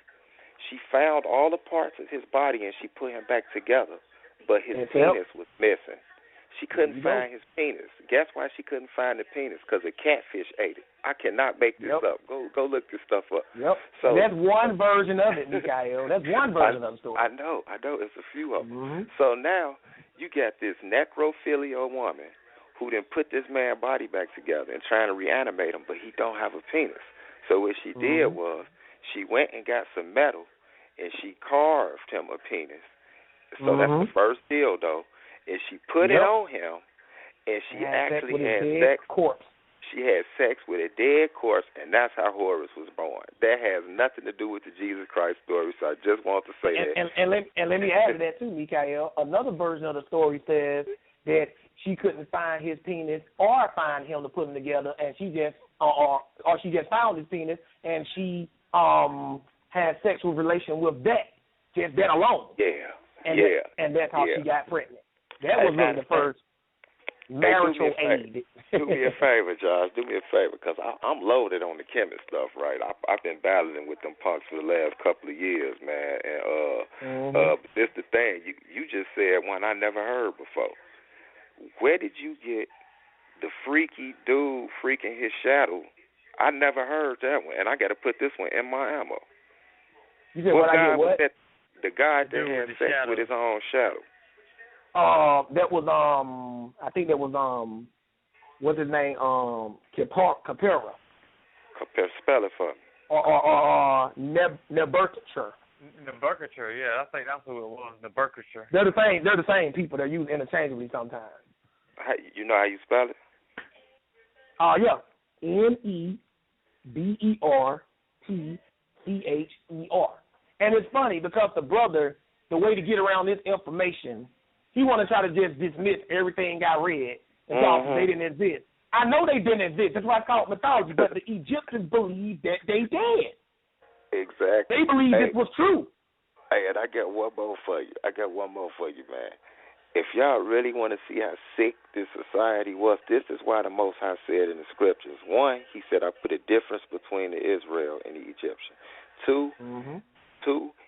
She found all the parts of his body, and she put him back together, but his penis was missing. She couldn't find his penis. Guess why she couldn't find the penis? Because a catfish ate it. I cannot make this up. Go look this stuff up. So that's one version of it, Mikael. That's one version of the story. I know. It's a few of them. So now you got this necrophilia woman who then put this man's body back together and trying to reanimate him, but he don't have a penis. So what she did was she went and got some metal and she carved him a penis. So that's the first dildo. And she put it on him, and she actually had sex. She had sex with a dead corpse, and that's how Horus was born. That has nothing to do with the Jesus Christ story, so I just want to say that. And let me add to that too, Mikael. Another version of the story says that she couldn't find his penis or find him to put them together, and she just or she just found his penis, and she had sexual relation with that alone. And that's how she got pregnant. That was really the first. marital aid. Do me a favor, Josh. Do me a favor, because I'm loaded on the chemist stuff, right? I've been battling with them punks for the last couple of years, man. And this the thing. You just said one I never heard before. Where did you get the freaky dude freaking his shadow? I never heard that one, and I got to put this one in my ammo. You said what I get? What? The guy that had sex with his own shadow. That was I think that was what's his name? Capera. Spell it for me. Or Nebuchadnezzar. Nebuchadnezzar, yeah, I think that's who it was. Nebuchadnezzar. They're the same people. They're used interchangeably sometimes. You know how you spell it? Yeah. Nebertcher. And it's funny because the brother, the way to get around this information, he want to try to just dismiss everything I read and thought they didn't exist. I know they didn't exist. That's why I call it mythology. But the Egyptians believed that they did. Exactly. They believed this was true. Hey, and I got one more for you. Man. If y'all really want to see how sick this society was, this is why the Most High said in the scriptures. One, he said, I put a difference between the Israel and the Egyptian. Two,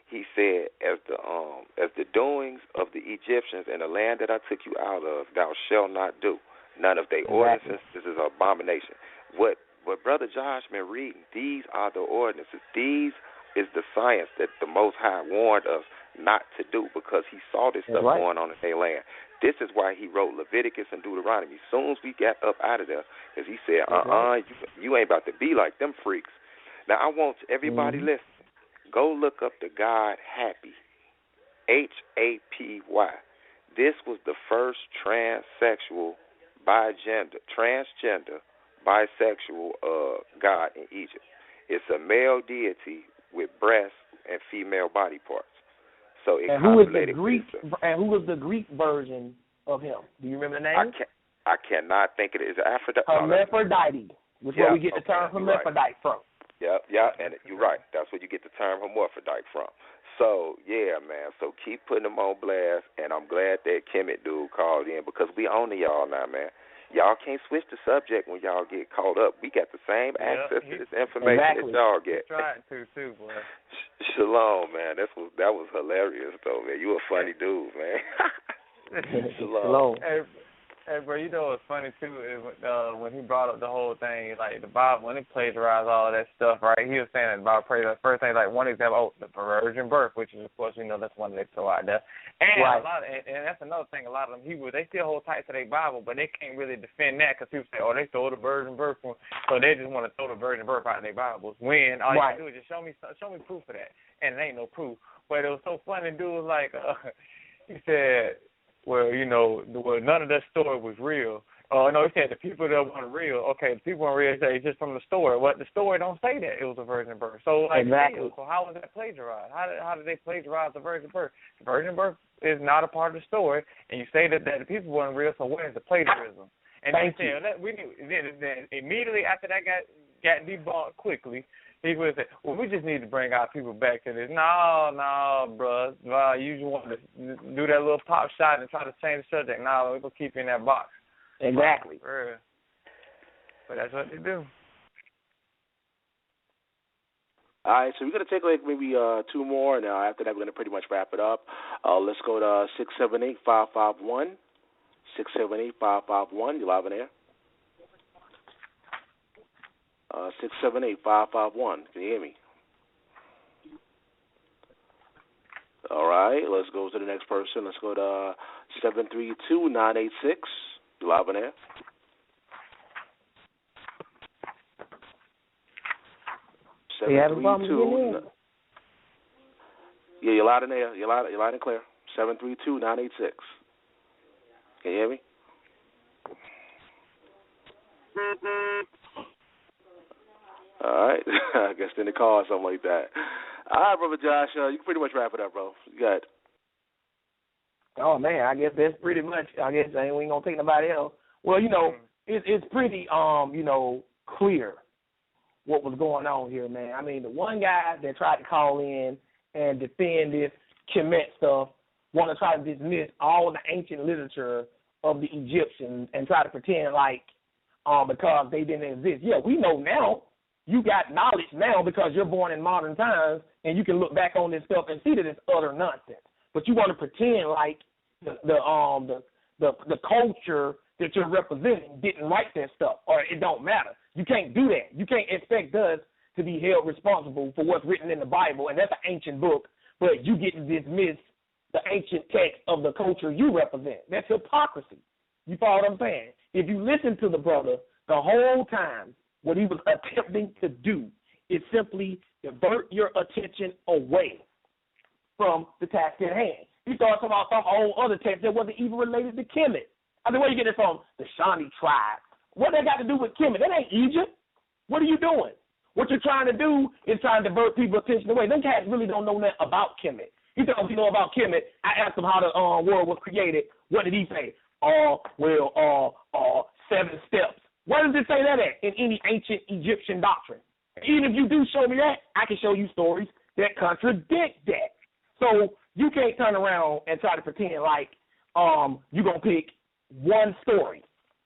he said, as the doings of the Egyptians in the land that I took you out of, thou shalt not do. None of their ordinances. This is an abomination. What Brother Josh been reading, these are the ordinances. These is the science that the Most High warned us not to do because he saw this stuff going on in their land. This is why he wrote Leviticus and Deuteronomy. As soon as we got up out of there, because he said, you ain't about to be like them freaks. Now, I want everybody listening, go look up the God Happy, Happy. This was the first transgender, bisexual God in Egypt. It's a male deity with breasts and female body parts. So it who was the Greek version of him? Do you remember the name? I cannot think of it. Is it Aphrodite? Hermaphrodite, which is where we get the term hermaphrodite from. Yeah, and you're right. That's where you get the term hermaphrodite from. So, yeah, man. So keep putting them on blast, and I'm glad that Kemet dude called in because we own y'all now, man. Y'all can't switch the subject when y'all get caught up. We got the same access to this information that y'all get. Trying to too, boy. Shalom, man. That was hilarious, though, man. You a funny dude, man. Shalom. Hey, bro, you know what's funny, too, is when he brought up the whole thing, like the Bible, when he plagiarized all of that stuff, right, he was saying about the first thing, like one example, the virgin birth, which is, of course, that's one they throw out there. And and that's another thing, a lot of them Hebrews, they still hold tight to their Bible, but they can't really defend that because people say, they throw the virgin birth, so they just want to throw the virgin birth out of their Bibles. When all you can do is just show me proof of that, and it ain't no proof. But it was so funny, dude was like, he said, well, none of that story was real. No, he said the people that weren't real. Okay, the people weren't real. Say just from the story. What the story don't say that it was a virgin birth. So so how was that plagiarized? How did they plagiarize the virgin birth? The virgin birth is not a part of the story, and you say that the people weren't real. So where's the plagiarism? And they said then immediately after that got debunked quickly. He would say, well, we just need to bring our people back to this. No, bro. You just want to do that little pop shot and try to change the subject. No, we're going to keep you in that box. Exactly. But that's what they do. All right, so we're going to take maybe two more. Now, after that, we're going to pretty much wrap it up. Let's go to 678-551. 678-551. You're live in air. 678-551. Can you hear me? All right, let's go to the next person. Let's go to 732-986. You live in there? You having problems getting in? Yeah, you're loud and there. You're loud and clear. 732-986. Can you hear me? All right. I guess in the car or something like that. All right, Brother Josh, you can pretty much wrap it up, bro. You got it. Oh, man, I guess that's pretty much, we ain't going to take nobody else. Well, it's pretty, clear what was going on here, man. I mean, the one guy that tried to call in and defend this Kemet stuff want to try to dismiss all the ancient literature of the Egyptians and try to pretend like because they didn't exist. Yeah, we know now. You got knowledge now because you're born in modern times, and you can look back on this stuff and see that it's utter nonsense. But you want to pretend like the culture that you're representing didn't write that stuff, or it don't matter. You can't do that. You can't expect us to be held responsible for what's written in the Bible, and that's an ancient book, but you get to dismiss the ancient text of the culture you represent. That's hypocrisy. You follow what I'm saying? If you listen to the brother the whole time, what he was attempting to do is simply divert your attention away from the task at hand. He started talking about some old other text that wasn't even related to Kemet. I mean, where you get it from? The Shawnee tribe. What they got to do with Kemet? That ain't Egypt. What are you doing? What you're trying to do is trying to divert people's attention away. Them cats really don't know nothing about Kemet. He said, you know about Kemet. I asked him how the world was created. What did he say? 7 steps. Where does it say that at in any ancient Egyptian doctrine? Even if you do show me that, I can show you stories that contradict that. So you can't turn around and try to pretend like you're going to pick one story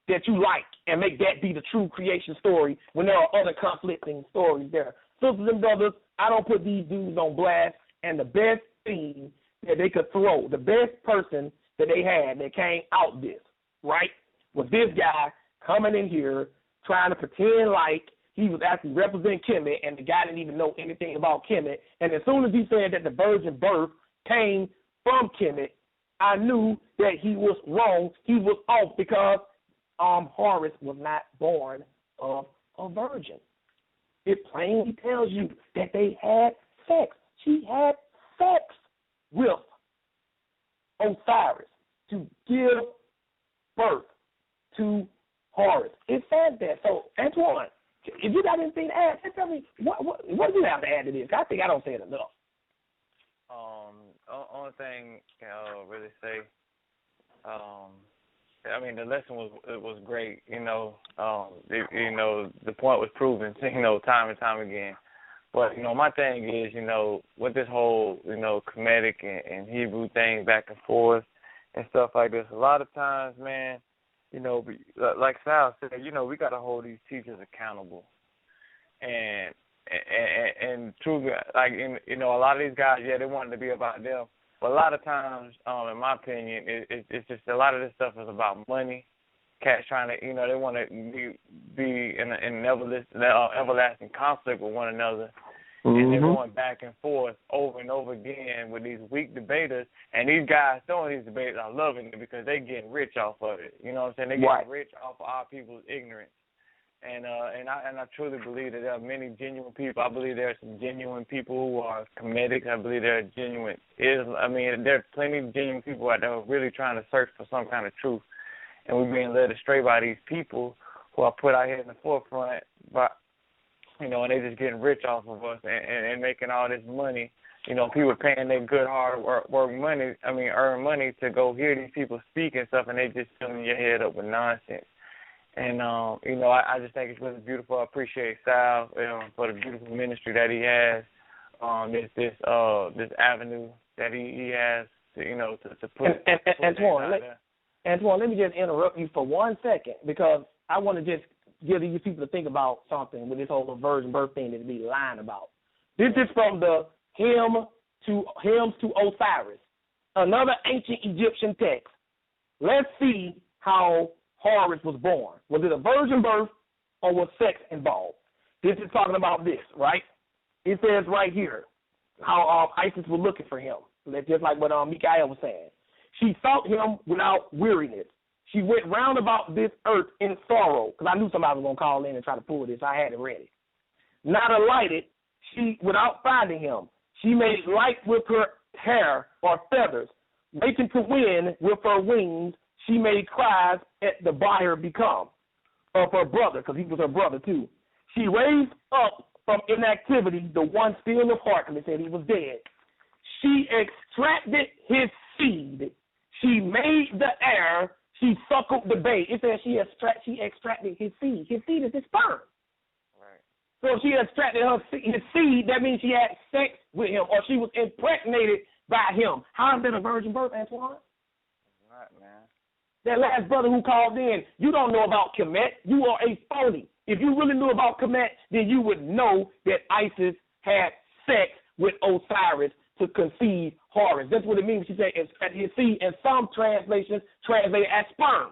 that you like and make that be the true creation story when there are other conflicting stories there. Sisters and brothers, I don't put these dudes on blast, and the best thing that they could throw, the best person that they had that came out this, right, was this guy coming in here trying to pretend like he was actually representing Kemet, and the guy didn't even know anything about Kemet. And as soon as he said that the virgin birth came from Kemet, I knew that he was wrong. He was off because Horus was not born of a virgin. It plainly tells you that they had sex. She had sex with Osiris to give birth to Horus. It says that. So, Antoine, if you got anything to add, just tell me, what do you have to add to this? I think I don't say it enough. Only thing I'll really say, I mean, the lesson was great. The point was proven, time and time again. But, my thing is, with this whole, Kemetic and Hebrew thing back and forth and stuff like this, a lot of times, man, like Sal said, we got to hold these teachers accountable. And truly, like, a lot of these guys, they want it to be about them. But a lot of times, in my opinion, it's just a lot of this stuff is about money. Cats trying to, they want to be in an everlasting conflict with one another. Mm-hmm. And they're going back and forth over and over again with these weak debaters. And these guys throwing these debates are loving it because they're getting rich off of it. You know what I'm saying? They're getting rich off of our people's ignorance. And I truly believe that there are many genuine people. I believe there are some genuine people who are Kemetic. I believe there are genuine there are plenty of genuine people out there who are really trying to search for some kind of truth. And we're being led astray by these people who are put out here in the forefront, and they just getting rich off of us and making all this money. People paying their good hard work money, earn money to go hear these people speak and stuff, and they just filling your head up with nonsense. And, I just think it's really beautiful. I appreciate Sal for the beautiful ministry that he has, this avenue that he has to put. Antoine, let me just interrupt you for 1 second because I want to just give these people to think about something with this whole virgin birth thing that they be lying about. This is from the hymns to Osiris, another ancient Egyptian text. Let's see how Horus was born. Was it a virgin birth or was sex involved? This is talking about this, right? It says right here how Isis was looking for him, just like what Mikael was saying. She sought him without weariness. She went round about this earth in sorrow, because I knew somebody was going to call in and try to pull this. I had it ready. Not alighted, without finding him. She made light with her hair or feathers. Waking to wind with her wings, she made cries at the buyer become of her brother, because he was her brother too. She raised up from inactivity the one still of heart, and they said he was dead. She extracted his seed. She made the air. She suckled the babe. It says she extracted his seed. His seed is his sperm. Right. So if she extracted his seed, that means she had sex with him, or she was impregnated by him. How is that a virgin birth, Antoine? Right, man. That last brother who called in, you don't know about Kemet. You are a phony. If you really knew about Kemet, then you would know that Isis had sex with Osiris to conceive Horus. That's what it means. She said, you see, in some translations, translated as sperm.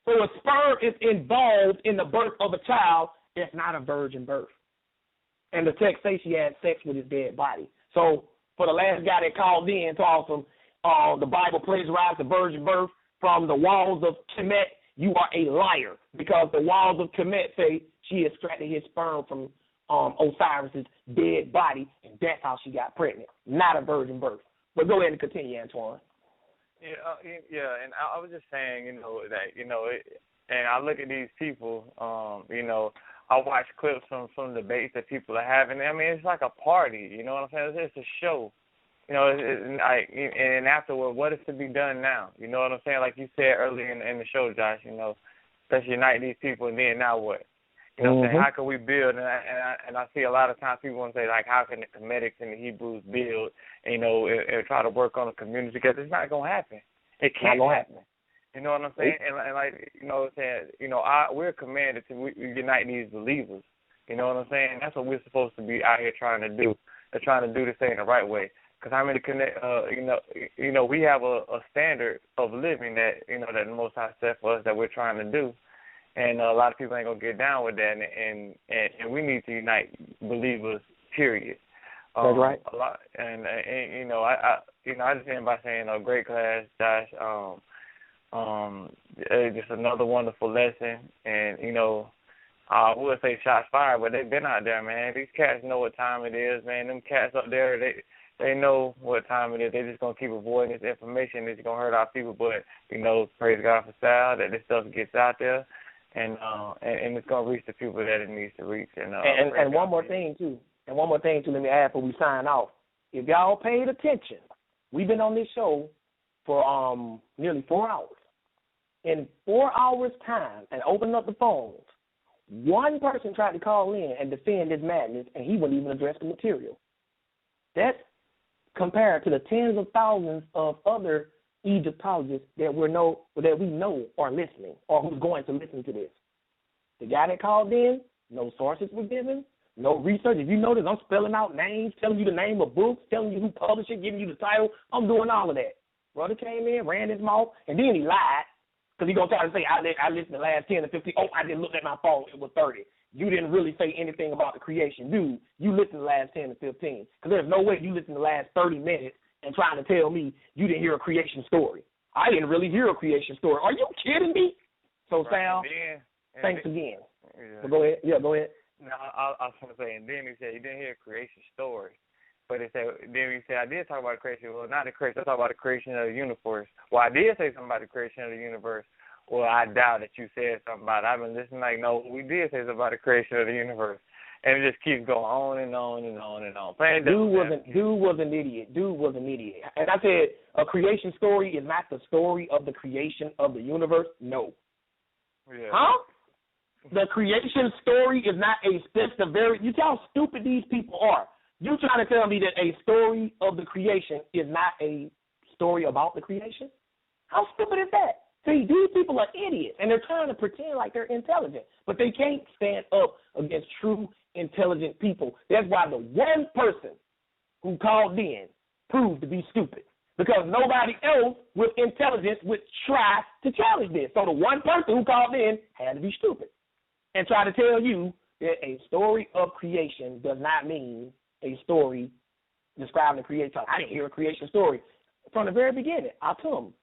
So a sperm is involved in the birth of a child. It's not a virgin birth. And the text says she had sex with his dead body. So for the last guy that called in, told him the Bible plagiarized the virgin birth from the walls of Kemet, you are a liar, because the walls of Kemet say she extracted his sperm from Osiris's dead body, and that's how she got pregnant, not a virgin birth. But go ahead and continue, Antoine. Yeah, and I was just saying, and I look at these people, I watch clips from debates that people are having. I mean, it's like a party, you know what I'm saying? It's a show. And afterward, what is to be done now? You know what I'm saying? Like you said earlier in the show, Josh, let's unite these people, and then now what? You know what I'm saying? How can we build? And I see a lot of times people want to say, like, how can the Kemetics and the Hebrews build, and try to work on the community together? It's not going to happen. It can't happen. You know what I'm saying? And like, we're commanded to unite these believers. You know what I'm saying? That's what we're supposed to be out here trying to do. They're trying to do this thing the right way. Because how many we have a standard of living that that the Most High set for us that we're trying to do, and a lot of people ain't gonna get down with that, and we need to unite believers. Period. That's right. A lot, and I just end by saying great class, Josh. Just another wonderful lesson, and I would say shots fired, but they've been out there, man. These cats know what time it is, man. Them cats up there, they know what time it is. They're just going to keep avoiding this information. It's going to hurt our people. But, praise God for Sal, that this stuff gets out there, and it's going to reach the people that it needs to reach. And one more thing, too. Let me add before we sign off. If y'all paid attention, we've been on this show for nearly 4 hours. In 4 hours' time, and opening up the phones, one person tried to call in and defend his madness, and he wouldn't even address the material. That's compared to the tens of thousands of other Egyptologists that we know are listening or who's going to listen to this. The guy that called in, no sources were given, no research. If you notice, I'm spelling out names, telling you the name of books, telling you who published it, giving you the title. I'm doing all of that. Brother came in, ran his mouth, and then he lied because he's going to try to say, I listened to the last 10 to 15. Oh, I didn't look at my phone. It was 30. You didn't really say anything about the creation, dude. You listened to the last 10 to 15. Because there's no way you listened to the last 30 minutes and trying to tell me you didn't hear a creation story. I didn't really hear a creation story. Are you kidding me? So, Sal, thanks again. Yeah. Go ahead. Yeah, go ahead. No, I was going to say, and then he said you didn't hear a creation story. But then he said, I did talk about the creation. Well, not the creation. I talked about the creation of the universe. Well, I did say something about the creation of the universe. Well, I doubt that you said something about it. I've been listening like, no, we did say something about the creation of the universe. And it just keeps going on and on and on and on. Dude was an idiot. And I said a creation story is not the story of the creation of the universe. No. Yeah. Huh? The creation story is not you see how stupid these people are. You trying to tell me that a story of the creation is not a story about the creation? How stupid is that? See, these people are idiots, and they're trying to pretend like they're intelligent, but they can't stand up against true, intelligent people. That's why the one person who called in proved to be stupid, because nobody else with intelligence would try to challenge this. So the one person who called in had to be stupid and try to tell you that a story of creation does not mean a story describing the creation. I didn't hear a creation story. From the very beginning, I told him,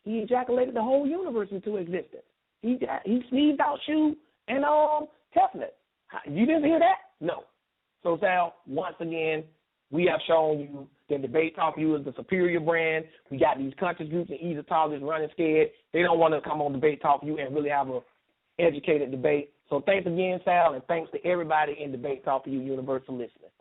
he ejaculated the whole universe into existence. He sneezed out Shu and Tefnut. You didn't hear that? No. So, Sal, once again, we have shown you that Debate Talk You is the superior brand. We got these conscious groups and Egyptologists running scared. They don't want to come on Debate Talk You and really have an educated debate. So thanks again, Sal, and thanks to everybody in Debate Talk You universe for listening.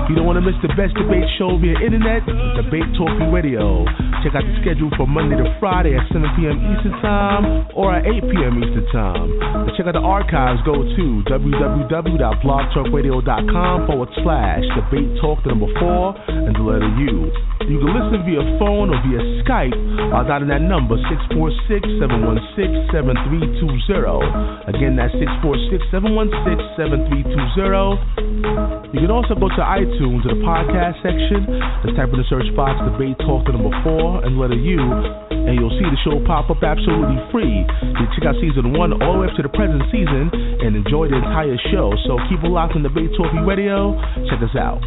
You don't want to miss the best debate show via internet? Debate Talking Radio. Check out the schedule for Monday to Friday at 7 p.m. Eastern Time or at 8 p.m. Eastern Time. To check out the archives, go to www.blogtalkradio.com/debate talk 4 and the letter U. You can listen via phone or via Skype by dialing that number 646-716-7320. Again, that's 646-716-7320. You can also go to iTunes to the podcast section. Just type in the search box Debate Talk 4 and letter U, and you'll see the show pop up absolutely free. You check out season 1 all the way up to the present season and enjoy the entire show. So keep it locked on Debate Talking Radio. Check us out.